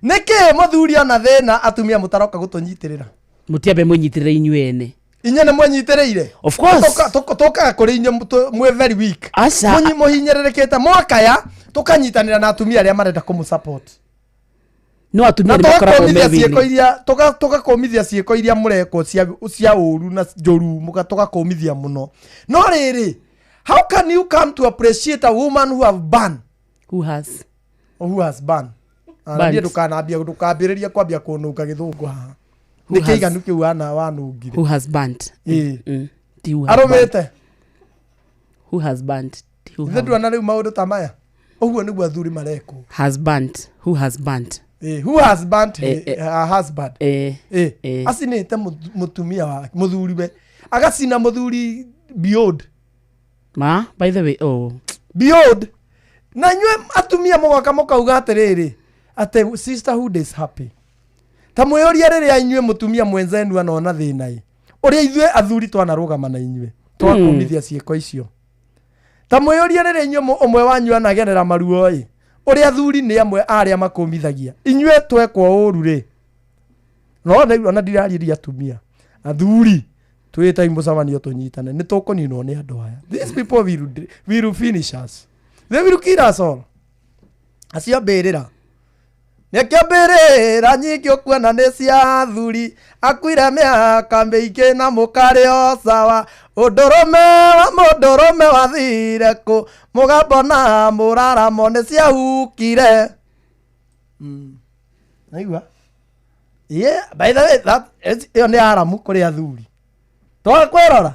niki muthuri ona thina atumia mutaroka gutunyitirira mutiambe munyitirire inyuene inye ne mwenyitireire of course toka kuri inye mwe very weak munyi muhinyererekete mwakaya tukanyitanira na atumia aria marenda kumusupport no atumia ni bakoragwo mebini tugakomithia ciiko iria mureko cia uru na njoru mugatoka komithia muno no riri how can you come to appreciate a woman who have banned who has banned ndio dukambiriria kwambia kunuka githungu haha nikiiga nuki wana wanungire who has banned aromete who has banned ndio ana riu maundu tamaya oguo niguo athuri mareko has banned who has banned who has banned her husband asinite mutumia wa muthuri we agacina muthuri beyond by the way beyond na nywe atumia mwaka mukauga atiriri ate sisterhood is happy tamwe oria riria inywe mutumia mwenzenu anona thina uria ithwe athuri twanarugama na inywe twakumithia ciiko icio tamwe oria riria inywe omwe wanyu anagerera maruo uria athuri ni amwe aria makumithagia inywe twekwo uru ri no na ndirariria atumia athuri twita imucamanio tunyitane ni tukuninwo ni andu aya these people will finish us they will kill us all acio mbirira nekiambirira nyingi ukuona ni cia athuri akwire miaka miingi na mukari o sawa mundurume wathire ku mugambo na muraramo ni cia hukire aigua by the way that iyo ni aramu kuri athuri twakwirora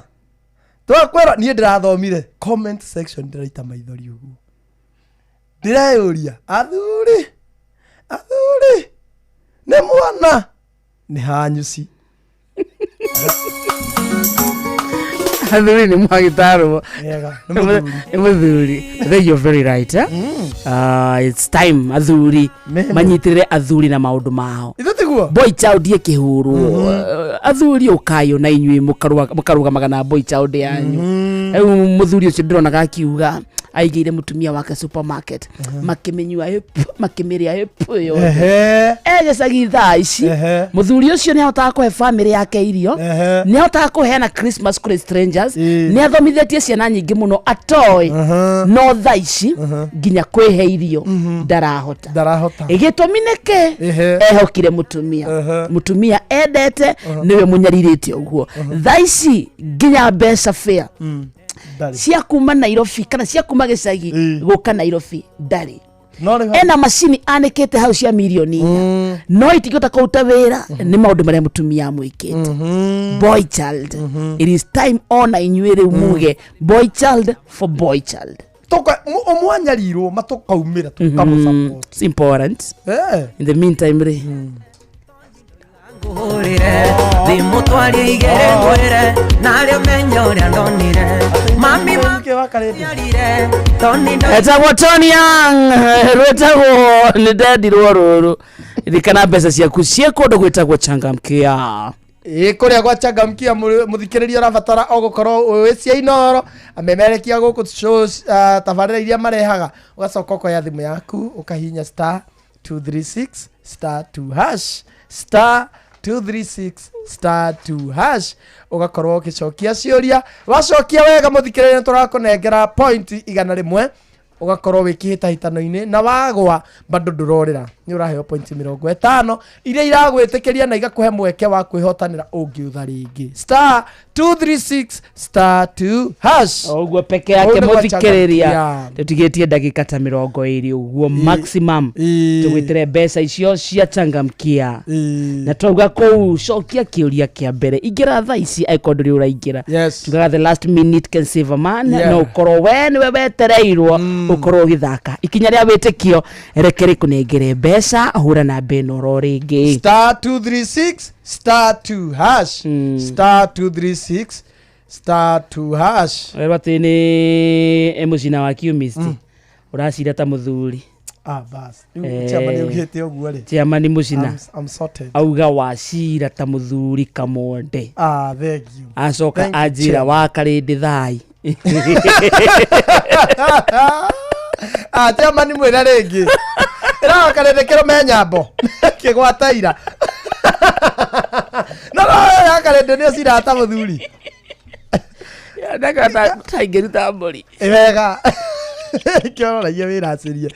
niĩ ndĩrathomire comment section ndĩraita maithori ũguo ndĩreyũria athuri nĩ mwana nĩ hanyuci athuri nĩ mwagitarwo nĩ mũthuri. You're very right it's time athuri manyitirire athuri na maundu mao boy child ye kihuru athuri ukayo na inyui mukarugamaga na boy child yanyu muthuri ucio ndironaga akiuga aigire mutumia wake supermarket makimenywa makimiria yo sagitha ici muthuri ucio ni ahotaga kuhe family yake irio ni ahotaga kuhe na Christmas kuri strangers ni athomithetie ciana nyingi muno atoy no thaici nginya kwihe irio ndarahota igitumi niki ehokire mutumia endete niwe munyariritie uguo thaici nginya mbeca fair cia kuma Nairobi kana cia kuma gicagi guka Nairobi ndari ena macini anikite hau cia milioni no itigota kuruta wira ni maundu maria mutumia mwikite boy child it is time ona inyuire muge boy child for boy child toka omwanyarirwo matokaumira tukamusupport it's important in the meantime re ngurire thimutwarie igere ngurire nario menyoria ndonire mami wakarire etagwo Tony Young rwetagwo ni ndendirwo ruru irikana mbeca ciaku cie kundu gwitagwo Changamkia kuria gwa Changamkia muthikiriria rabatara ogukorwo cia Inoro amemerekia guku shows tabarira iria marehaga ugacoka ukoya thimu yaku ukahinya *236 *2# *236 ugakorwo ukicokia ciuria wacokia wega muthikiriria turakunengera point 100 ugakorwo wikihitahitano-ini na wagwa bado ndurorera ni uraheo point 50 iria iragwitikiria na igakuhe mweke wa kwihotanira ungiutha ringi *236 uguo peke yake muthikiriria tutigetie ndagika ta 20 uguo maximum tugwitire mbeca icio cia Changamkia na twauga kou cokia kiuria kia mbere ingira tha ici aikonduri uraingira tugaga the last minute can save a man no ukorwo we niwe wetereirwo ukorwo githaka ikinya ria witikio rekere kunengere mbeca hura na beno ro ringi *236 *236 wewe tini emujina wa kiumisti uracira ta muthuri bas chama ni ugite oguo ri chama ni mucina I'm sorted auga wacira ta muthuri Kamonde thank you acoka ajira wa Karindi thai chama ni mwira ringi ira Karindi kiro menyambo kigwataira no ya Karindi ni cira ta muthuri ndaga taingiri ta mburi wega kioro ya wira cirie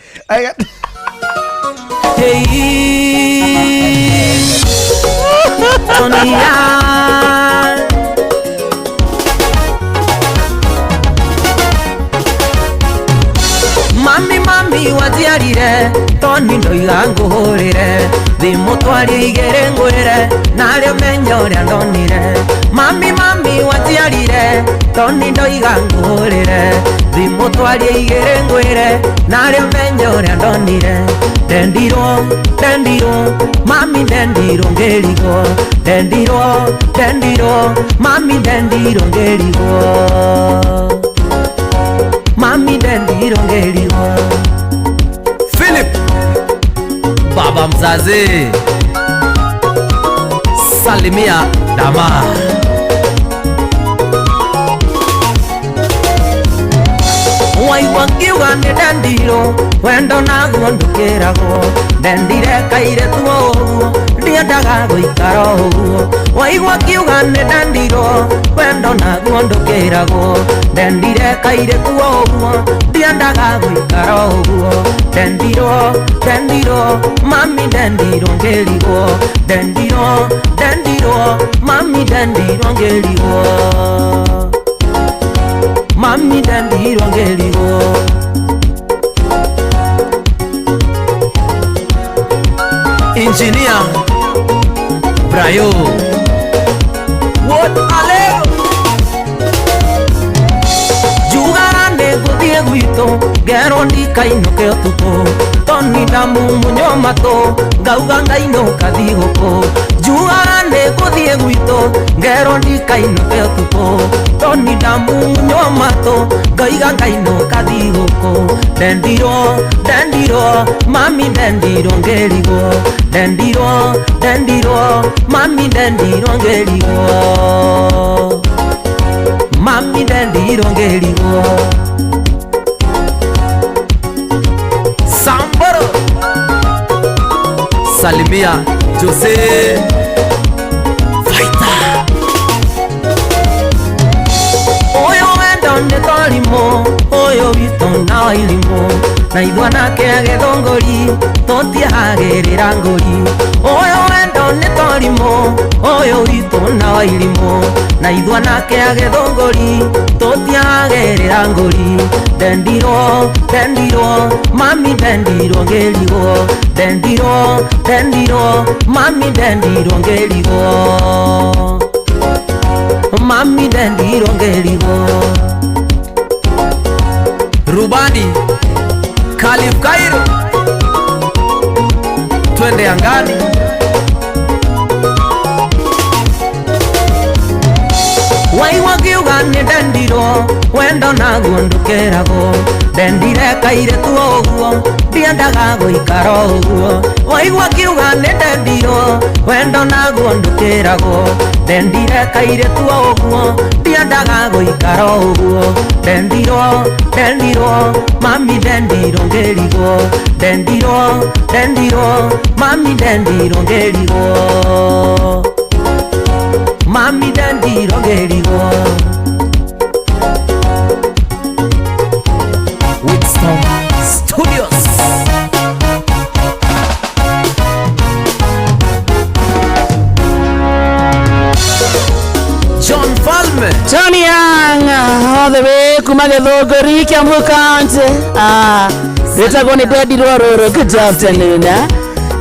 mami wajiarire toni ndoiga nguhurire thimu twari igere ngwire nario menyo ria ndonire mami wajiarire toni ndoiga nguhurire thimu twari igere ngwire nario menyo ria ndonire dendiro mami dendiro ngerigo dendiro mami dendiro ngerigo mami dendiro ngerigo Philip baba mzazi salimia dama waiwangiuga ni dendiro wendo naguo ndukirago dendire kaire tuo uguo ndiendaga guikara uguo waigua kiuga ni dendiro wendo naguo ndukirago dendire kaire tuo uguo ndiendaga guikara uguo dendiro mami dendiro ngerigo dendiro mami dendiro ngerigo mami dendiro ngerigo engineer Brayo what aleo jugarane godie guito gero ndikaino ke otuko toni damu munyomato gauga ngaino kathigoko jugarane godie guito gero ndikaino ke otuko toni damu munyomato gaiga ngaino kathigoko dendiro mami dendiro ngerigo dendiro mami dendiro ngerigo mami dendiro ngerigo Samboro salimia Jose Fighter oyo wendo nĩ thorimo oyo witũ na wairimo na ithua nake agethongori tũtiahagĩrĩra ngori oyo wendo nĩ thorimo oyo witũ na wairimo na ithua nake agethongori tũtiahagĩrĩra ngori dendiro mami dendiro ngerigo dendiro mami dendiro ngerigo mami dendiro ngerigo Rubani Khalif Cairo twende angani waiwagiuga ni dendiro wendo naguo ndukirago dendire kaire tuo uguo ndiendaga guikara uguo waiwagiuga ni dendiro wendo naguo ndukirago dendire kaire tuo uguo ndiendaga guikara uguo dendiro mami dendiro ngerigo dendiro mami dendiro ngerigo mami dendiro ngerigo Winston Studios John Falme Johnny Young all the way kuma Githunguri Kiambu County ritagwo nĩ Dendiro Rũrũ good afternoon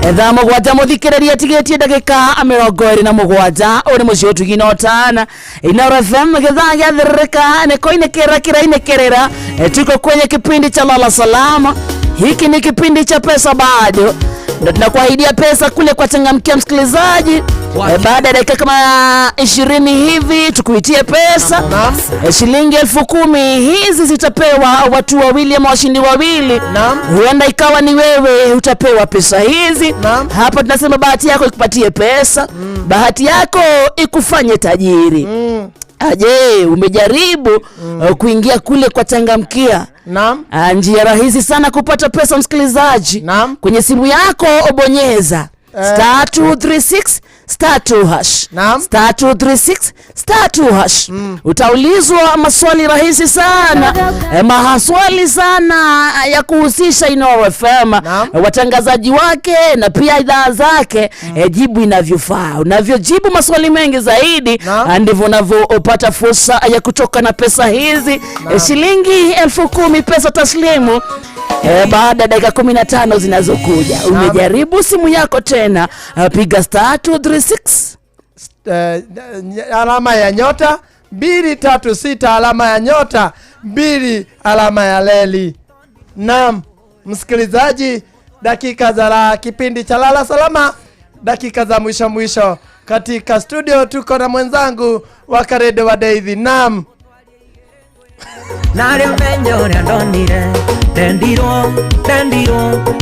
etha mũgwanja mũthikĩrĩria tigĩtie ndagĩka 27 ũrĩ mũciĩ ũtugi na ũtana Inoro FM gĩthaa gĩathirĩrĩka nĩkoinĩkĩra kĩrainĩkĩrĩra tuko kwenye kipindi cha Lala Salama. Hiki ni kipindi cha pesa bado ndio tunakuahidia pesa kule kwa changamkia msikilizaji Baada ya dakika kama 20 hivi tukuitie pesa. Shilingi 10,000 hizi zitapewa watu wawili ama washindi wawili. Huenda ikawa ni wewe utapewa pesa hizi. Hapa tunasema bahati yako ikupatie pesa. Bahati yako ikufanye tajiri. Aje, umejaribu kuingia kule kwa Changamkia? Njia rahisi sana kupata pesa msikilizaji. Kwenye simu yako ubonyeza *236 *2#. *236 *2#. Utaulizwa maswali rahisi sana. Maswali sana ya kuhusisha Inoro FM, watangazaji wake na pia idhaa zake. Jibu inavyofaa. Unavyojibu maswali mengi zaidi, ndivyo unavyopata fursa ya kutoka na pesa hizi. Shilingi 10,000 pesa taslimu. Baada ya dakika 15 zinazokuja. Umejaribu simu yako tena, piga *236 alama ya nyota 236 alama ya nyota 2 alama ya leli. Naam, msikilizaji, dakika za kipindi cha Lala Salama, dakika za mwisho katika studio tuko na mwenzangu wa Karedo wa Daisy. Naam. Nare menyo ndonire dendiro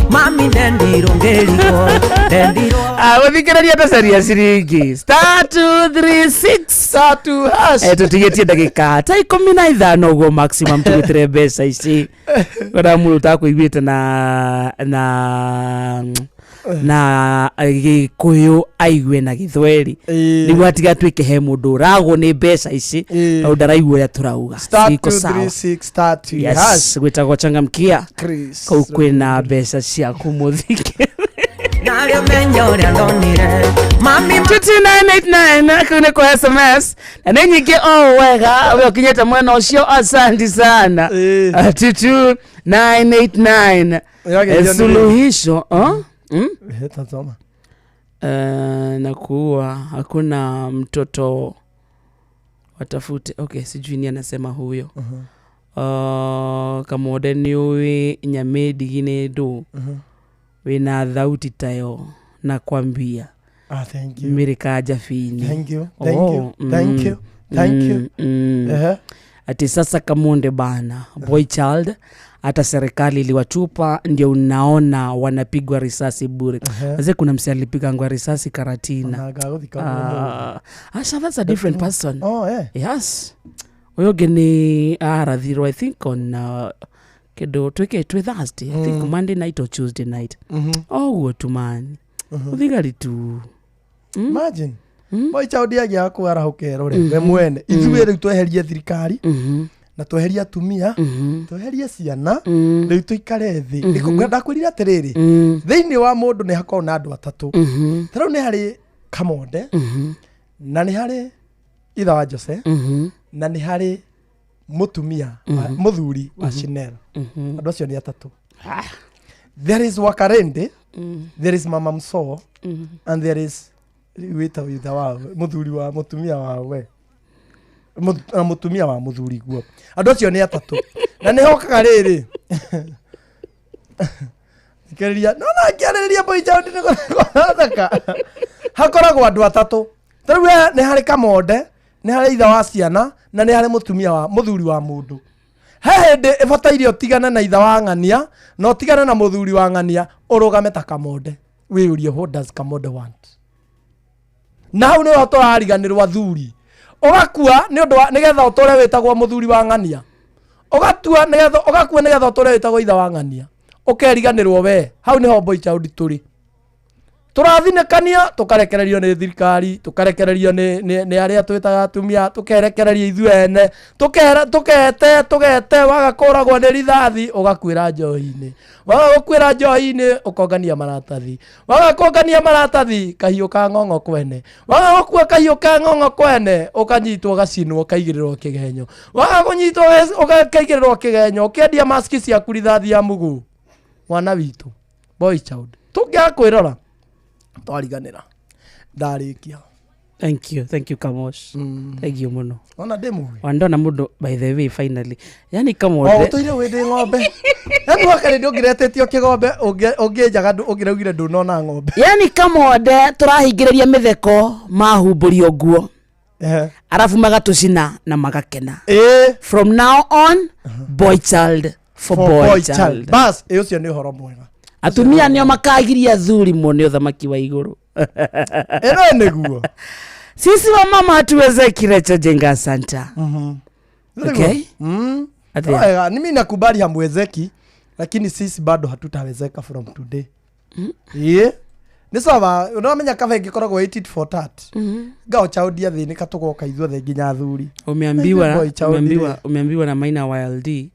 mami dendiro ngeliro dendiro wabikiraria tasaria siringi *236 *2#. Tutigetie dakika hata 15 go maximum tugitire mbeca ici. Wala mulu takuiguite na Gikuyu aigue na Githweri niguo atiga twike he mundu rago ni mbeca ici na ndaraigua ya turauga *236 yes gwitagwo Changamkia kou kwina mbeca cia kumuthike Nare menyo ndonire mami 2989 kune kwa SMS na nyingi wega we ukinyeta mwena ucio. Asante sana 22989 suluhisho Tazama. Nakuwa hakuna mtoto watafute. Okay, sijui ni anasema huyo. Kama odeni uwe Nyamedi Ginedo wina thauti tayo na kwambia. Thank you. Mirika Jafini. Thank you. Ati sasa Kamonde bana boy child hata serikali iliwatupa ndio unaona wanapigwa risasi bure. Sasa kuna msi alipigwa risasi Karatina. That's a different person. Yes. Oyo geni arathiro I think on kedo tweke Thursday. I think Monday night or Tuesday night. What man. Uthigari tu. Imagine. Boy child ya kwara hokero we mwene. Ithuere tweherie thirikari. Na tweheria tumia tweheria ciana riu tuikare thi ndikugenda kwirira tiriri thiini wa mundu ni hakoro na andu atatu taro ni hari Kamonde na ni hari itha wa Jose na ni hari mutumia muthuri wa Chanel. Andu acio ni atatu. There is Wakarende, there is Mama Mso, and there is itha wa muthuri wa mutumia wa we mutumia wa muthuri guo. Andu acio ni atatu na ni hokaga riri Ikeria no na kiareria boy child ni thaka hakoragwo andu atatu. Tariu ni hari Kamonde, ni hari itha wa ciana na ni hari mutumia wa muthuri wa mundu. Hende ibataire utigana na itha wa ng'ania na utigana na muthuri wa ng'ania urugame ta Kamonde. Wiurie what does Kamonde want? Now ni wato ariganirwa thuri ogakua ni undu nigetha utore witagwo muthuri wa ng'ania. Ogatua nigetha ogakua nigetha utore witagwo itha wa ng'ania. Ukeriganirwo we. Hau niho boy child turi. Turathinekania tukarekererio ni thirikari, tukarekererio ni aria twitaga atumia, tukerekererio ithuene, tugete wagakoragwo ni rithathi ugakwira njohi-ini. Wagakwira njohi-ini ukongania maratathi. Wagakongania maratathi kahiu ka ng'ong'o kwene. Wagakua kahiu ka ng'ong'o kwene ukanyitwo gacinwo kaigirirwo kigenyo. Wagakunyitwo ukaigirirwo kigenyo ukendia maski cia kurithathi ya mugu. Mwana witu boy child tugia kwirora twariganira ndarikia Thank you Kamosh. Thank you muno. Ona demo. Wandona mudo by the way finally. Yani Kamode. Tuire wende ng'ombe. Yani wakare ndio ngiretetio kigombe ungejaga ungiraugire ndunona ng'ombe. Yani Kamode turahingireria mitheko mahumbũrio nguo. Arafu magatucina na magakena. From now on boy child for boy child. Bas, ucio ni horo mwega. Atumia nio makagiria thuri muone uthamaki wa iguru. Eno niguo. Sisi wa mama hatuweze kirecho jenga santa. Okay? Mimi nakubali hamwezeki, lakini sisi bado hatutawezeka from today. Ni sawa, unamenya kafa igikoragwo waited for that. Gao chaudia thini katugoka ithuothe nginya thuri. Umeambiwa na Maina YLD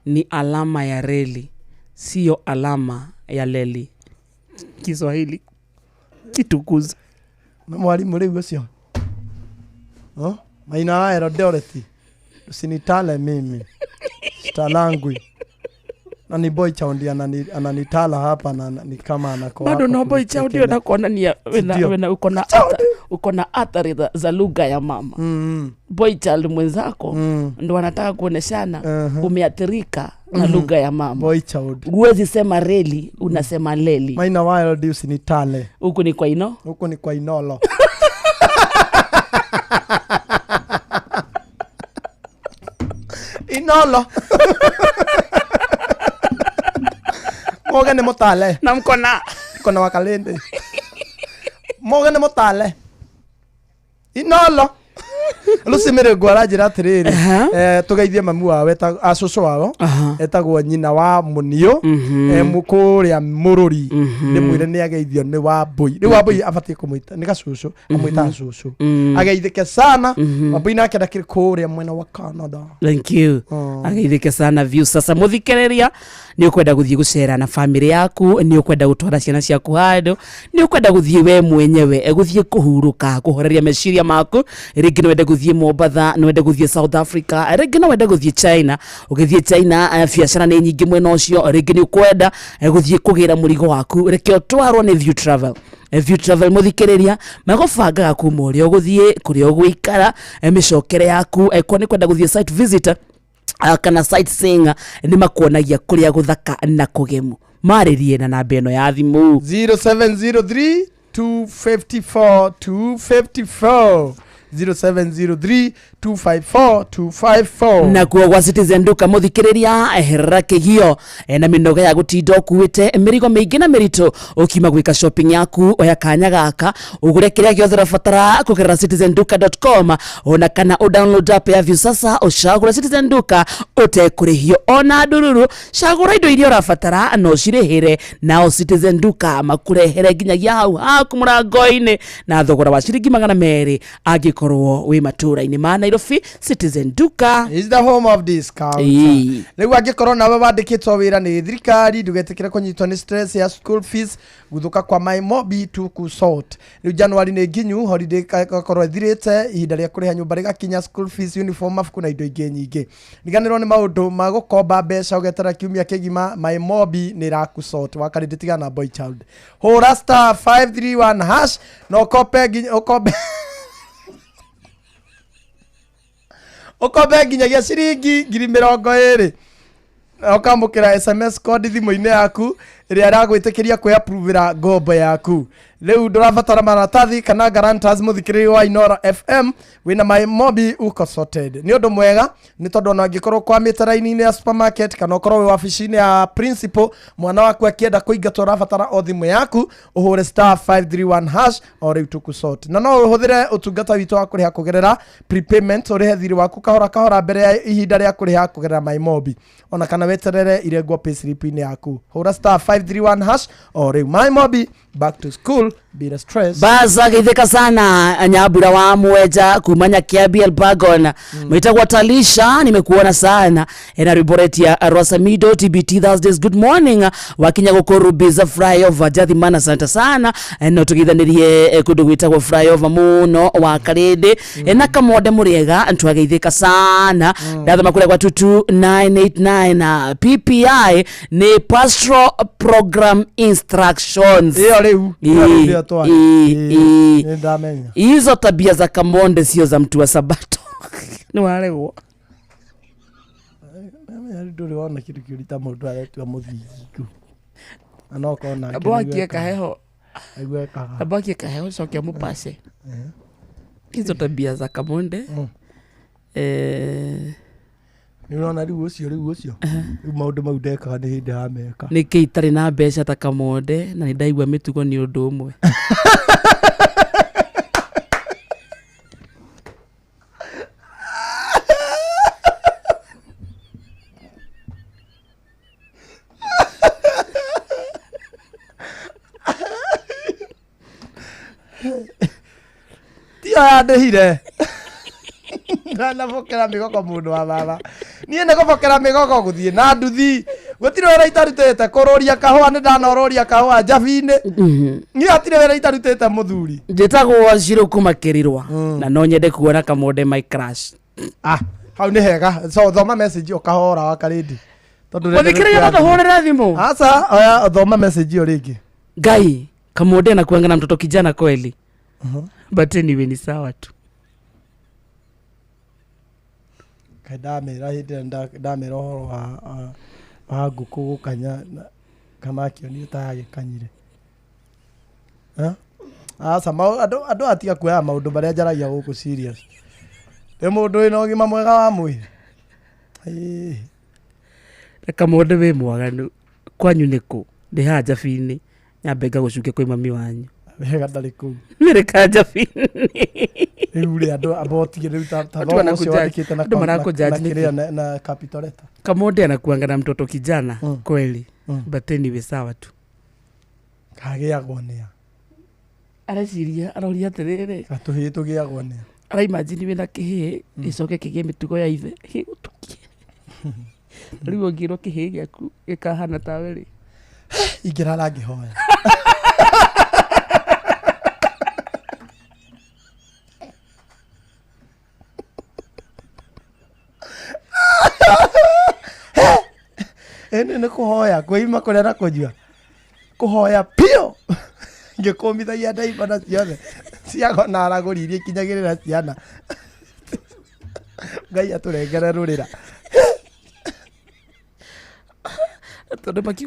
ni alama ya reli, sio alama ya leli. Kiswahili kitukuza. Na mwalimu leo ucio. Maina wa Dorothy. Usinitale mimi. Stalangwi. Na ni boy chaundi ananitala hapa na ni kama anakoa. Bado no boy chaundi unakuona ni wena uko na athari za lugha ya mama. Boy child mwenzako ndo anataka kuoneshana umeathirika na lugha ya mama. Boy child. Huwezi sema reli, unasema leli. Maina wild usinitale. Huko ni kwa ino? Huko ni kwa inolo. Inolo. Morgan motale. Na mkona. Kona wakalende. Morgan motale. Inolo. Lusimire gwara tiriri. Tugeithie mamu wawe ta acucu wao. Etagwo nyina wa Munio. Mukuria Mururi. Ni mwire ni ageithio ni wa Mbui. Ni wa Mbui abatie kumuita. Ni gacucu. Amwita acucu. Ageithike sana. Mbui nake ndakiri kuria mwena wa Canada. Thank you. Ageithike sana view. Sasa muthikereria ni ukwenda guthie gucera na family yaku, ni ukwenda gutwara ciana ciaku handu, ni ukwenda guthie we mwenyewe guthie kuhuruka, kuhoreria meciria maku, ringi no wende guthie Mombasa, no wende guthie South Africa, ringi no wende guthie China. Ugithie China biacara ni nyingi mwena ucio, ringi ni ukwenda guthie kugira murigo waku, reke utwarwo ni View Travel. View Travel muthikereria magobanga kumuri guthie kuri ogwikara micokere yaku eko ni kwenda guthie site visitor kana sightseeing ni makuonagia kuria guthaka na kugemu. Maririe na namba eno ya thimu 0703 254 254 0703 254 254 na kwa Citizen Duka muthikiriria herera kigio na minoga ya gutinda kuwite mirigo mingi na mirito ukima gwika shopping yaku oya kanya gaka ugure kiria giothe rafatara kugerera citizenduka.com ona kana download app ya View sasa ushagura Citizen Duka utekurihio ona dururu shagura indo iria rafatara no cirihire nao Citizen Duka makurehere nginyagia hau hakumurango-ini na thogora wa ciringi 200 agikorwo wi matura-ini ma Nairobi. Citizen Duka is the home of discount. Leo agikorwo nawe wandikitwo wira ni thirikari ndugetikire kunyitwo ni stress ya school fees guthuka kwa my mobi to kusort. Leo January ni nginyu holiday gakorwo thirite ihinda ria kuriha nyumba rigakinya school fees uniform mafuku na indo ingi nyingi. Niganirwo ni maundu ma gukomba mbeca ugetara kiumia kigima my mobi ni ra kusort wakarindi tiga na boy child. Hora star 531 hash no kope ukombe nginyagia ciringi 20,000 ukamukira SMS code thimu-ini yaku iria ragwitikiria kwi approve ngombo yaku. Leo ndurabatara maratathi kana guarantors muthikiri wa Inoro FM wina my mobi uko sorted. Ni undu mwega ni tondu ona ngikorwo kwa mitaraini ya supermarket kana ukorwo wi wabici-ini ya principal mwana waku akienda kuingatwo urabatara o thimu yaku uhure star 531 hash o riu tukusort. Na no uhuthire utungata witu wa kuriha kugerera prepayment urihe thiri waku kahora mbere ya ihinda ria kuriha kugerera my mobi ona kana weterere irengwo payslip-ini yaku hura star 531 hash o riu my mobi back to school bila stress. Baza githeka sana Nyabura wa Mweja kumanya Kiabiel Bagon mwitagwa Talisha nimekuona sana na report ya Rosamido TBT Thursdays good morning wakinya gukurubiza flyover Jathimana santa sana no tugithanirie kundu gwitagwo flyover muno wa Karede na Kamode muriega ntwageithika sana ndathoma kule kwa 22989 PPI ni pastoral program instructions iyo riu Hizo tabia za Kamonde sio za mtu wa Sabato. Ni waregwo. Nduri wona kitu kiurita mundu aretua muthingu. Anoko na abaki kaheho. Abaki kaheho sokia mupase. Hizo tabia za Kamonde. Ni unaona riu ucio. Maundu mau ndekaga ni hindi ha meka. Niki itari na mbeca ta Kamonde na ndaigua mitugo ni undu umwe. Tia ndehire. Na bokera migoko mundu wa baba. Nie ne gobokera migoko guthie na nduthi. Gutire wera itarutete kuroria kahwa ni ndanoria kahwa Njabine. Ni atire wera itarutete muthuri. Njitagwo Zero kumakirirwa na no nyende kuona Kamonde my crush. Hau ni hega. So thoma message ukahora wa Karindi. Tondu ndikiriria kuhorera thimu. Asa oya thoma message yo ringi. Gai Kamonde anakuanga na mtoto kijana kweli. But anyway ni sawa tu. Kadamera hidi ndamera horo wa guku gukanya kana kioni utagikanyire. Asa ando atia kuya maundu baria njaragia guku serious. Te mundu ino ngima mwega wa mwiri. Kamonde we mwaganu kwanyu niku ndi ha Njabine nyambe ngagucukia kwi mami wanyu. Wega ndari kuu. Mere ka Njabine. Ule ando abotige riu ta na Capitoleta. Kamonde anakuanga na mtoto kijana kweli. But anyway sawa tu. Kagiagwo nia. Areciria aroria atiriri. Atuhito giagwo nia. Ara imagine wina kihi icoke kigie mitugo ya ithe. Gigutukie. Riu ngiro kihi giaku gikahana tawe ri. Igira rangi hoya. Ene ne kuhoya kuima kuria na kujua kuhoya pio ngikumithagia ndaiba na ciothe ciago na araguririe kinyagirira ciana Ngai aturengere rurira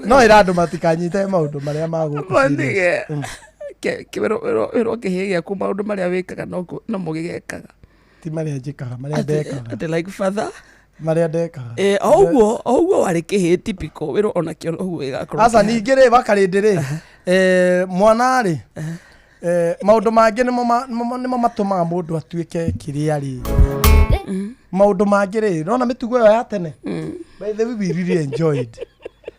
no irandu matikanyite maundu maria magukuire kibero kihigia ku maundu maria wikaga no mugigekaga ti maria njikaga maria ndekaga ati like father maria ndekaga oguo wari kihi typical wiro ona kio oguo igakoro asa ningire bakarindi ri mwana ri maundu mangi nimo matumaga mundu atuike kiria ri maundu mangi ri nona mitugo yo ya tene by the way we really enjoyed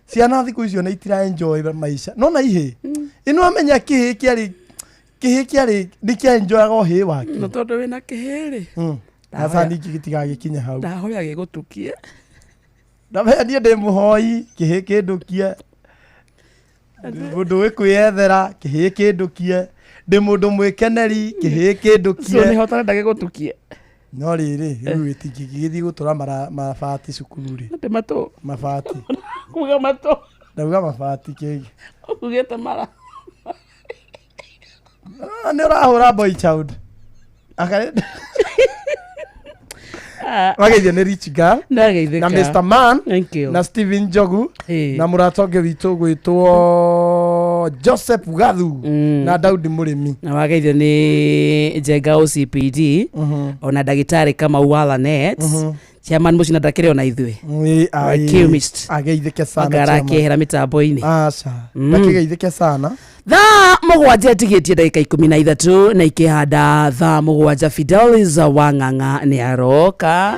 ciana thiku icio na itira enjoy maisha nona ihe ino amenya kihi kiari ndikia enjoy go hi wake no tondu wina kihiri asa niki gitigagikinya hau ndahoya gigutukie ndabe nie ndi muhoi kihi kindukie mundu wikwiyethera kihi kindukie ndi mundu mwikeneri kihi kindukie so ni hotana ndagigutukie no riri riu itingigithi gutura mabati cukuru ri ndi mato mabati kuga mato ndauga mabati kigi ugete mara ni urahura boy child akare wageithia ni Rich Girl na Mr. Man na Steven Njogu na muratonge witu gwitwo Joseph Gathu na Daudi Murimi na wageithia ni Njenga OCPD ona ndagitari kama Walanet chairman mucina ndakire ona ithwe chemist ageithike sana agara kehera mitambo-ini aca ndakigeithike sana thaa mugwanja tigitie ndagika 13 na ikihanda thaa mugwanja Fidelis Wang'ang'a ni aroka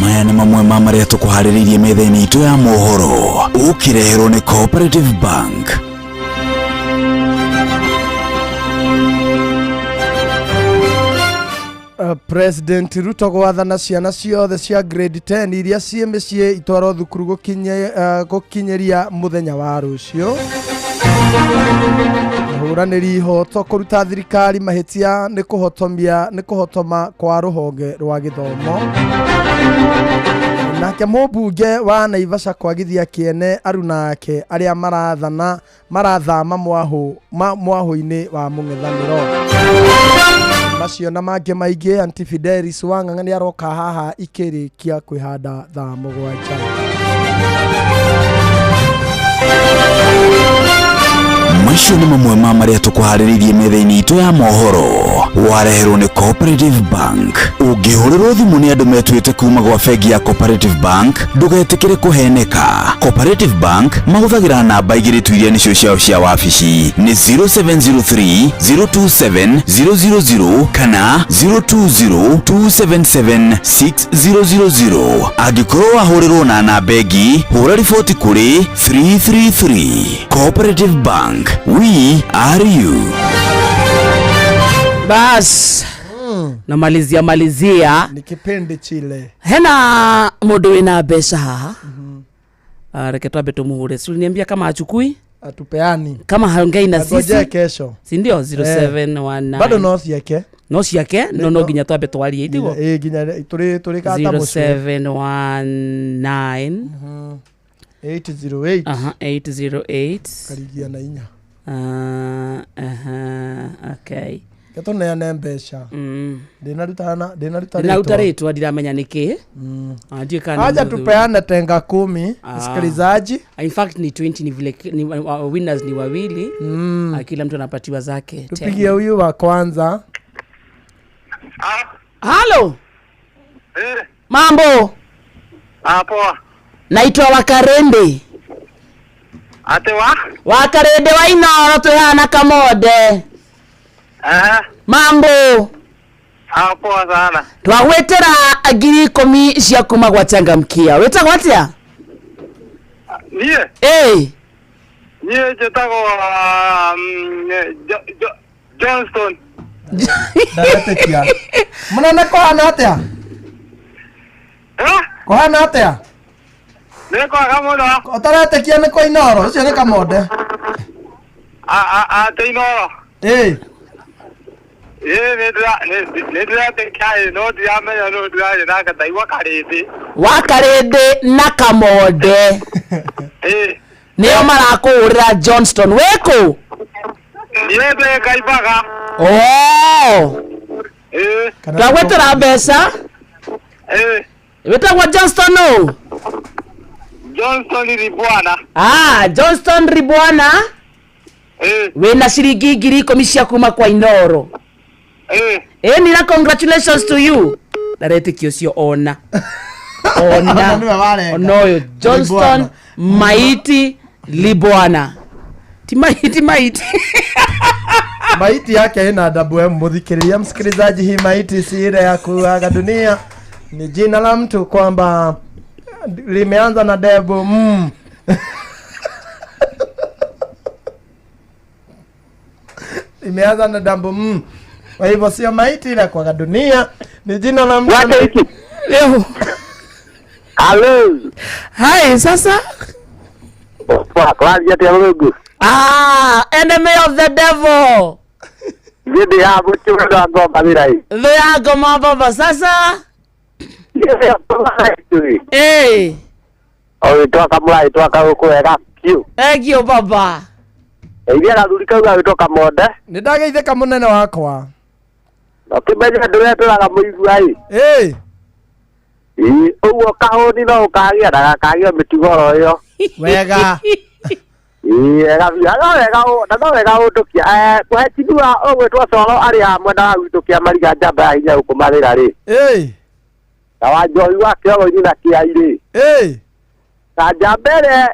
maya nĩ mamwe ma marĩa tũkũharĩrĩirie metha-inĩ itũ ya mohoro ũkĩreherwo nĩ Cooperative Bank. President Ruto gwathana ciana ciothe cia grade 10 iria ciĩ mĩciĩ itwarwo thukuru gũkinyeria mũthenya wa rũciũ. Mũhũranĩri ihoto kũruta thirikari mahĩtia nĩ kũhotoma kwa rũhonge rwa gĩthomo. nake mũmbunge wa Naivasha kwagithia kiene arunake aria marathama mwahu-inĩ wa mũng'ethanĩro macio na mangĩ maingĩ. Antifidelis Wang'ang'a nĩ aroka haha ikĩrĩkia kwĩhanda thaa 7. Macio nĩ mamwe ma marĩa tũkũharĩrĩirie metha-inĩ itũ ya mohoro. Wareherwo nĩ Cooperative Bank. Ũngĩhũrĩrwo thimũ nĩ andũ metuĩte kuma gwa bengi ya Cooperative Bank, ndũgetĩkĩre kũheneka. Cooperative Bank mahũthagĩra namba igĩrĩ tu iria nĩcio ciao cia wabici nĩ 0703 027 000 kana 020 277 6000. Angĩkorwo wahũrĩrwo na namba ĩngĩ, hũra riboti kũrĩ 333. Cooperative Bank, we are you. Bas namalizia ni kipindi chile hena mundu wina mbeca haha reke twambe tumuhure si niambia kama achukui atupeani kama haongei na sisi ngoje kesho si ndio 0719 bado no siake no ginya twambe twarie itigo ginya turi kata mucu 0719 808 808 karigia na inya okay Ketone ya mbesha. Dinaruta ritwa ndiramenya niki. Ndiye kana. Aja tupeane tenga 10 msikilizaji. In fact ni 20 ni vile winners ni wawili. Kila mtu anapatiwa zake. Tupigie huyu wa kwanza. Halo. Mambo. Poa. Naitwa Wakarende. Ate Wakarende wa Inoro tuhana Kamode. Mambo. Poa sana. Twawetera agiri 10 cia kuma gwa Changamkia. Wetagwo atia? Nie. Nie jetagwo Johnston. Ndaretekia. Muna ko anatia? Ko anatia? Neko akamono. Otaretekia ne ko Inoro, ucio ne Kamode. Te Inoro. Wakarende na Kamode nio marakuurira Johnston weko yebe kaibaga twagwetera mbeca wetagwo Johnston no Johnston Ribwana Johnston Ribwana wena shilingi 10,000 cia kuma kwa Inoro nina congratulations to you ndaretikio cio ona onoyo Johnston Maiti Libwana ti Maiti Maiti yake ina adabu ya mudhikiria msikilizaji. Hii Maiti si ile ya kuaga dunia, ni jina la mtu kwamba limeanza na debo imeanza na dambo kwa hivyo sio maiti ile kwa dunia, ni jina la mtu. Hello. Hi, sasa class ya Mungu. Enemy of the devil. Zidi hapo tunaenda ngoma bila hii. Vya ngoma baba sasa. Toka mlai toka huko ega kiu. Egio baba. Ile nadulika uga toka Mode. Nidageitheka munene wakwa. Okimeja ndureturaga muigu ai. Uguo kahoni no ukagia ndagakagia mitigoro yo. Wega. Wega wega utukia kuhetidua ogwetwa solo ari hamwe na gwitukia mariga njamba hinya hukumarira ri. Na wanjoi wake ogo nyina kiairi. Na njambere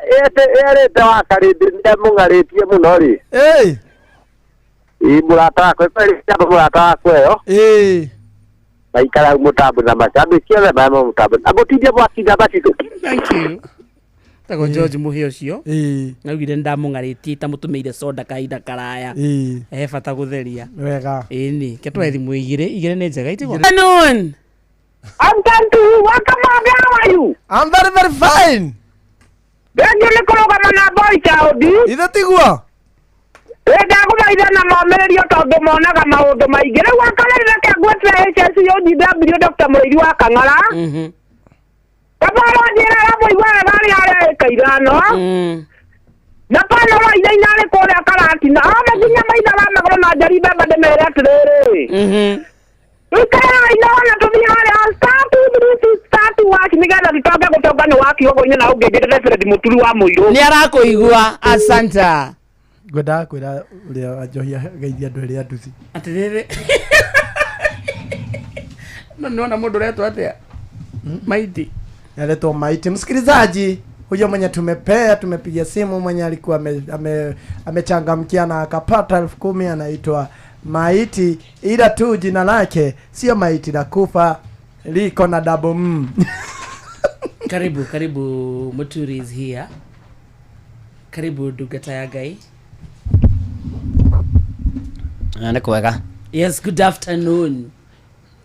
erete Wakarende ndemung'arĩtie mũno rĩ. Mũrata wakwe kweri jambo mũrata wakwe yo. Maikara mũtambo na macambĩki othe maya mũtambo. Amũtindie mwakinya batitũ. Thank you. Tago George Muhio cio. Naugire ndamũng'arĩtie tamũtũmĩire soda kahinda karaya. Bata gũtheria. Wega. Ni ketwa thimũ igĩrĩ nĩ njega itigo. Anon. I'm Tantu. Welcome on. How are you? I'm very very fine. Ndio nikuruga na boy chaudi. Ithe tigwa. Ndakumaitha na momererio tondu monaga maundu maingi. Riu wakarere ke gwetera HSU DW Dr. Muiri wa Kang'ara. Kaparo njira hapo igwana nani ale kairano. Na pana wa ina nale kole akarati na ama kinya maida bana kolo na jari baba de mere atlere. Ukaya ina to biare start waki nigana bitoka kutoka ni waki hogo ina na ugege reference muturu wa muiro. Ni arako igwa asanta. Gwenda ule ajohia geithia andu ria nduthi. Atirere. Naona mundu retu atia. Maiti. Yaleto maiti. Msikilizaji, huyo mwenye tumepigia simu mwenye alikuwa amechangamkia na akapata 10,000 anaitwa Maiti, ila tu jina lake sio Maiti la kufa, liko na double Karibu Muturi is here. Karibu Dugata ya Gai. Anakuweka. Yes, good afternoon.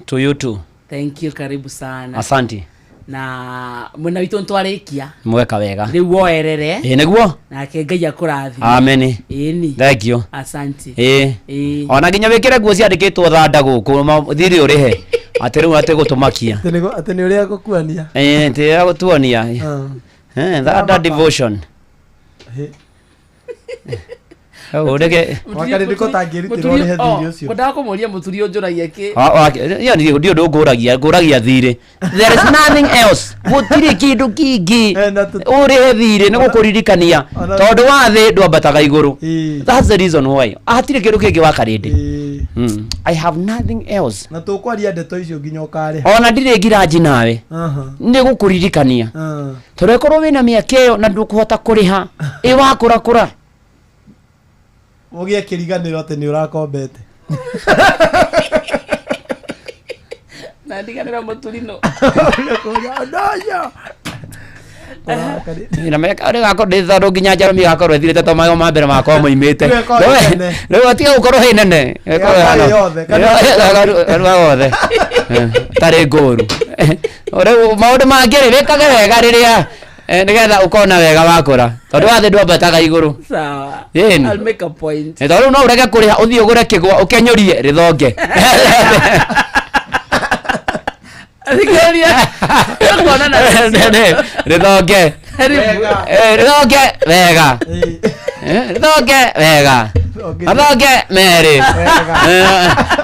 To you too. Thank you, karibu sana. Asante. Na mwana wito ntwarekia. Mweka wega. Ni woerere. Neguo. Na ke Ngai akurathi. Amen. Eni. Thank you. Asante. Ona ginya wikire nguo ciandikitwo thanda guku thiri urihe. Atiru ate gutumakia. Ate ni uria gukuania. Ti ya gutuania. Thanda devotion. Urege wakati ndiko tangiriti rore he thiri ucio. Kodako kumuria muturi onjoragia ki. Yani ndio nguragia thiri. There is nothing else. Gutiri kindu kingi. Uri he thiri ni gukuririkania. Tondu wa thi ndwambataga iguru. That's the reason why. Atire kindu kingi wa karindi. I have nothing else. Na tukwaria ndeto icio nginya ukare. Ona ndire ngiraji nawe. Ndi gukuririkania. Turekorwo wina miaka iyo na ndukuhota kuriha. Wakura. Ugie kiriganiro ate ni urakombete. Na ndiganira muturino. Ndoyo. Ina meka ari gako nditharu nginya Jeremy gako rwethire to mayo mambere makwa muimite. Rĩu atiga gukorwo he nene. Yothe. Tari ngoru. Ore maundu mangĩ wikage wega rĩrĩa nigetha ukona wega wakura tondu wathi ndwambataga iguru. Sawa. I'll make a point. Tondu no urege kuriha uthii ugure kigwa ukenyorie rithonge. Athigeria. Kuona na rithonge. Rithonge wega. Rithonge wega. Rithonge mere.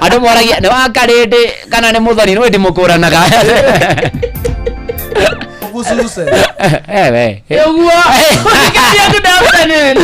Andu moragia ni wakarindi kana ni muthoni no ndi mukuranaga. Bususe. Ewe. Ewa. Good afternoon.